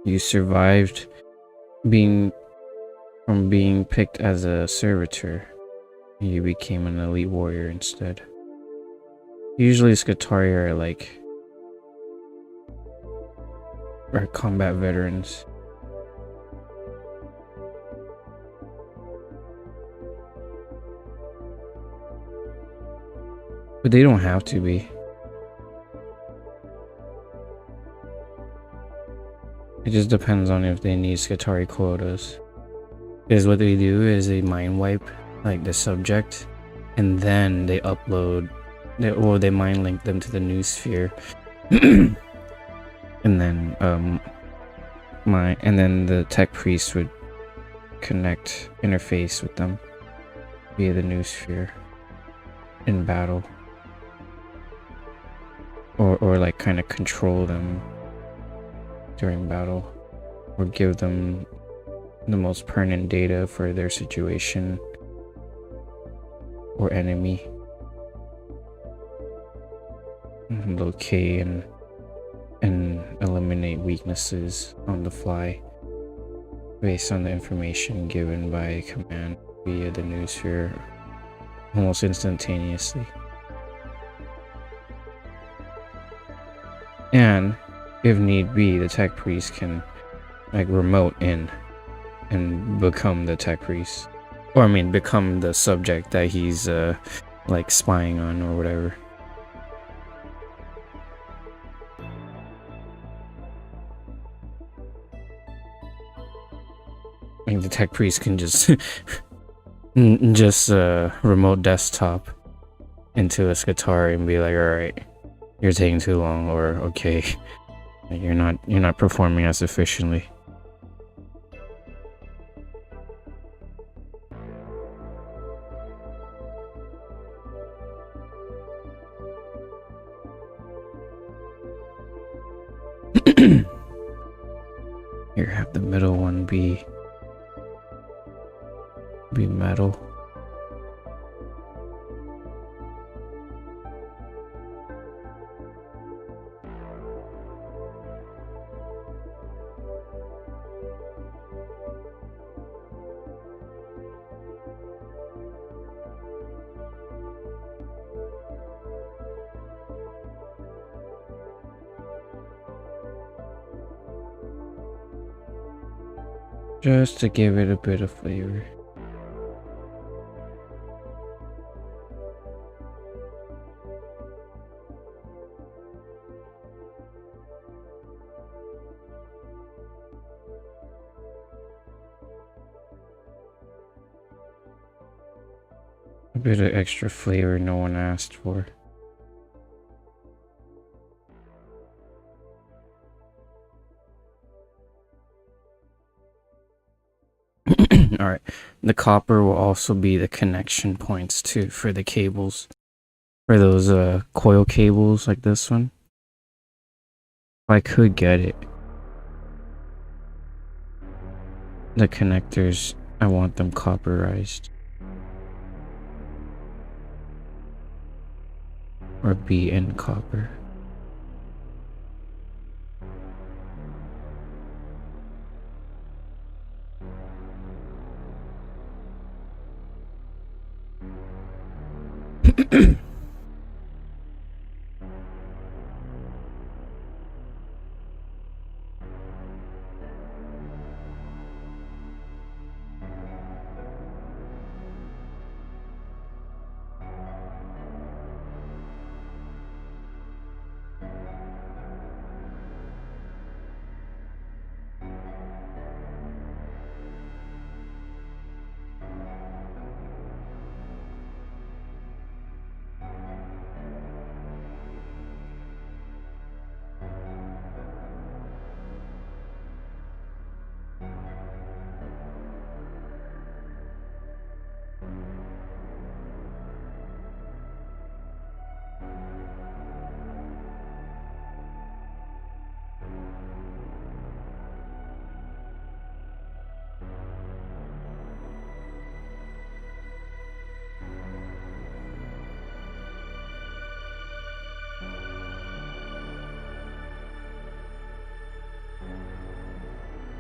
You survived from being picked as a servitor. You became an elite warrior instead. Usually Skitarii are combat veterans. But they don't have to be. It just depends on if they need Skitarii quotas. Because what they do is they mind wipe like the subject, and then they upload, they mind link them to the new sphere, and then the tech priest would interface with them via the new sphere in battle. Or like kind of control them during battle, or give them the most pertinent data for their situation or enemy. Locate and eliminate weaknesses on the fly based on the information given by command via the new sphere almost instantaneously. And if need be, the tech priest can like remote in and become the tech priest, or I mean become the subject that he's like spying on or whatever. Like the tech priest can just remote desktop into a Skitarii and be like, all right, you're taking too long, or okay, you're not performing as efficiently. Here, have the middle one be metal. Just to give it a bit of flavor. A bit of extra flavor no one asked for. Alright, the copper will also be the connection points too for the cables. For those coil cables like this one. If I could get it. The connectors, I want them copperized. Or be in copper.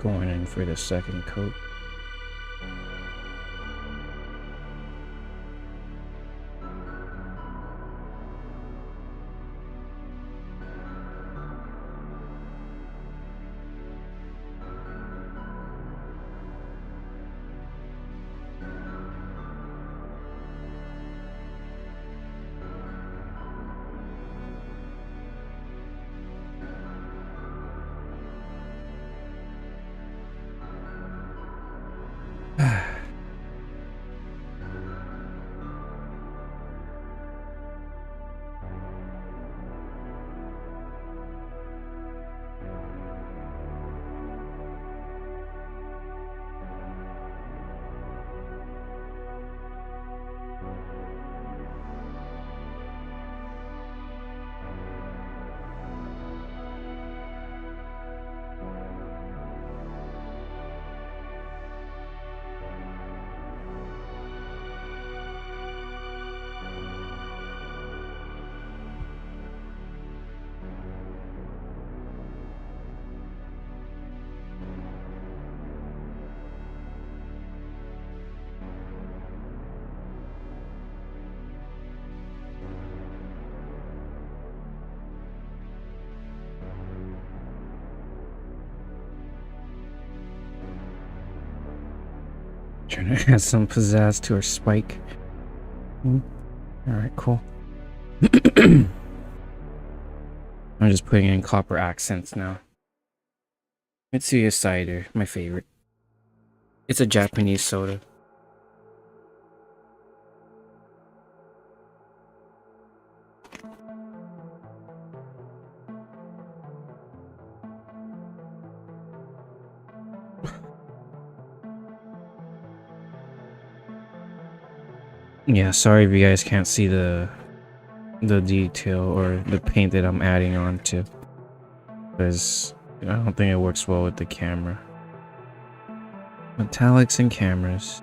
Going in for the second coat. Trying to add some pizzazz to her spike. Alright, cool. I'm just putting in copper accents now. Mitsuya cider, my favorite. It's a Japanese soda. Yeah, sorry if you guys can't see the detail or the paint that I'm adding on to, because I don't think it works well with the camera. Metallics and cameras.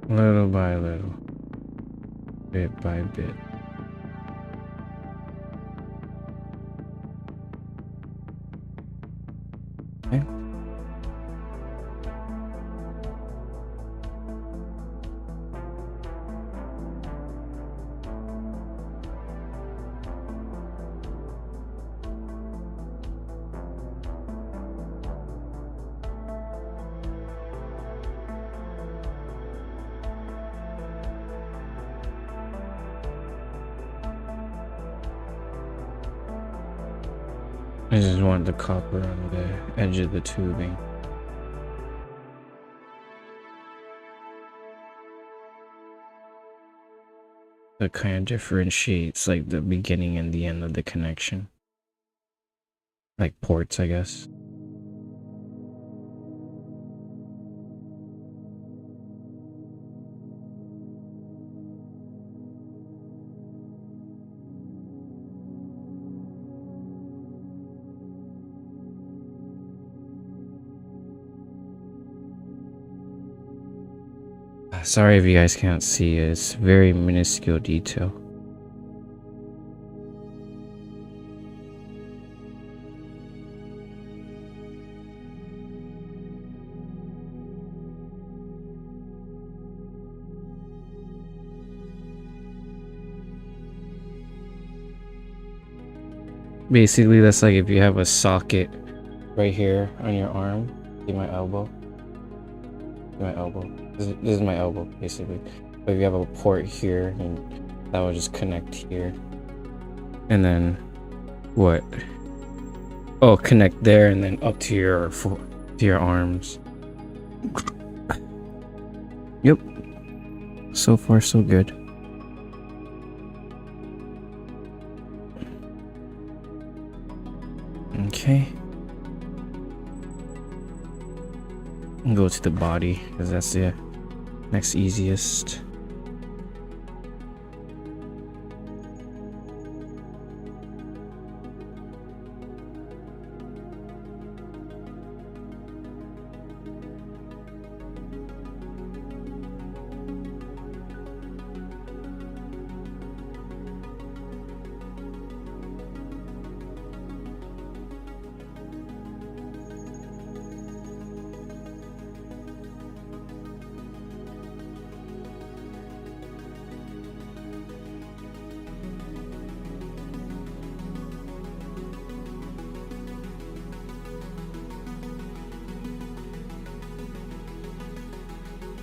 little by little, bit by bit. Okay. I just want the copper on the edge of the tubing. That kind of differentiates like the beginning and the end of the connection. Like ports, I guess. Sorry if you guys can't see, it's very minuscule detail. Basically, that's like if you have a socket right here on your arm. See my elbow? See my elbow? This is my elbow, basically. But if you have a port here, and that will just connect here. And then, what? Oh, connect there and then up to your arms. Yep. So far, so good. Okay. And go to the body, because that's the next easiest.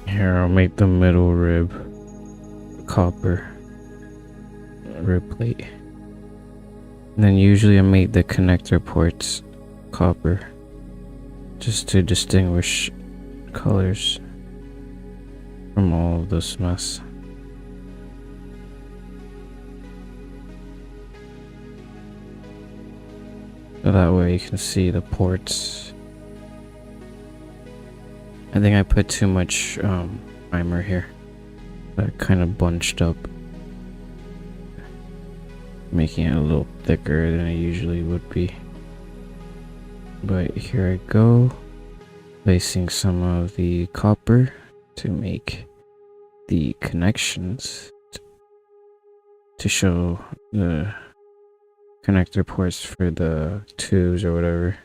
Here, I'll make the middle rib copper rib plate. And then usually I make the connector ports copper, just to distinguish colors from all of this mess. So that way you can see the ports. I think I put too much primer here. That kind of bunched up, making it a little thicker than it usually would be. But here I go, placing some of the copper to make the connections to show the connector ports for the tubes or whatever.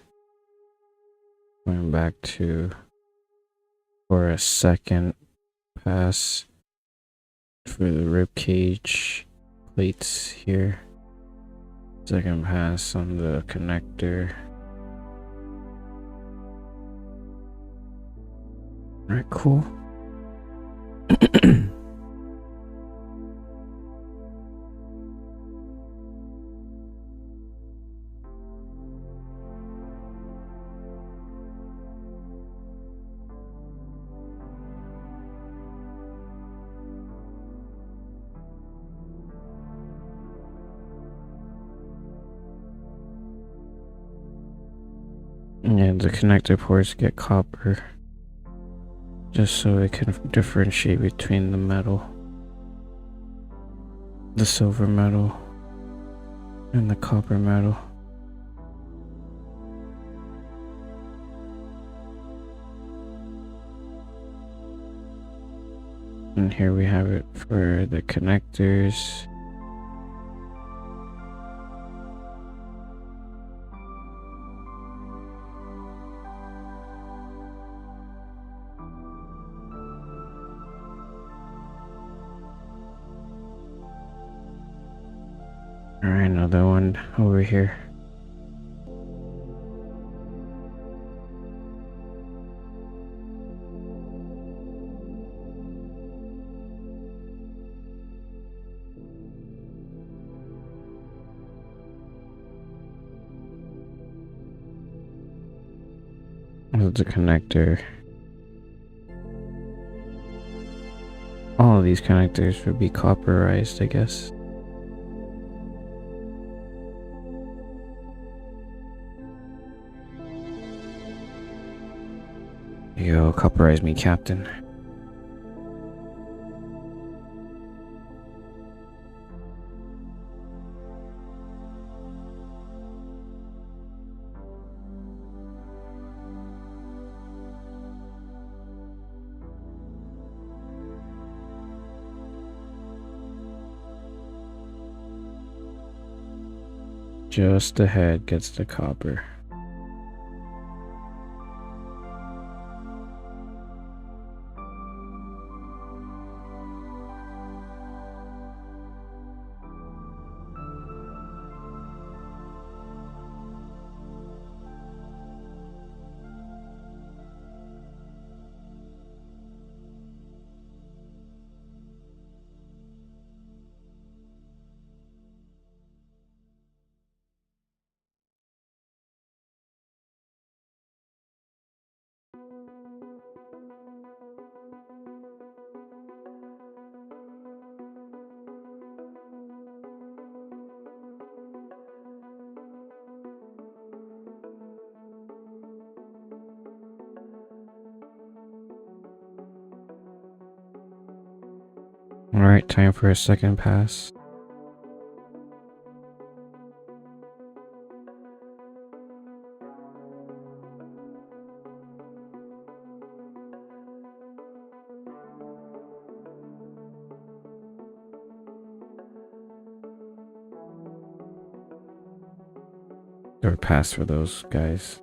Going back to for a second pass for the rib cage plates here. Second pass on the connector. Alright, cool. Yeah, the connector ports get copper, just so it can differentiate between the metal, the silver metal, and the copper metal. And here we have it for the connectors. Alright, another one over here. There's a connector. All of these connectors would be copperized, I guess. Yo, copperize me, Captain. Just the head gets the copper. Alright, time for a second pass. Or pass for those guys.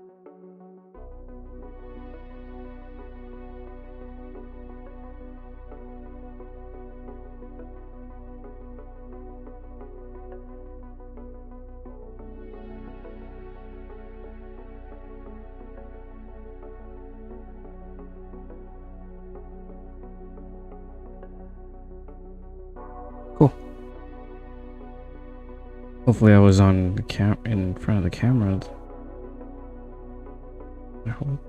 Cool. Hopefully I was on the in front of the camera. I hope.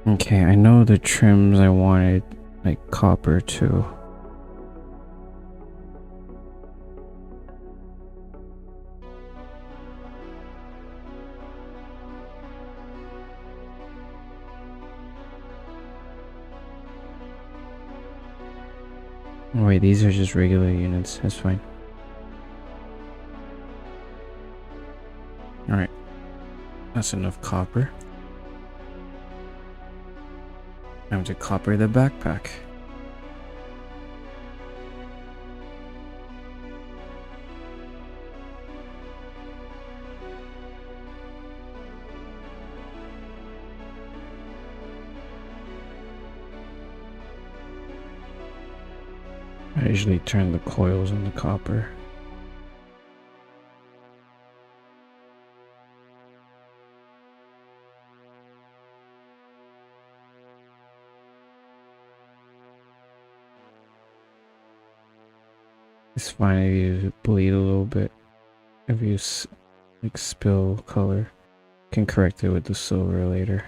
Okay, I know the trims I wanted like copper too. Oh, wait, these are just regular units. That's fine. Alright. That's enough copper. Time to copper the backpack. I usually turn the coils on the copper. It's fine if you bleed a little bit. If you like spill color, you can correct it with the silver later.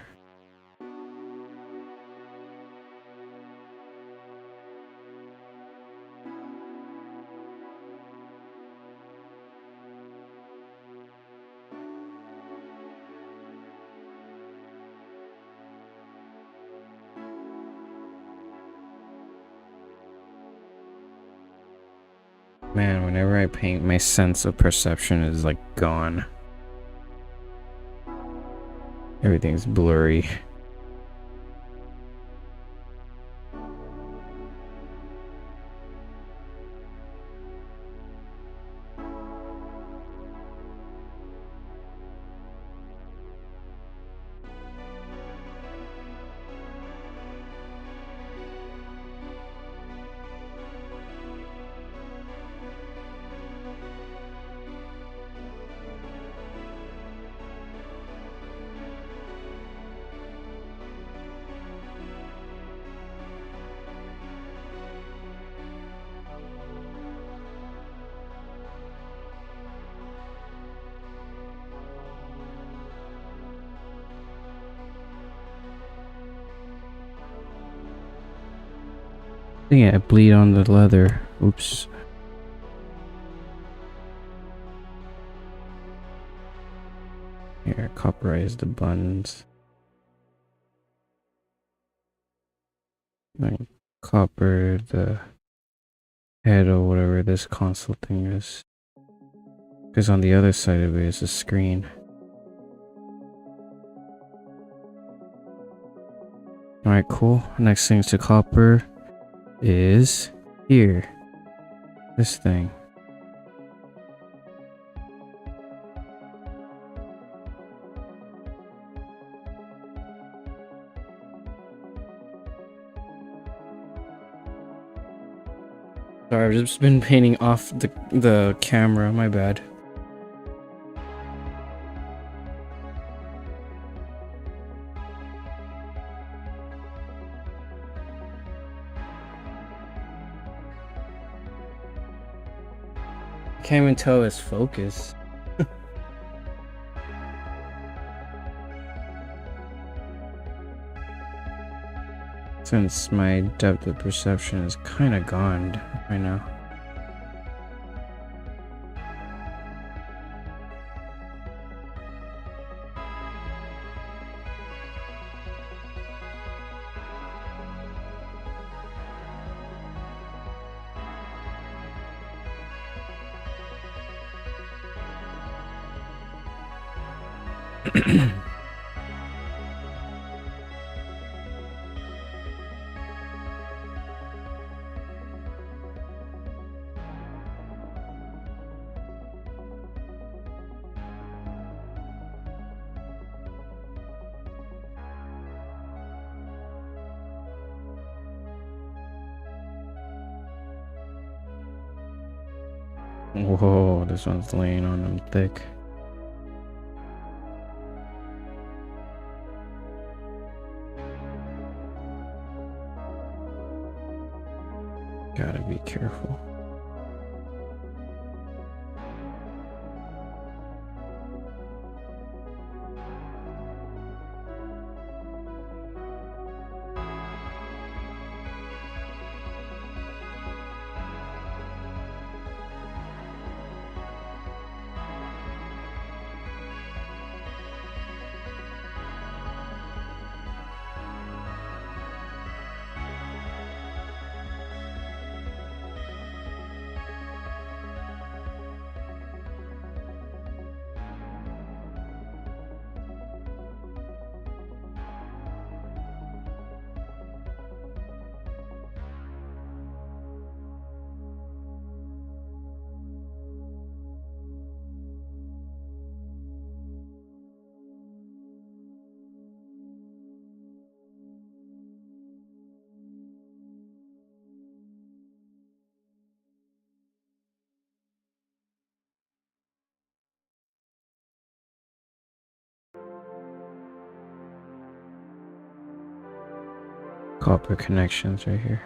Man, whenever I paint, my sense of perception is like gone. Everything's blurry. Yeah, bleed on the leather. Oops. Here, copyrize the buttons. Then copper the head or whatever this console thing is. Because on the other side of it is a screen. Alright, cool. Next thing to copper is here. This thing. Sorry, I've just been painting off the camera, my bad. I can't even tell his focus. Since my depth of perception is kind of gone right now. Whoa, this one's laying on them thick. Gotta be careful. Copper connections right here.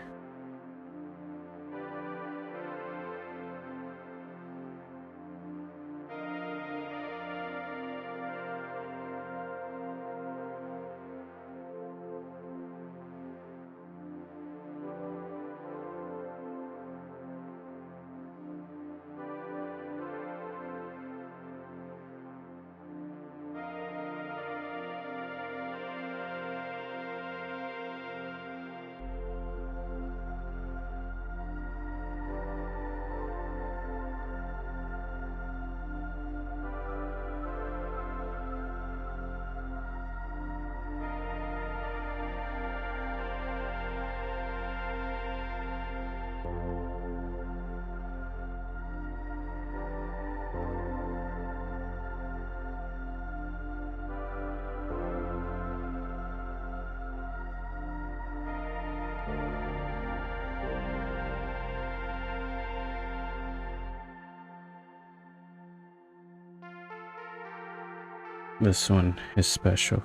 This one is special,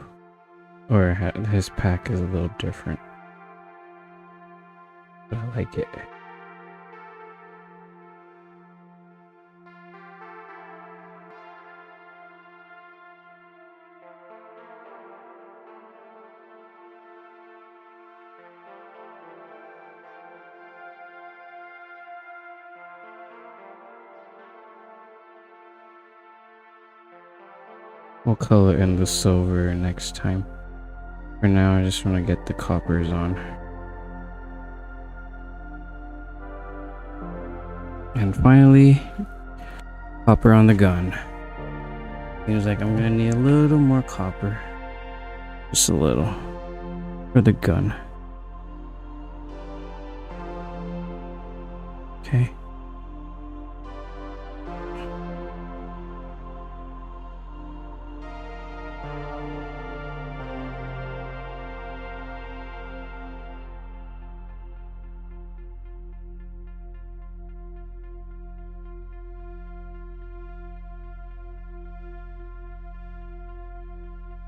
or his pack is a little different, but I like it. We'll color in the silver next time. For now, I just want to get the coppers on. And finally, copper on the gun. Seems like I'm gonna need a little more copper. Just a little. For the gun. Okay.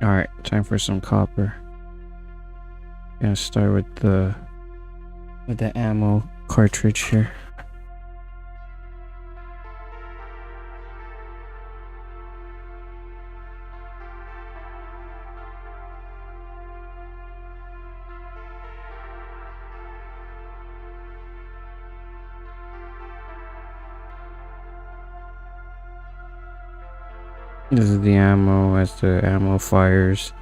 Alright, time for some copper. Gonna start with the ammo cartridge here. This is the ammo. As the ammo fires,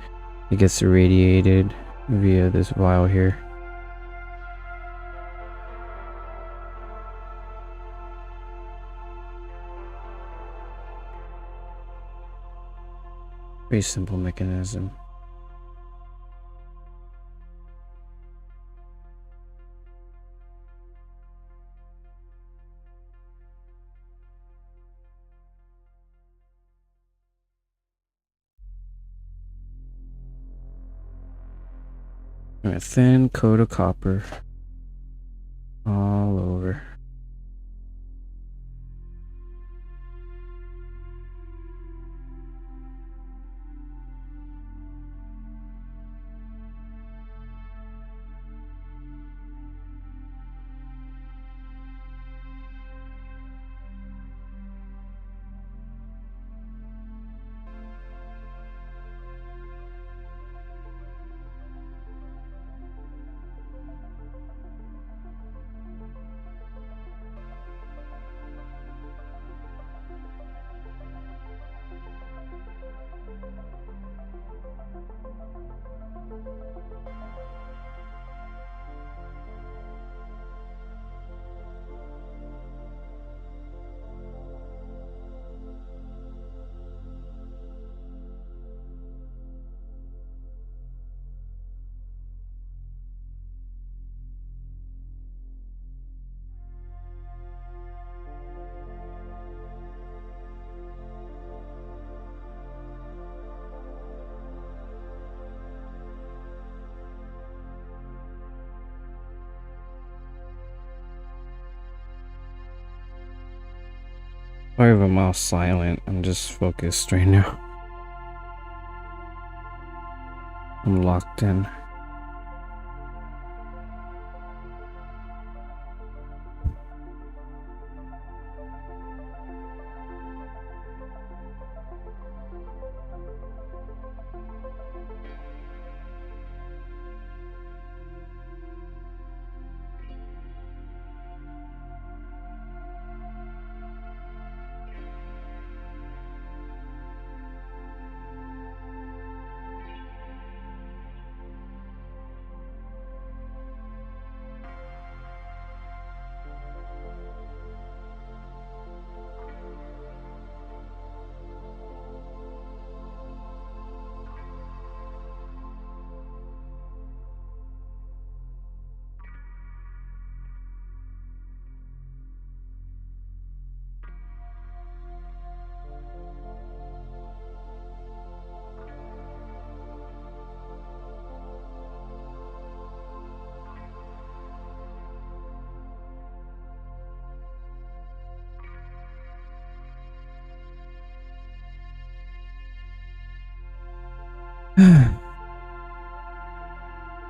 it gets irradiated via this vial here. Very simple mechanism. And a thin coat of copper all over. Sorry if I'm all silent. I'm just focused right now. I'm locked in.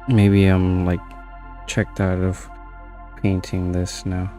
Maybe I'm like checked out of painting this now.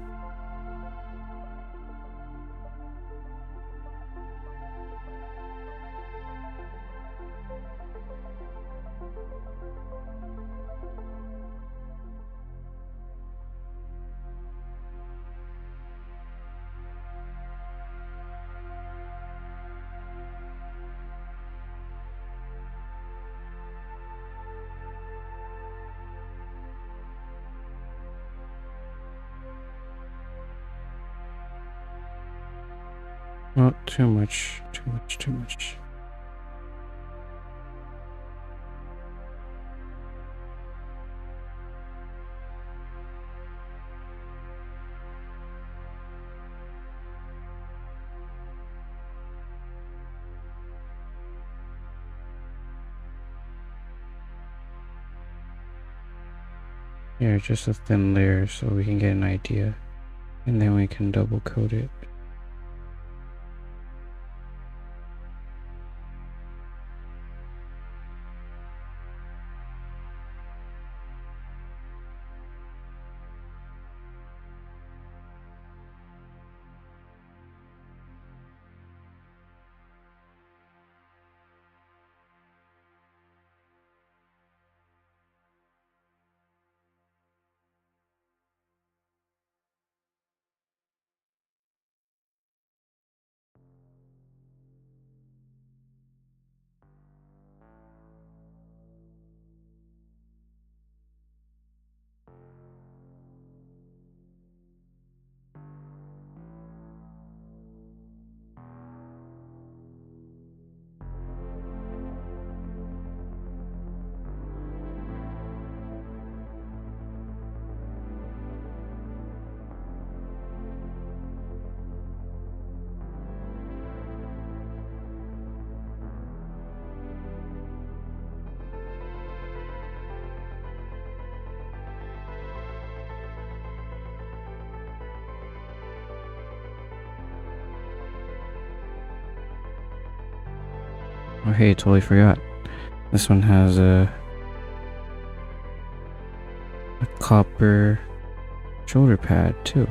Not too much, too much, too much. Here, just a thin layer so we can get an idea, and then we can double coat it. Oh hey, totally forgot. This one has a copper shoulder pad too.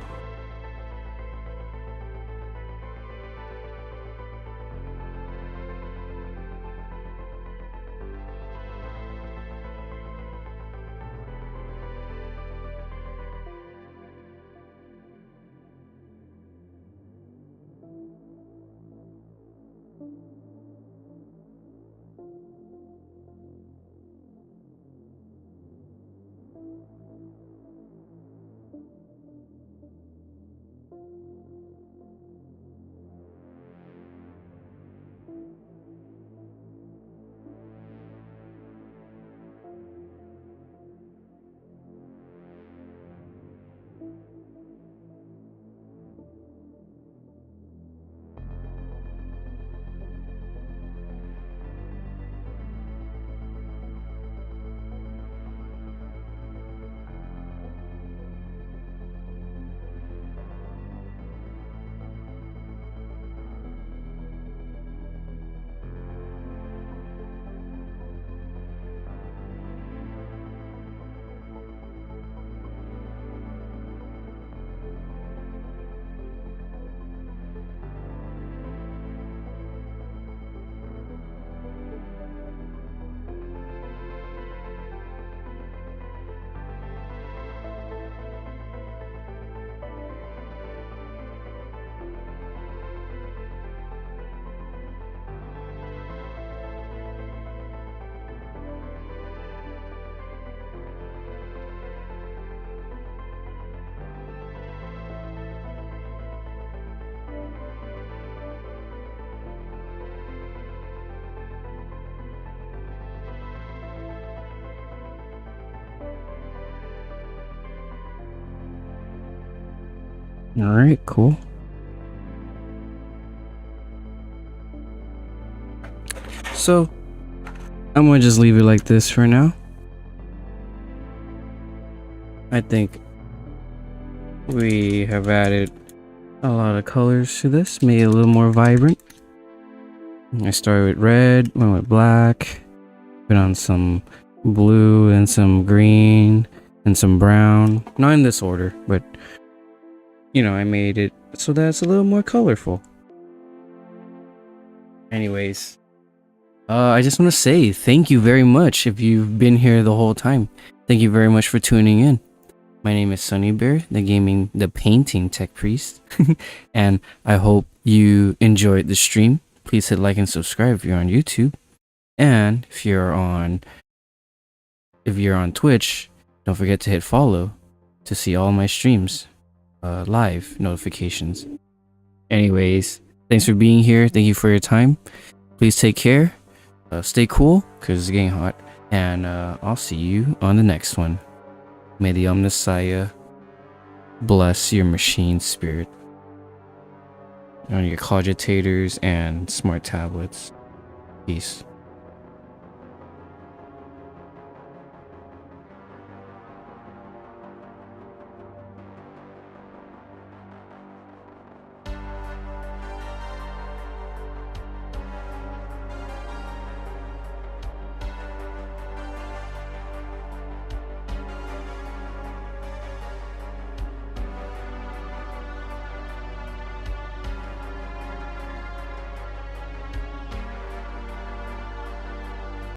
Alright, cool. So, I'm gonna just leave it like this for now. I think we have added a lot of colors to this, made it a little more vibrant. I started with red, went with black, put on some blue and some green and some brown. Not in this order, but you know, I made it so that it's a little more colorful. Anyways, I just want to say thank you very much if you've been here the whole time. Thank you very much for tuning in. My name is Sunny Bear, the painting tech priest, and I hope you enjoyed the stream. Please hit like and subscribe if you're on YouTube, and if you're on Twitch, don't forget to hit follow to see all my streams, live notifications. Anyways, Thanks for being here. Thank you for your time. Please take care. Stay cool because it's getting hot. And I'll see you on the next one. May the Omnispec bless your machine spirit on your cogitators and smart tablets. Peace.